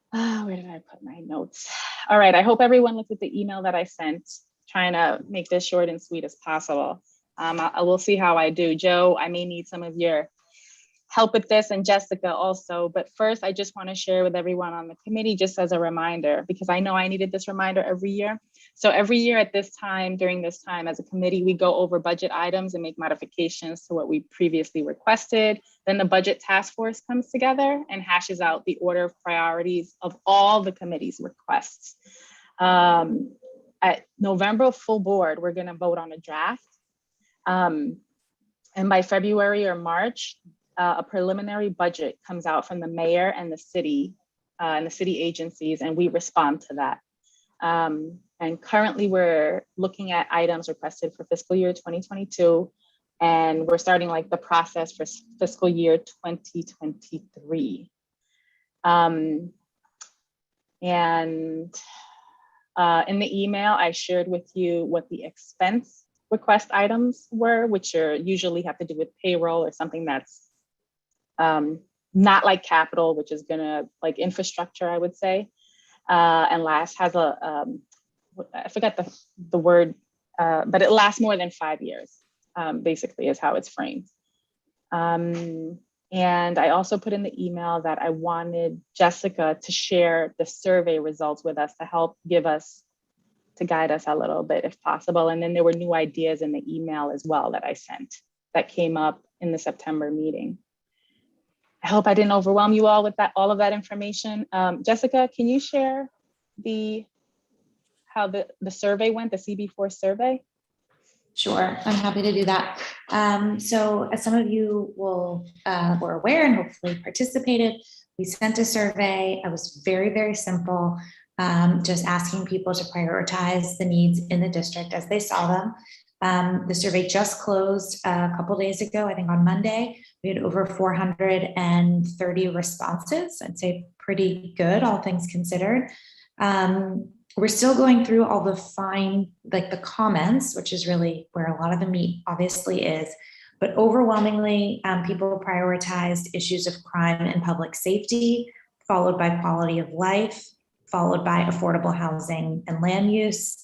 where did I put my notes? All right, I hope everyone looked at the email that I sent, trying to make this short and sweet as possible. I will see how I do. Joe, I may need some of your help with this, and Jessica also. But first, I just want to share with everyone on the committee, just as a reminder, because I know I needed this reminder every year. So every year at this time, during this time as a committee, we go over budget items and make modifications to what we previously requested. Then the budget task force comes together and hashes out the order of priorities of all the committee's requests. At November full board, we're going to vote on a draft. And by February or March, a preliminary budget comes out from the mayor and the city agencies, and we respond to that. And currently we're looking at items requested for fiscal year 2022, and we're starting like the process for fiscal year 2023. In the email, I shared with you what the expense request items were, which are usually have to do with payroll or something that's not like capital, which is gonna like infrastructure, I would say. And last has I forgot the word, but it lasts more than 5 years, basically is how it's framed. And I also put in the email that I wanted Jessica to share the survey results with us to guide us a little bit if possible. And then there were new ideas in the email as well that I sent that came up in the September meeting. I hope I didn't overwhelm you all with all of that information. Jessica, can you share how the survey went, the CB4 survey? Sure, I'm happy to do that. So as some of you were aware and hopefully participated, we sent a survey. It was very, very simple, just asking people to prioritize the needs in the district as they saw them. The survey just closed a couple days ago, I think on Monday. We had over 430 responses. I'd say pretty good, all things considered. We're still going through all the the comments, which is really where a lot of the meat obviously is. But overwhelmingly, people prioritized issues of crime and public safety, followed by quality of life, followed by affordable housing and land use,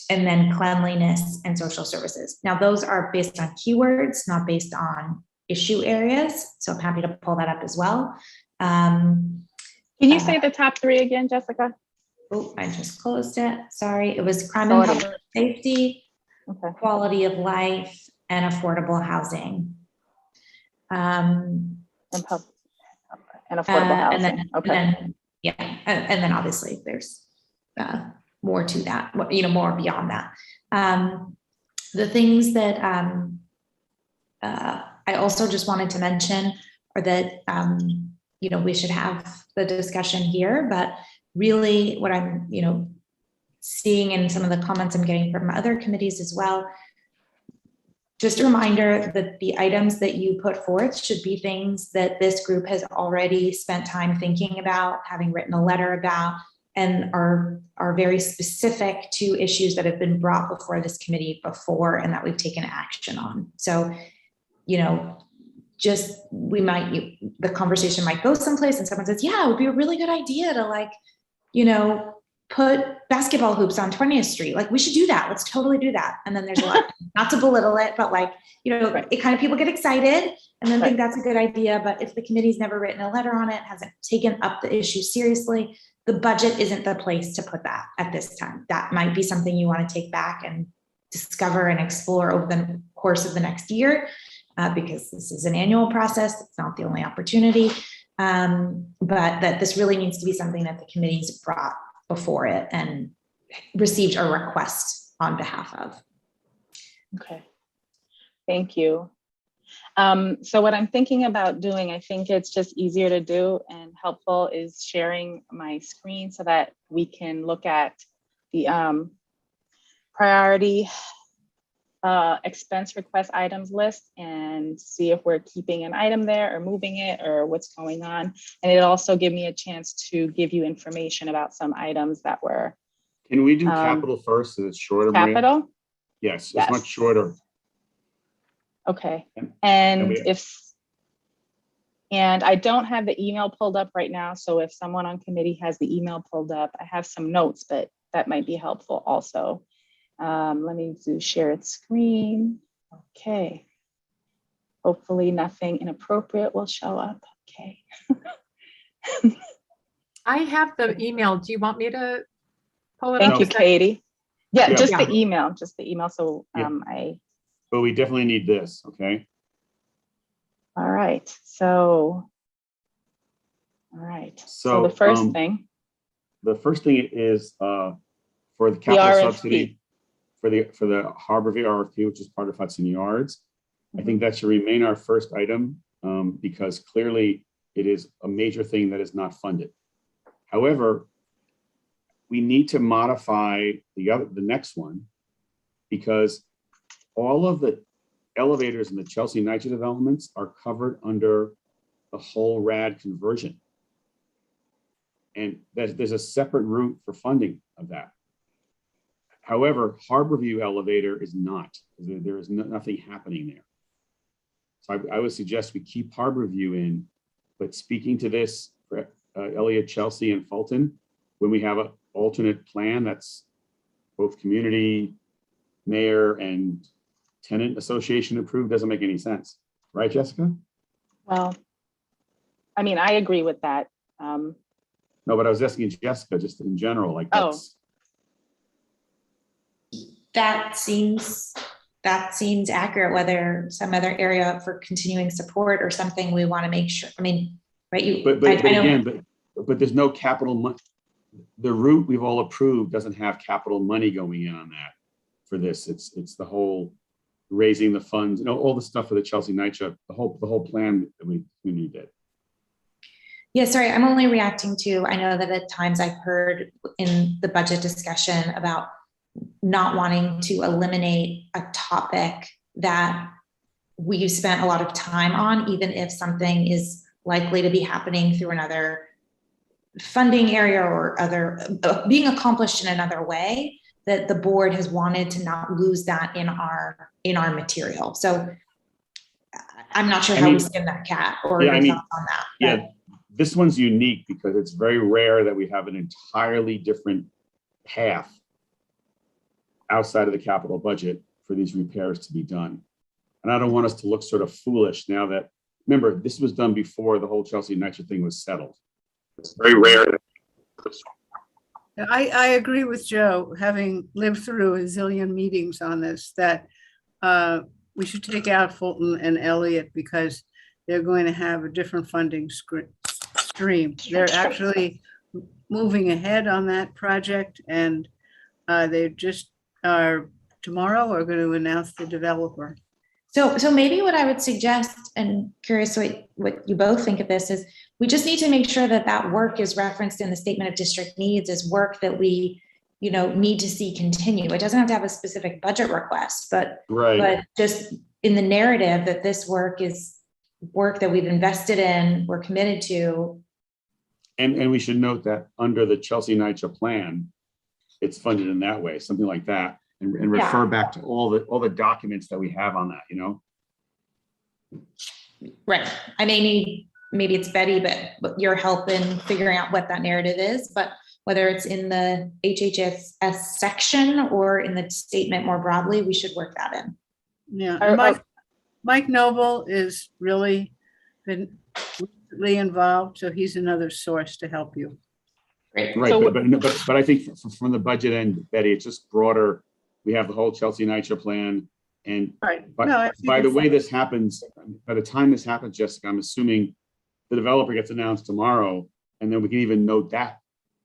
and then cleanliness and social services. Now, those are based on keywords, not based on issue areas. So I'm happy to pull that up as well. Can you say the top three again, Jessica? Oh, I just closed it. Sorry. It was crime and public safety, quality of life, and affordable housing. And affordable housing. And then obviously there's more to that, more beyond that. The things that I also just wanted to mention are that, we should have the discussion here, but really what I'm, seeing in some of the comments I'm getting from other committees as well, just a reminder that the items that you put forth should be things that this group has already spent time thinking about, having written a letter about, and are very specific to issues that have been brought before this committee before and that we've taken action on. So, the conversation might go someplace and someone says, yeah, it would be a really good idea to put basketball hoops on 20th Street. Like, we should do that. Let's totally do that. And then there's a lot, not to belittle it, but it kind of, people get excited and then think that's a good idea. But if the committee's never written a letter on it, hasn't taken up the issue seriously, the budget isn't the place to put that at this time. That might be something you want to take back and discover and explore over the course of the next year, because this is an annual process. It's not the only opportunity, but that this really needs to be something that the committee's brought before it and received a request on behalf of. Okay, thank you. So what I'm thinking about doing, I think it's just easier to do and helpful, is sharing my screen so that we can look at the priority expense request items list and see if we're keeping an item there or moving it or what's going on. And it'll also give me a chance to give you information about some items that were. Can we do capital first so it's shorter? Capital? Maria? Yes, it's much shorter. Okay, and I don't have the email pulled up right now. So if someone on committee has the email pulled up, I have some notes, but that might be helpful also. Let me do shared screen. Okay. Hopefully nothing inappropriate will show up. Okay. I have the email. Do you want me to pull it up? Thank you, Katie. Yeah, Yeah. just the email, So But we definitely need this, okay? All right. So the first thing. The first thing is for the capital subsidy for the Harborview RFP, which is part of Hudson Yards. I think that should remain our first item because clearly it is a major thing that is not funded. However, we need to modify the next one because all of the elevators in the Chelsea NYCHA developments are covered under the whole RAD conversion. And there's a separate route for funding of that. However, Harborview elevator is not. There is nothing happening there. So I would suggest we keep Harborview in, but speaking to this for Elliott, Chelsea, and Fulton, when we have an alternate plan that's both community, mayor, and tenant association approved, doesn't make any sense. Right, Jessica? Well, I mean, I agree with that. No, but I was asking Jessica just in general, like that's. That seems accurate, whether some other area for continuing support or something we want to make sure, I mean, right? But there's no capital money. The route we've all approved doesn't have capital money going in on that for this. It's the whole raising the funds, all the stuff for the Chelsea NYCHA, the whole plan that we did. Yeah, sorry, I'm only reacting to, I know that at times I've heard in the budget discussion about not wanting to eliminate a topic that we've spent a lot of time on, even if something is likely to be happening through another funding area or other being accomplished in another way, that the board has wanted to not lose that in our material. So I'm not sure how we skin that cat or your thoughts on that. Yeah, this one's unique because it's very rare that we have an entirely different path outside of the capital budget for these repairs to be done. And I don't want us to look sort of foolish now that, remember, this was done before the whole Chelsea Nitro thing was settled. It's very rare. I agree with Joe, having lived through a zillion meetings on this, that we should take out Fulton and Elliott because they're going to have a different funding stream. They're actually moving ahead on that project, and they just are tomorrow are going to announce the developer. So maybe what I would suggest, and curious what you both think of this, is we just need to make sure that that work is referenced in the statement of district needs as work that we, need to see continue. It doesn't have to have a specific budget request, but just in the narrative that this work is work that we've invested in, we're committed to. And we should note that under the Chelsea Nitro plan, it's funded in that way, something like that. And refer back to all the documents that we have on that, Right. I may need, maybe it's Betty, but your help in figuring out what that narrative is, but whether it's in the HHS section or in the statement more broadly, we should work that in. Yeah. Mike Noble is really been recently involved, so he's another source to help you. Great. Right, but I think from the budget end, Betty, it's just broader. We have the whole Chelsea Nitro plan, and by the way this happens, by the time this happens, Jessica, I'm assuming the developer gets announced tomorrow, and then we can even note that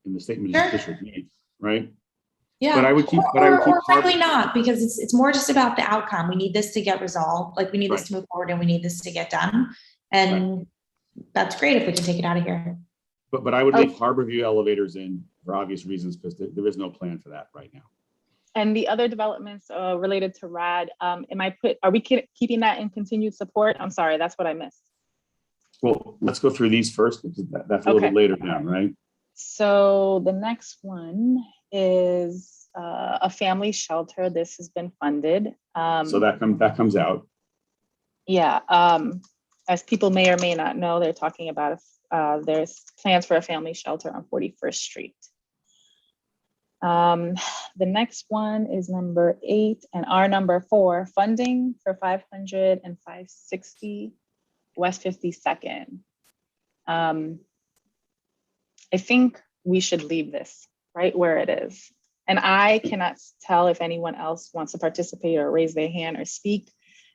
in the statement of district needs, right? Yeah, but I would keep frankly not, because it's more just about the outcome. We need this to get resolved. Like we need this to move forward, and we need this to get done. And that's great if we can take it out of here. But I would leave Harborview elevators in for obvious reasons, because there is no plan for that right now. And the other developments related to RAD, are we keeping that in continued support? I'm sorry, that's what I missed. Well, let's go through these first, because that's a little bit later down, right? So the next one is a family shelter. This has been funded. So that comes out. Yeah, as people may or may not know, they're talking about there's plans for a family shelter on 41st Street. The next one is number 8 and our number 4, funding for 500 and 560 West 52nd. I think we should leave this right where it is. And I cannot tell if anyone else wants to participate or raise their hand or speak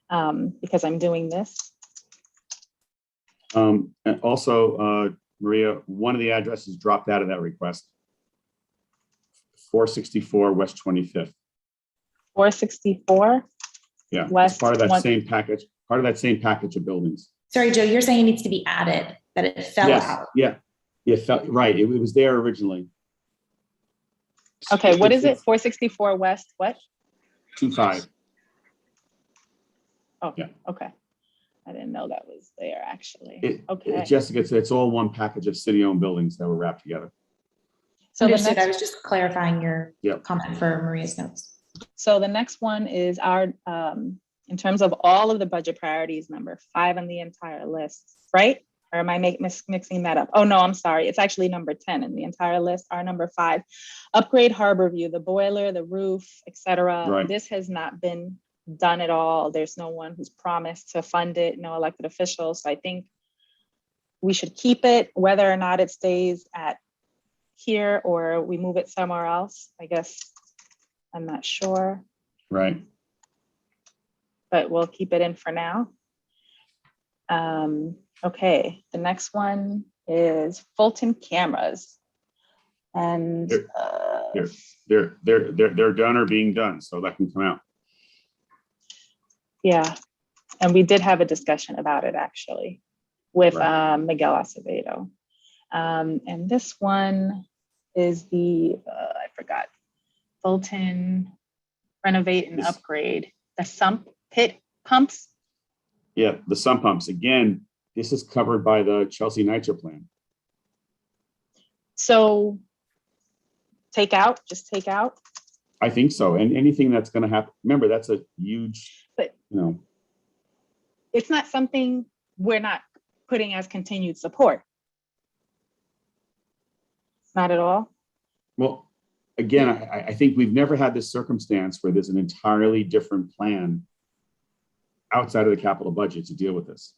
because I'm doing this. And also, Maria, one of the addresses dropped out of that request. 464 West 25th. 464? Yeah, West it's part of that same package, of buildings. Sorry, Joe, you're saying it needs to be added, that it fell out. Yeah, right. It was there originally. Okay, what is it? 464 West, what? 25. Oh, yeah. Okay. I didn't know that was there actually. Jessica, it's all one package of city-owned buildings that were wrapped together. So understood. I was just clarifying your comment for Maria's notes. So the next one is our, in terms of all of the budget priorities, number 5 on the entire list, right? Or am I mixing that up? Oh no, I'm sorry. It's actually number 10 in the entire list. Our number 5, upgrade Harborview, the boiler, the roof, etc. Right. This has not been done at all. There's no one who's promised to fund it, no elected officials. So I think we should keep it, whether or not it stays at here or we move it somewhere else. I guess I'm not sure. Right. But we'll keep it in for now. Okay, the next one is Fulton cameras. And they're done or being done, so that can come out. Yeah, and we did have a discussion about it actually with Miguel Acevedo. And this one is the, I forgot, Fulton renovate and upgrade the sump pit pumps. Yeah, the sump pumps. Again, this is covered by the Chelsea Nitro plan. So take out, just take out. I think so. And anything that's going to happen, remember, that's a huge, It's not something we're not putting as continued support. Not at all? Well, again, I think we've never had this circumstance where there's an entirely different plan outside of the capital budget to deal with this.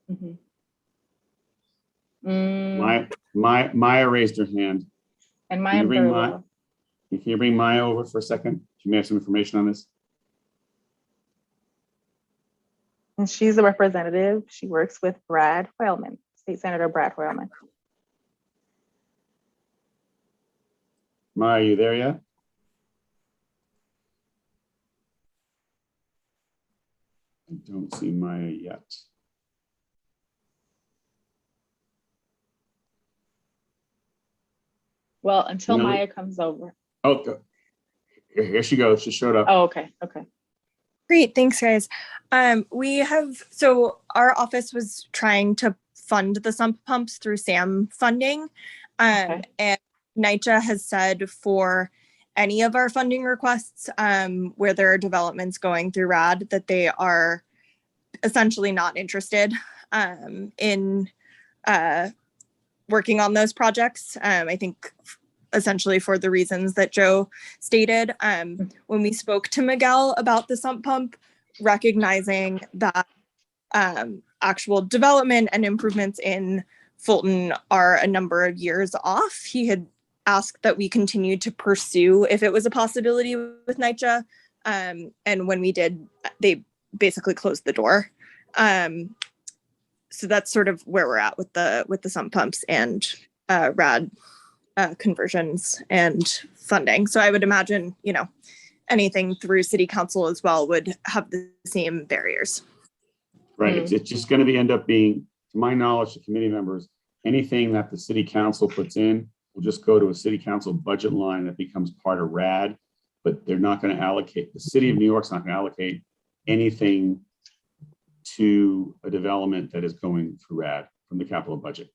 Mhm. Maya raised her hand. And Can Maya you bring very Maya? well. Can you bring Maya over for a second? She may have some information on this. And she's a representative. She works with Brad Hoylman, State Senator Brad Hoylman. Maya, you there yet? I don't see Maya yet. Well, until Really? Maya comes over. Oh, here she goes. She showed up. Oh, okay, okay. Great, thanks guys. So our office was trying to fund the sump pumps through SAM funding. And NYCHA has said for any of our funding requests where there are developments going through RAD that they are essentially not interested in working on those projects. I think essentially for the reasons that Joe stated. When we spoke to Miguel about the sump pump, recognizing that actual development and improvements in Fulton are a number of years off, he had asked that we continue to pursue if it was a possibility with NYCHA. And when we did, they basically closed the door. So that's sort of where we're at with the sump pumps and RAD conversions and funding. So I would imagine, anything through city council as well would have the same barriers. Right. It's just going to end up being, to my knowledge, the committee members, anything that the city council puts in will just go to a city council budget line that becomes part of RAD, but they're not going to allocate, the city of New York's not going to allocate anything to a development that is going through RAD from the capital budget.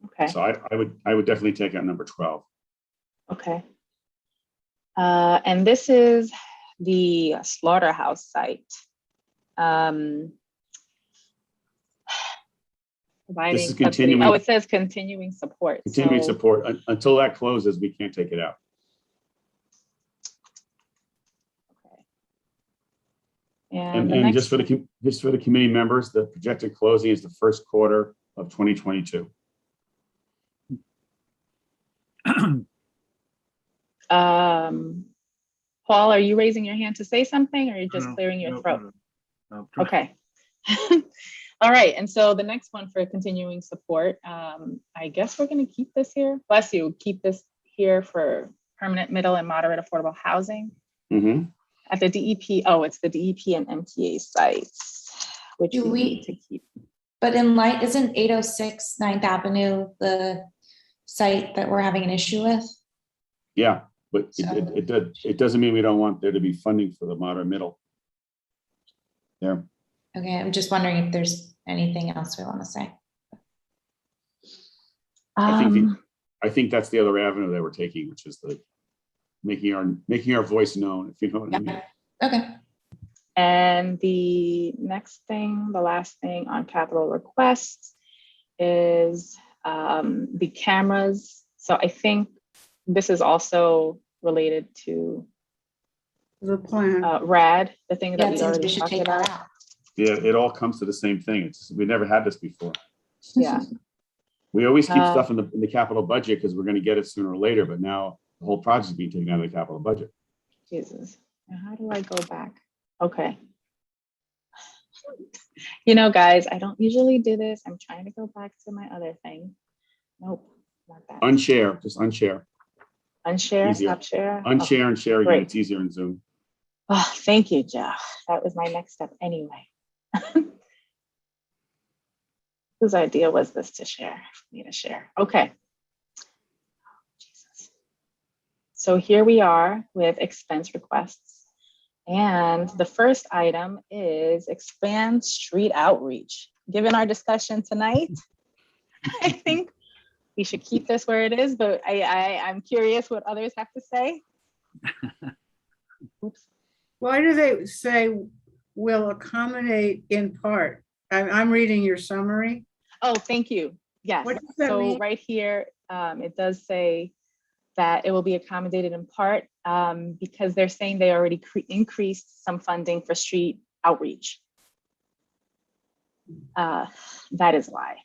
Okay. So I would definitely take out number 12. Okay. And this is the slaughterhouse site. This is continuing. Oh, it says continuing support. Continuing support. Until that closes, we can't take it out. And just for the committee members, the projected closing is the first quarter of 2022. Paul, are you raising your hand to say something, or are you just clearing your throat? No. Okay. All right. And so the next one for continuing support, I guess we're going to keep this here. Bless you. Keep this here for permanent, middle, and moderate affordable housing. Mm-hmm. At the DEP, oh, it's the DEP and MTA sites, which we need to keep. But in light, isn't 806 9th Avenue the site that we're having an issue with? Yeah, but it doesn't mean we don't want there to be funding for the moderate middle. There. Okay, I'm just wondering if there's anything else we want to say. I think that's the other avenue that we're taking, which is the making our voice known, if you know what I mean. Okay. And the next thing, the last thing on capital requests is the cameras. So I think this is also related to the plan, RAD, the thing that we we already should talked take about. that out. Yeah, it all comes to the same thing. We never had this before. Yeah. We always keep stuff in the capital budget because we're going to get it sooner or later, but now the whole project is being taken out of the capital budget. Jesus. Now how do I go back? Okay. You know, guys, I don't usually do this. I'm trying to go back to my other thing. Nope, not that. Unshare, just unshare. Unshare, Easier. stop share. Unshare and share again. Great. It's easier in Zoom. Oh, thank you, Jeff. That was my next step anyway. Whose idea was this to share? For me to share. Okay. Jesus. So here we are with expense requests. And the first item is expand street outreach. Given our discussion tonight, I think we should keep this where it is, but I'm curious what others have to say. Oops. Why do they say will accommodate in part? I'm reading your summary. Oh, thank you. Yes, What does that so mean? right here, it does say that it will be accommodated in part because they're saying they already increased some funding for street outreach. That is why.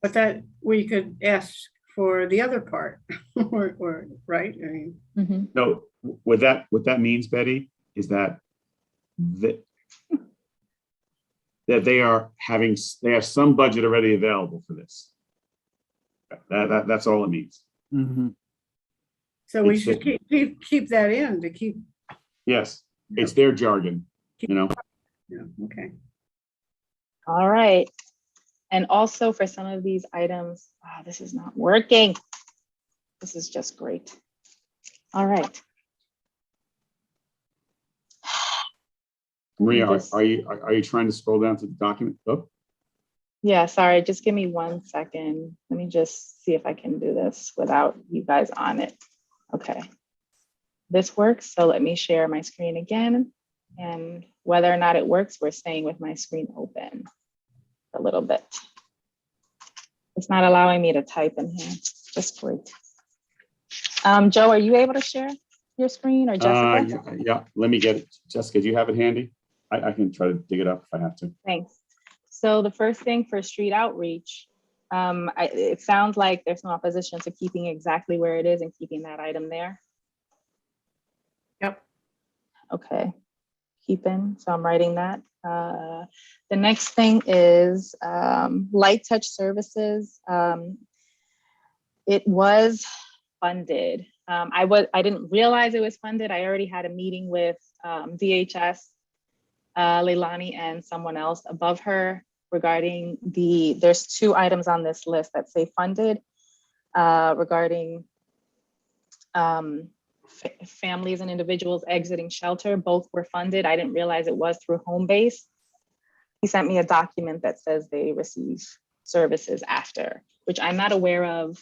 But that we could ask for the other part, or right? I mean, No, what that means, Betty, is that that they have some budget already available for this. That's all it means. so we It's should the- keep that in to keep. Yes, it's their jargon, you know. Yeah, okay. All right. And also for some of these items, this is not working. This is just great. All right. Maria, are you trying to scroll down to the document? Oh, Yeah, sorry, just give me 1 second. Let me just see if I can do this without you guys on it. Okay. This works, so let me share my screen again. And whether or not it works, we're staying with my screen open a little bit. It's not allowing me to type in here. Just great. Joe, are you able to share your screen, or Jessica? yeah, let me get it. Jessica, do you have it handy? I can try to dig it up if I have to. Thanks. So the first thing for street outreach, it sounds like there's no opposition to keeping exactly where it is and keeping that item there. Yep. Okay, keeping, so I'm writing that. The next thing is light touch services. It was funded. I didn't realize it was funded. I already had a meeting with DHS, Leilani, and someone else above her regarding there's 2 items on this list that say funded regarding families and individuals exiting shelter. Both were funded. I didn't realize it was through home base. He sent me a document that says they receive services after, which I'm not aware of.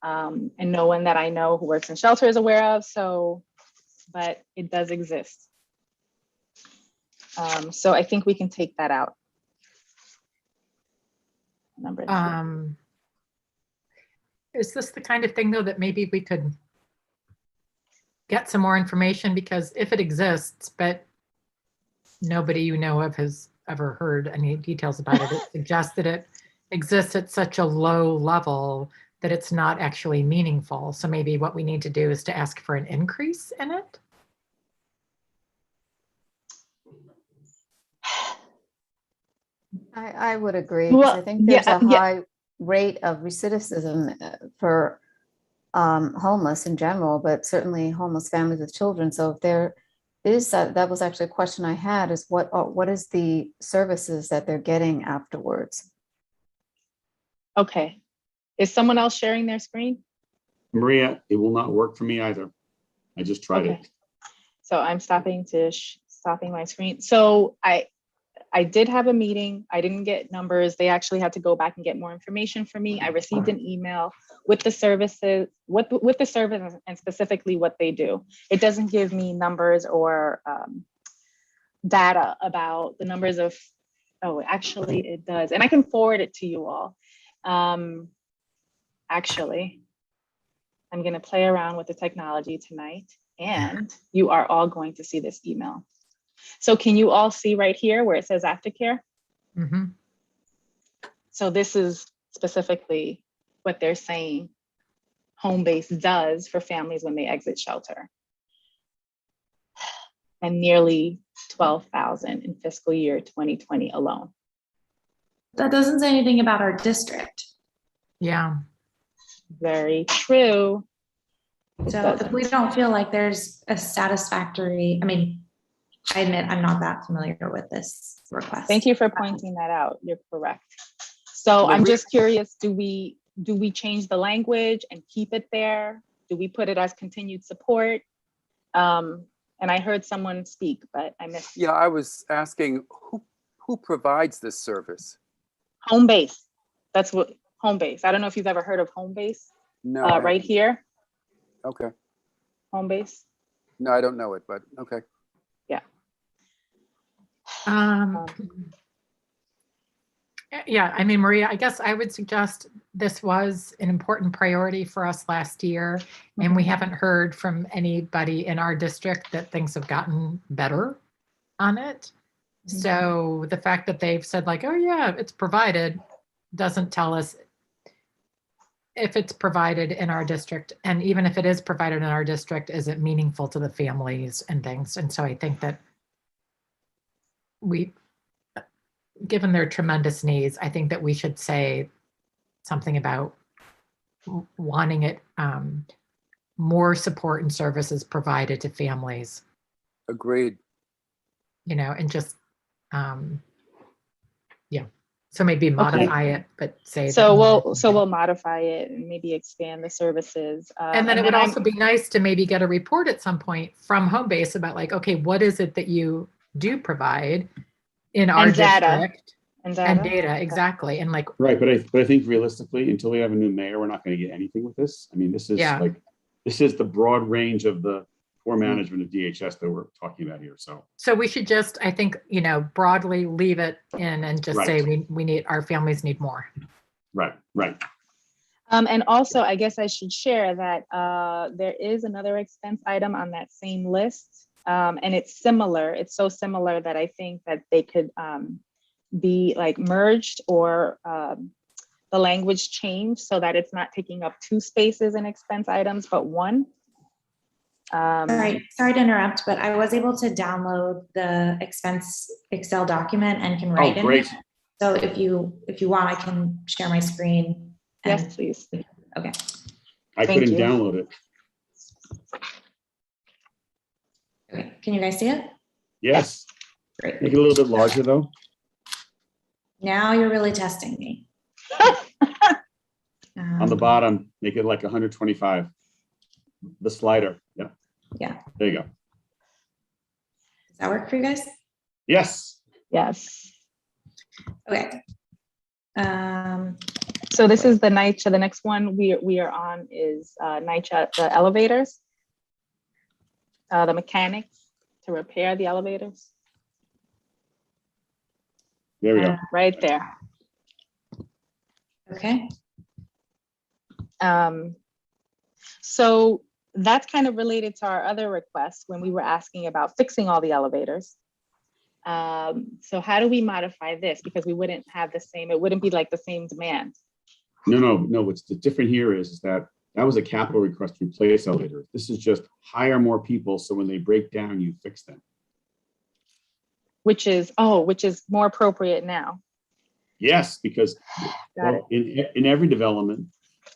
And no one that I know who works in shelter is aware of, but it does exist. So I think we can take that out. Number 2. Is this the kind of thing, though, that maybe we could get some more information? Because if it exists, but nobody you know of has ever heard any details about it, it suggests that it exists at such a low level that it's not actually meaningful. So maybe what we need to do is to ask for an increase in it. I would agree, 'cause I think there's a high rate of recidivism for homeless in general, but certainly homeless families with children. So if there is that was actually a question I had, is what is the services that they're getting afterwards? Okay. Is someone else sharing their screen? Maria, it will not work for me either. I just tried it. So I'm stopping my screen. So I did have a meeting. I didn't get numbers. They actually had to go back and get more information for me. I received an email with the services, with the service and specifically what they do. It doesn't give me numbers or data about the numbers of, actually it does. And I can forward it to you all. Actually, I'm gonna play around with the technology tonight and you are all going to see this email. So can you all see right here where it says aftercare? Mm-hmm. So this is specifically what they're saying home base does for families when they exit shelter. And nearly 12,000 in fiscal year 2020 alone. That doesn't say anything about our district. Yeah. Very true. So if we don't feel like there's a satisfactory, I mean, I admit I'm not that familiar with this request. Thank you for pointing that out. You're correct. So I'm just curious, do we change the language and keep it there? Do we put it as continued support? And I heard someone speak, but I missed. Yeah, I was asking who provides this service? Home base. That's what home base. I don't know if you've ever heard of home base. No. Right here. Okay. Home base. No, I don't know it, but okay. Yeah. Yeah, I mean, Maria, I guess I would suggest this was an important priority for us last year, and we haven't heard from anybody in our district that things have gotten better on it. So the fact that they've said like, oh yeah, it's provided, doesn't tell us if it's provided in our district. And even if it is provided in our district, is it meaningful to the families and things? And so I think that given their tremendous needs, I think that we should say something about wanting it, more support and services provided to families. Agreed. And just, yeah. So maybe modify it, but say. So we'll modify it and maybe expand the services. And then it would also be nice to maybe get a report at some point from home base about like, okay, what is it that you do provide in our district? And data, exactly. And like, right, but I think realistically, until we have a new mayor, we're not going to get anything with this. I mean, this is the broad range of the core management of DHS that we're talking about here. So we should just, I think, broadly leave it in and just say we need, our families need more. Right. And also, I guess I should share that there is another expense item on that same list, and it's similar. It's so similar that I think that they could be like merged or the language changed so that it's not taking up 2 spaces in expense items, but 1. Sorry to interrupt, but I was able to download the expense Excel document and can write in it. So if you want, I can share my screen. Yes, please. Okay. I couldn't download it. Okay, can you guys see it? Yes. Great. Make it a little bit larger though. Now you're really testing me. On the bottom, make it like 125. The slider. Yeah. Yeah. There you go. Does that work for you guys? Yes. Yes. Okay. So this is the NYCHA. The next one we are on is NYCHA, the elevators, the mechanics to repair the elevators. There we go. Right there. Okay. So that's kind of related to our other request when we were asking about fixing all the elevators. So how do we modify this? Because we wouldn't have the same, it wouldn't be like the same demand. No. What's different here is that was a capital request to replace elevators. This is just hire more people so when they break down, you fix them. Which is more appropriate now. Yes, because in every development,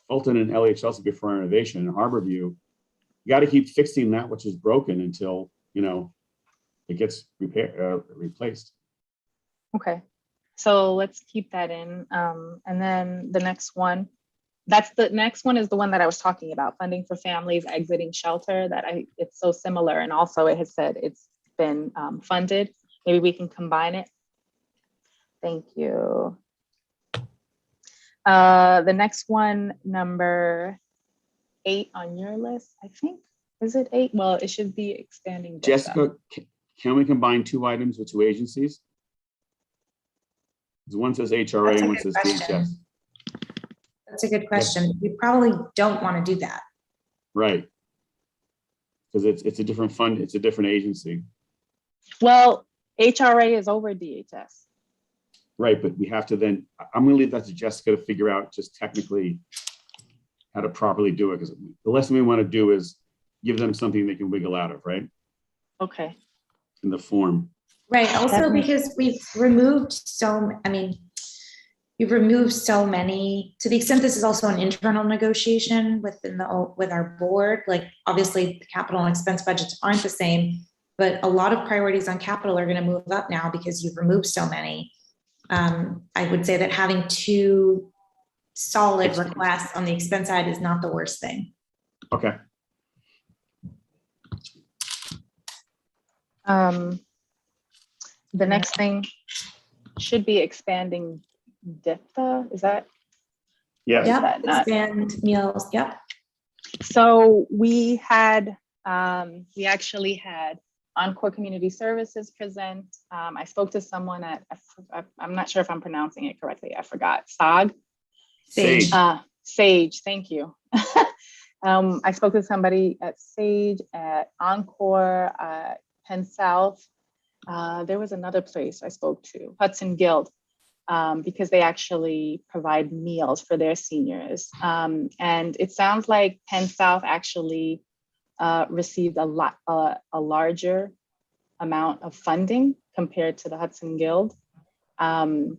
Fulton and LHLC before renovation and Harborview, you got to keep fixing that which is broken until it gets replaced. Okay, so let's keep that in. And then the next one, the next one is the one that I was talking about, funding for families exiting shelter. It's so similar, and also it has said it's been funded. Maybe we can combine it. Thank you. The next one, number 8 on your list, I think. Is it 8? Well, it should be expanding. Jessica, can we combine 2 items with 2 agencies? One says HRA and one says DHS. That's a good question. We probably don't want to do that. Right. Because it's a different fund, it's a different agency. Well, HRA is over DHS. Right, but we have to then, I'm going to leave that to Jessica to figure out just technically how to properly do it. Because the lesson we want to do is give them something they can wiggle out of, right? Okay. In the form. Right. Also, because we've removed you've removed so many, to the extent this is also an internal negotiation with our board. Like obviously the capital and expense budgets aren't the same, but a lot of priorities on capital are going to move up now because you've removed so many. I would say that having 2 solid requests on the expense side is not the worst thing. Okay. The next thing should be expanding DIPTA. Is that? Yes. Yep. Expand meals. Yep. So we actually had Encore Community Services present. I spoke to someone at, I'm not sure if I'm pronouncing it correctly. I forgot. Sage. Sage, thank you. I spoke to somebody at Sage, at Encore, Penn South. There was another place I spoke to, Hudson Guild, because they actually provide meals for their seniors. And it sounds like Penn South actually received a larger amount of funding compared to the Hudson Guild. I'm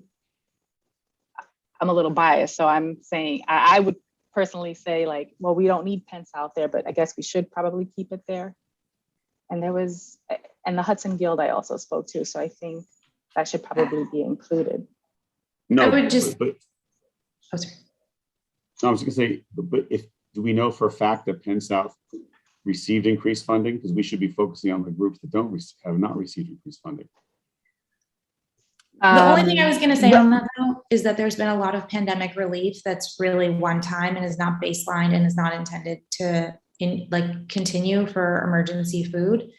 a little biased, so I'm saying I would personally say, like, well, we don't need Penn South there, but I guess we should probably keep it there. And the Hudson Guild I also spoke to, so I think that should probably be included. No, I would just. but Oh, sorry. I was gonna say, but do we know for a fact that Penn South received increased funding? Because we should be focusing on the groups that have not received increased funding. The only thing I was going to say on that though is that there's been a lot of pandemic relief that's really one time and is not baselined and is not intended to continue for emergency food,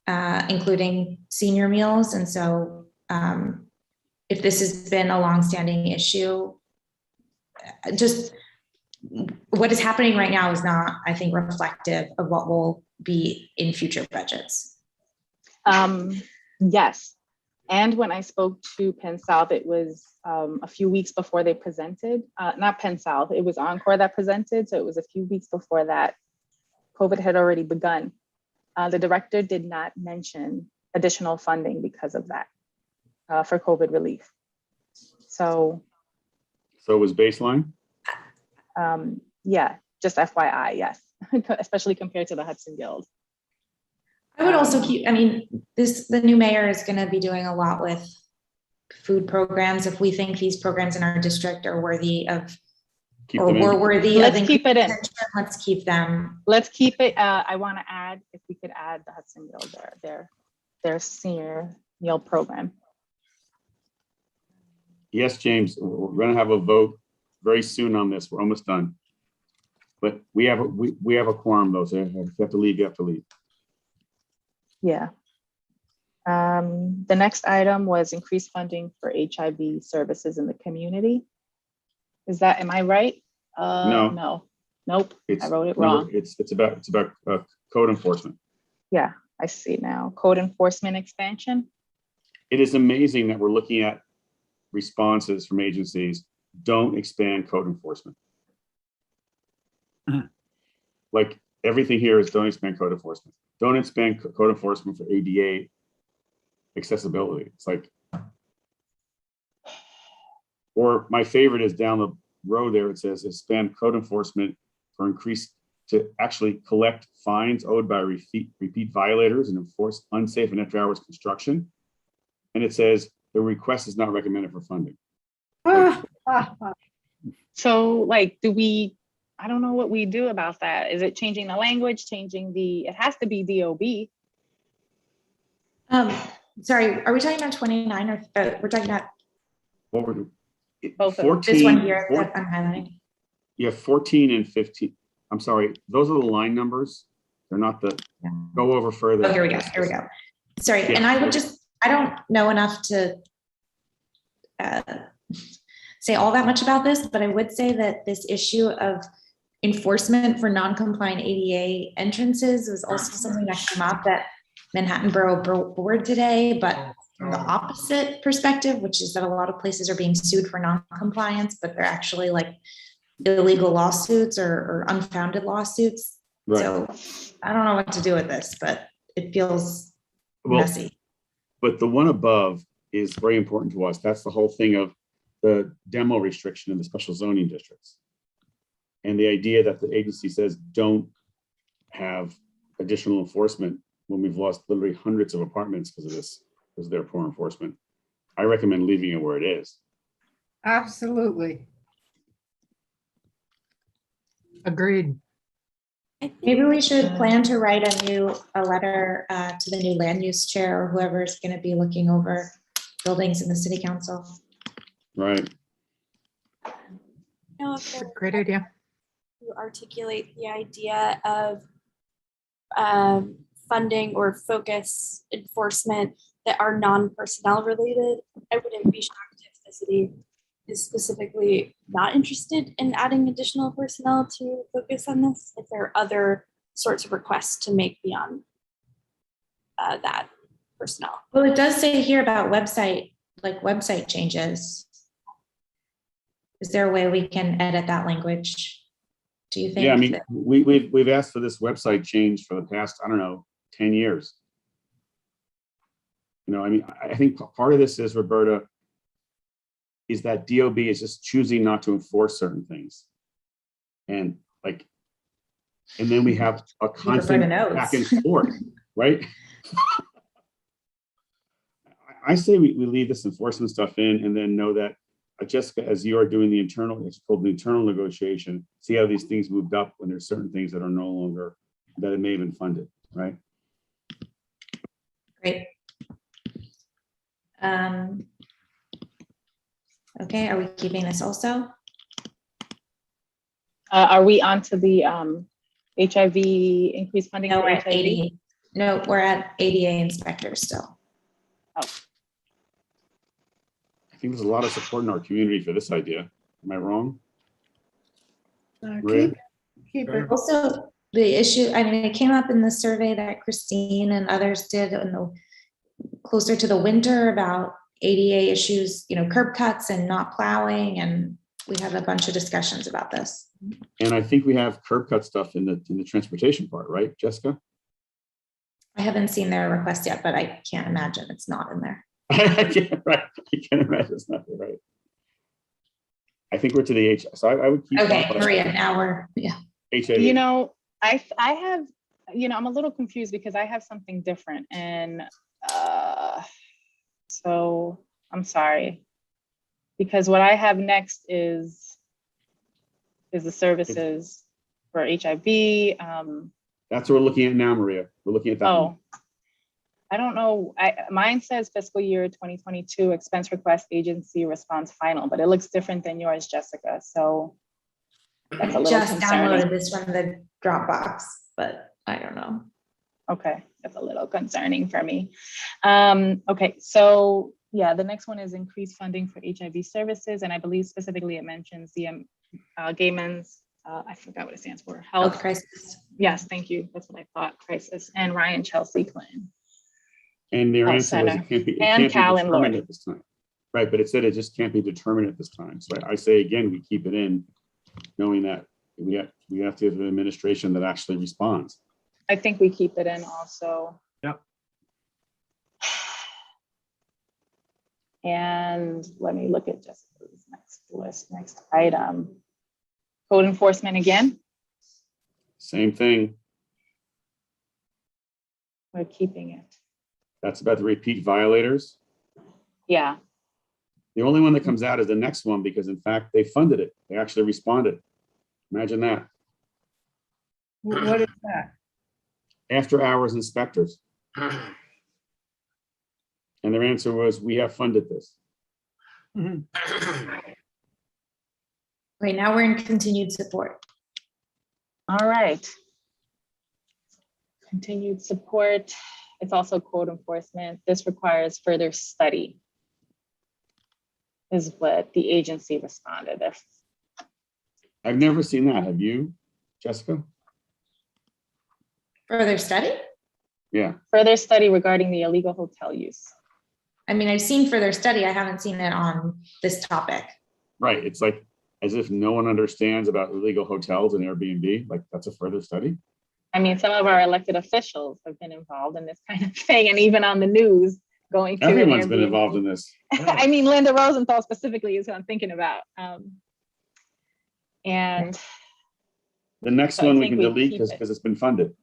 including senior meals. And so if this has been a longstanding issue, just what is happening right now is not, I think, reflective of what will be in future budgets. Yes. And when I spoke to Penn South, it was a few weeks before they presented, not Penn South, it was Encore that presented. So it was a few weeks before that COVID had already begun. The director did not mention additional funding because of that for COVID relief. So it was baseline? Yeah, just FYI, yes, especially compared to the Hudson Guild. I would also keep, I mean, the new mayor is going to be doing a lot with food programs. If we think these programs in our district are worthy of, let's keep it in. Let's keep them. Let's keep it. I want to add, if we could add the Hudson Guild, their senior meal program. Yes, James, we're going to have a vote very soon on this. We're almost done. But we have a quorum though, so if you have to leave, you have to leave. Yeah. The next item was increased funding for HIV services in the community. Am I right? No. Nope. I wrote it wrong. It's about code enforcement. Yeah, I see now. Code enforcement expansion. It is amazing that we're looking at responses from agencies. Don't expand code enforcement. Like everything here is don't expand code enforcement. Don't expand code enforcement for ADA accessibility. It's like, or my favorite is down the road there. It says expand code enforcement for increased to actually collect fines owed by repeat violators and enforce unsafe and after hours construction. And it says the request is not recommended for funding. So like, I don't know what we do about that. Is it changing the language, it has to be DOB. Sorry, are we talking about 29 or we're talking about what we're both 14, this one here that I'm highlighting? Yeah, 14 and 15. I'm sorry, those are the line numbers. They're not go over further. Oh, here we go. Sorry, yeah. And I don't know enough to say all that much about this, but I would say that this issue of enforcement for non-compliant ADA entrances was also something that came up at Manhattan Borough Board today, but from the opposite perspective, which is that a lot of places are being sued for non-compliance, but they're actually like illegal lawsuits or unfounded lawsuits. Right. So I don't know what to do with this, but it feels messy. But the one above is very important to us. That's the whole thing of the demo restriction in the special zoning districts. And the idea that the agency says don't have additional enforcement when we've lost literally hundreds of apartments because of this, because of their poor enforcement. I recommend leaving it where it is. Absolutely. Agreed. Maybe we should plan to write a letter to the new land use chair or whoever is going to be looking over buildings in the city council. Right. Great idea. To articulate the idea of funding or focus enforcement that are non-personnel related. I wouldn't be shocked if the city is specifically not interested in adding additional personnel to focus on this, if there are other sorts of requests to make beyond that personnel. Well, it does say here about website changes. Is there a way we can edit that language? Do you think? Yeah, I mean, we've asked for this website change for the past, I don't know, 10 years. You know, I mean, I think part of this is, Roberta, is that DOB is just choosing not to enforce certain things. And like, and then we have a constant back and forth, right? I say we leave this enforcement stuff in and then know that Jessica, as you are doing the internal, it's called the internal negotiation, see how these things moved up when there's certain things that are no longer, that it may have been funded, right? Great. Okay, are we keeping this also? Are we on to the HIV increased funding? No, for we're at HIV? 80. No, we're at ADA inspectors still. Oh. I think there's a lot of support in our community for this idea. Am I wrong? Keep it. Also, the issue, I mean, it came up in the survey that Christine and others did in the closer to the winter about ADA issues, you know, curb cuts and not plowing, and we had a bunch of discussions about this. And I think we have curb cut stuff in the transportation part, right, Jessica? I haven't seen their request yet, but I can't imagine it's not in there. I can't imagine it's not there, right? I think we're to the H. So I would keep. Okay, Maria, now we're, yeah. HIV. You know, I have, you know, I'm a little confused because I have something different, and so I'm sorry, because what I have next is the services for HIV. That's what we're looking at now, Maria. We're looking at that. Oh, I don't know. Mine says fiscal year 2022 expense request agency response final, but it looks different than yours, Jessica. So that's a little Just concerning. downloaded this from the Dropbox, but I don't know. Okay, that's a little concerning for me. Okay, so yeah, the next one is increased funding for HIV services, and I believe specifically it mentions the gay men's, I forgot what it stands for. Health crisis. Yes, thank you. That's what I thought. Crisis and Ryan Chelsea Clinton. And their Health answer was Center. it can't be And Cal and determined Lori. at this time. Right, but it said it just can't be determined at this time. So I say again, we keep it in, knowing that we have to have an administration that actually responds. I think we keep it in also. Yep. And let me look at Jessica's next item. Code enforcement again. Same thing. We're keeping it. That's about the repeat violators. Yeah. The only one that comes out is the next one because in fact, they funded it. They actually responded. Imagine that. What is that? After hours inspectors. And their answer was, we have funded this. Right, now we're in continued support. All right. Continued support. It's also code enforcement. This requires further study, is what the agency responded. I've never seen that. Have you, Jessica? Further study? Yeah. Further study regarding the illegal hotel use. I mean, I've seen further study. I haven't seen it on this topic. Right. It's like as if no one understands about illegal hotels and Airbnb. Like that's a further study. I mean, some of our elected officials have been involved in this kind of thing, and even on the news going to Everyone's been involved in this. I mean, Linda Rosenthal specifically is who I'm thinking about. And the next so I one we think can we delete keep because it. it's been funded.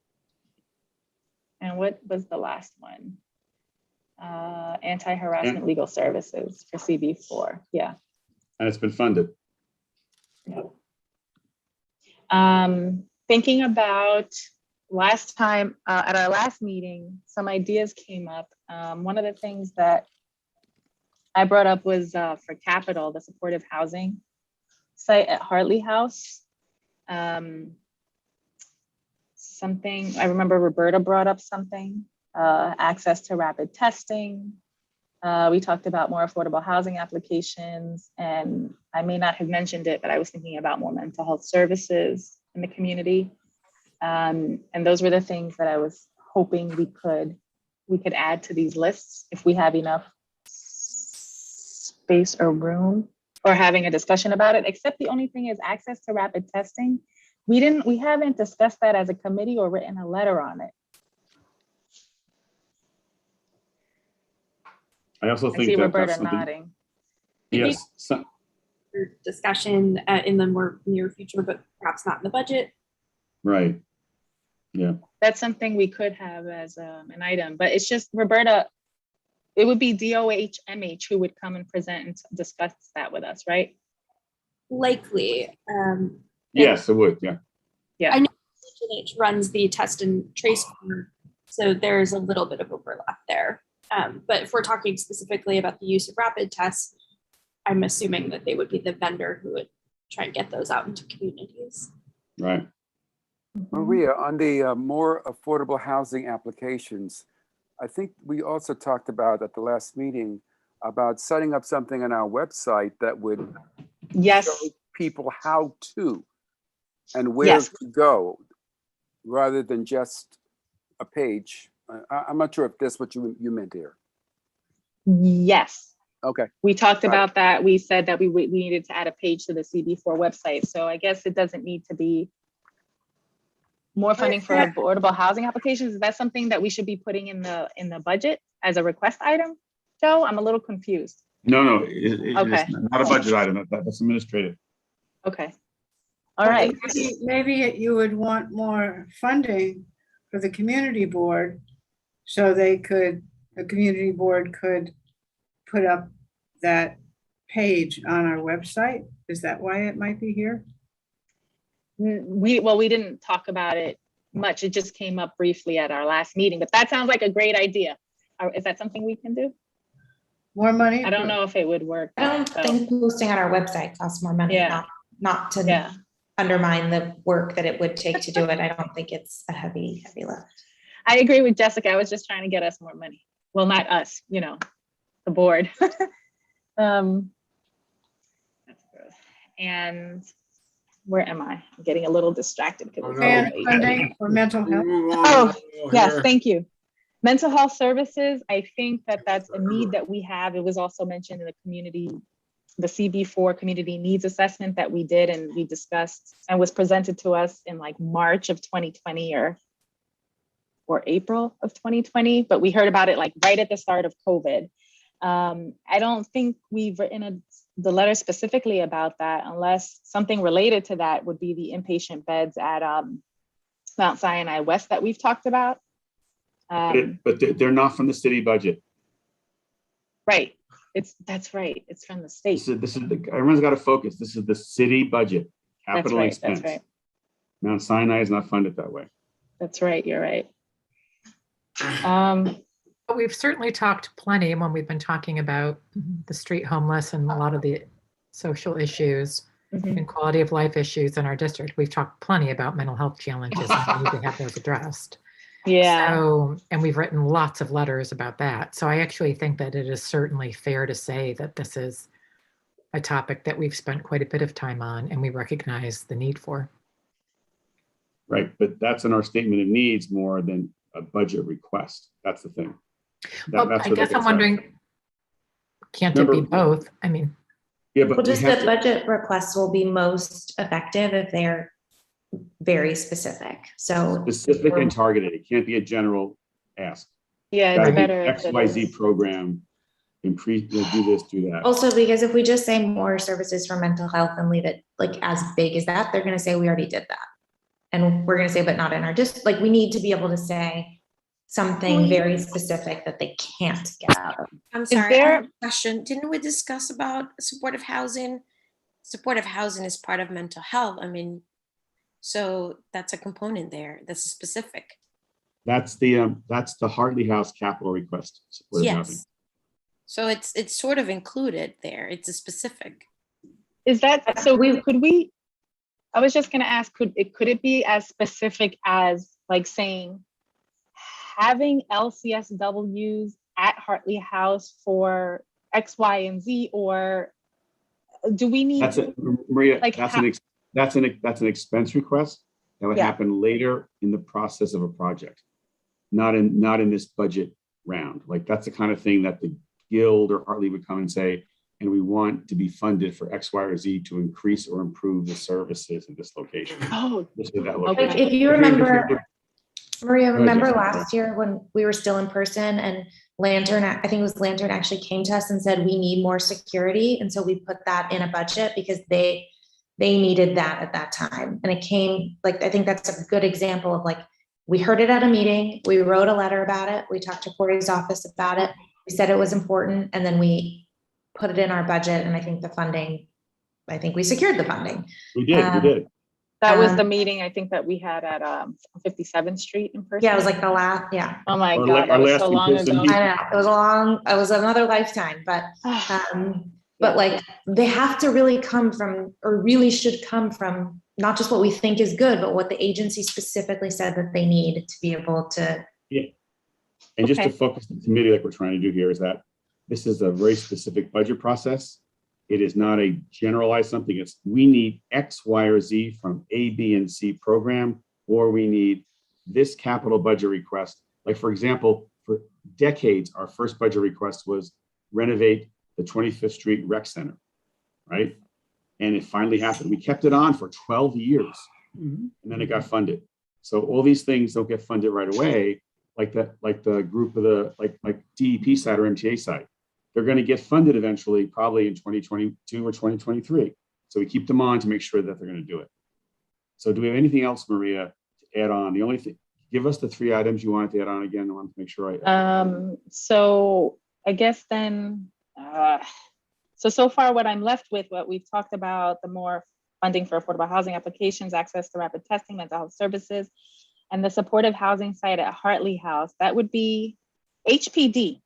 And what was the last one? Anti-harassment legal services for CB4. Yeah. And it's been funded. Thinking about last time at our last meeting, some ideas came up. One of the things that I brought up was for Capital, the supportive housing site at Hartley House. something, I remember Roberta brought up something, access to rapid testing. We talked about more affordable housing applications, and I may not have mentioned it, but I was thinking about more mental health services in the community. And those were the things that I was hoping we could add to these lists if we have enough space or room or having a discussion about it, except the only thing is access to rapid testing. We haven't discussed that as a committee or written a letter on it. I also I think see that Roberta that's something. nodding. Yes. Discussion in the more near future, but perhaps not in the budget. Right. Yeah. That's something we could have as an item, but it's just Roberta, it would be DOH MH who would come and present and discuss that with us, right? Likely. Yes, it would. Yeah. Yeah. I know DOH runs the test and trace corner, so there's a little bit of overlap there. But if we're talking specifically about the use of rapid tests, I'm assuming that they would be the vendor who would try and get those out into communities. Right. Maria, on the more affordable housing applications, I think we also talked about at the last meeting about setting up something on our website that would show people how to and where to go rather than just a page. I'm not sure if that's what you meant here. Yes. Okay. We talked about that. We said that we needed to add a page to the CB4 website. So I guess it doesn't need to be more funding for affordable housing applications. Is that something that we should be putting in the budget as a request item, Joe? I'm a little confused. No, it's not a budget item. That's administrative. Okay. All right. Maybe you would want more funding for the community board, so the community board could put up that page on our website. Is that why it might be here? We didn't talk about it much. It just came up briefly at our last meeting, but that sounds like a great idea. Is that something we can do? More money? I don't know if it would work. I don't think posting on our website costs more money, not to undermine the work that it would take to do it. I don't think it's a heavy lift. I agree with Jessica. I was just trying to get us more money. Well, not us, the board. And where am I? I'm getting a little distracted. Funding for mental health. Oh, yes, thank you. Mental health services, I think that's a need that we have. It was also mentioned in the community, the CB4 community needs assessment that we did and we discussed and was presented to us in like March of 2020 or April of 2020, but we heard about it like right at the start of COVID. I don't think we've written the letter specifically about that, unless something related to that would be the inpatient beds at Mount Sinai West that we've talked about. But they're not from the city budget. Right. That's right. It's from the state. Everyone's got to focus. This is the city budget, capital expense. That's right. Mount Sinai is not funded that way. That's right. You're right. But we've certainly talked plenty when we've been talking about the street homeless and a lot of the social issues and quality of life issues in our district. We've talked plenty about mental health challenges and we need to have those addressed. Yeah. So, and we've written lots of letters about that. So I actually think that it is certainly fair to say that this is a topic that we've spent quite a bit of time on and we recognize the need for. Right, but that's in our statement of needs more than a budget request. That's the thing. I guess I'm wondering, can't it be both? I mean. Yeah, but just the budget requests will be most effective if they're very specific. So specific and targeted. It can't be a general ask. Yeah, it's better. XYZ program, increase, do this, do that. Also, because if we just say more services for mental health and leave it like as big as that, they're going to say we already did that. And we're going to say, but not in our like we need to be able to say something very specific that they can't get out of. I'm sorry, I have a question. Didn't we discuss about supportive housing? Supportive housing is part of mental health. I mean, so that's a component there. That's specific. That's the Hartley House capital request. Supportive housing. So it's sort of included there. It's a specific. Is that so? Could we? I was just going to ask, could it be as specific as like saying, having LCSWs at Hartley House for X, Y, and Z, or do we need? That's it, Maria. Like that's an expense request that would happen later in the process of a project, not in this budget round. Like that's the kind of thing that the guild or Hartley would come and say, and we want to be funded for X, Y, or Z to increase or improve the services in this location. Oh, Like if you remember, Maria, remember last year when we were still in person and Lantern, I think it was Lantern, actually came to us and said, we need more security. And so we put that in a budget because they needed that at that time. And it came, like, I think that's a good example of like, we heard it at a meeting, we wrote a letter about it, we talked to Corey's office about it, we said it was important, and then we put it in our budget. And I think the funding, I think we secured the funding. We did. That was the meeting I think that we had at 57th Street in person. Yeah, it was like the last, yeah. Oh my God, that was so long ago. I know, it was another lifetime, but like they have to really come from, or really should come from, not just what we think is good, but what the agency specifically said that they need to be able to. Yeah. And just to focus the committee like we're trying to do here is that this is a very specific budget process. It is not a generalized something. It's we need X, Y, or Z from A, B, and C program, or we need this capital budget request. Like for example, for decades, our first budget request was renovate the 25th Street Rec Center, right? And it finally happened. We kept it on for 12 years, and then it got funded. So all these things don't get funded right away, like the group of the like DEP side or MTA side. They're going to get funded eventually, probably in 2022 or 2023. So we keep them on to make sure that they're going to do it. So do we have anything else, Maria, to add on? The only thing, give us the 3 items you wanted to add on again. I want to make sure So I guess then, so far what I'm left with, what we've talked about, the more funding for affordable housing applications, access to rapid testing, mental health services, and the supportive housing site at Hartley House, that would be HPD.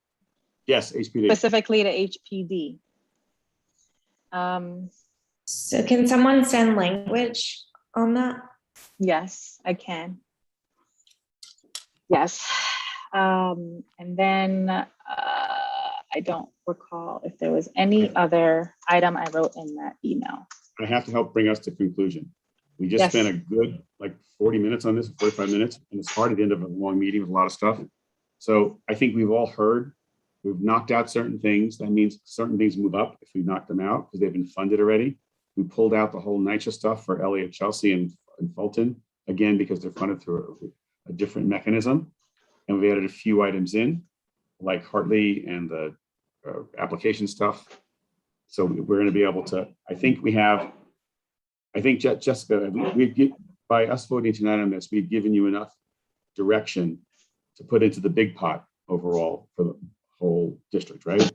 Yes, HPD. Specifically to HPD. So can someone send language on that? Yes, I can. Yes. And then I don't recall if there was any other item I wrote in that email. I have to help bring us to conclusion. We just spent a good 40 minutes on this, 45 minutes, and it's hard at the end of a long meeting with a lot of stuff. So I think we've all heard. We've knocked out certain things. That means certain things move up if we knock them out because they've been funded already. We pulled out the whole NYCHA stuff for Elliott, Chelsea, and Fulton, again, because they're funded through a different mechanism. And we added a few items in, like Hartley and the application stuff. So we're going to be able to, I think Jessica, by us voting tonight on this, we've given you enough direction to put into the big pot overall for the whole district, right?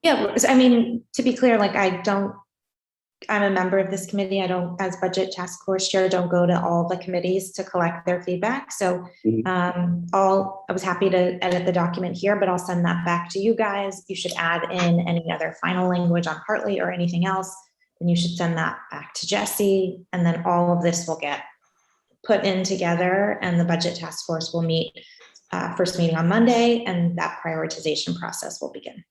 Yeah, I mean, to be clear, like I'm a member of this committee. I don't, as budget task force chair, don't go to all the committees to collect their feedback. So I was happy to edit the document here, but I'll send that back to you guys. You should add in any other final language on Hartley or anything else. Then you should send that back to Jesse. And then all of this will get put in together and the budget task force will meet first meeting on Monday, and that prioritization process will begin.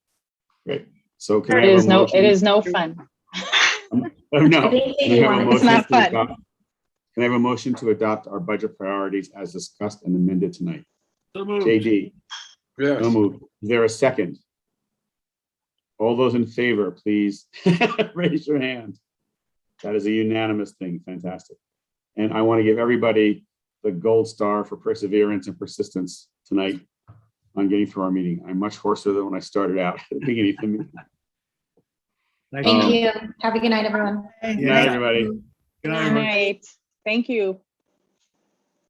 Great. So it is no fun. No, it's not fun. Can I have a motion to adopt our budget priorities as discussed and amended tonight? So moved. JD. Yes. So moved. Is there a second? All those in favor, please raise your hand. That is a unanimous thing. Fantastic. And I want to give everybody the gold star for perseverance and persistence tonight on getting through our meeting. I'm much hoarser than when I started out at the beginning of the meeting. Thank you. Have a good night, everyone. Good night, everybody. Good night. Thank you.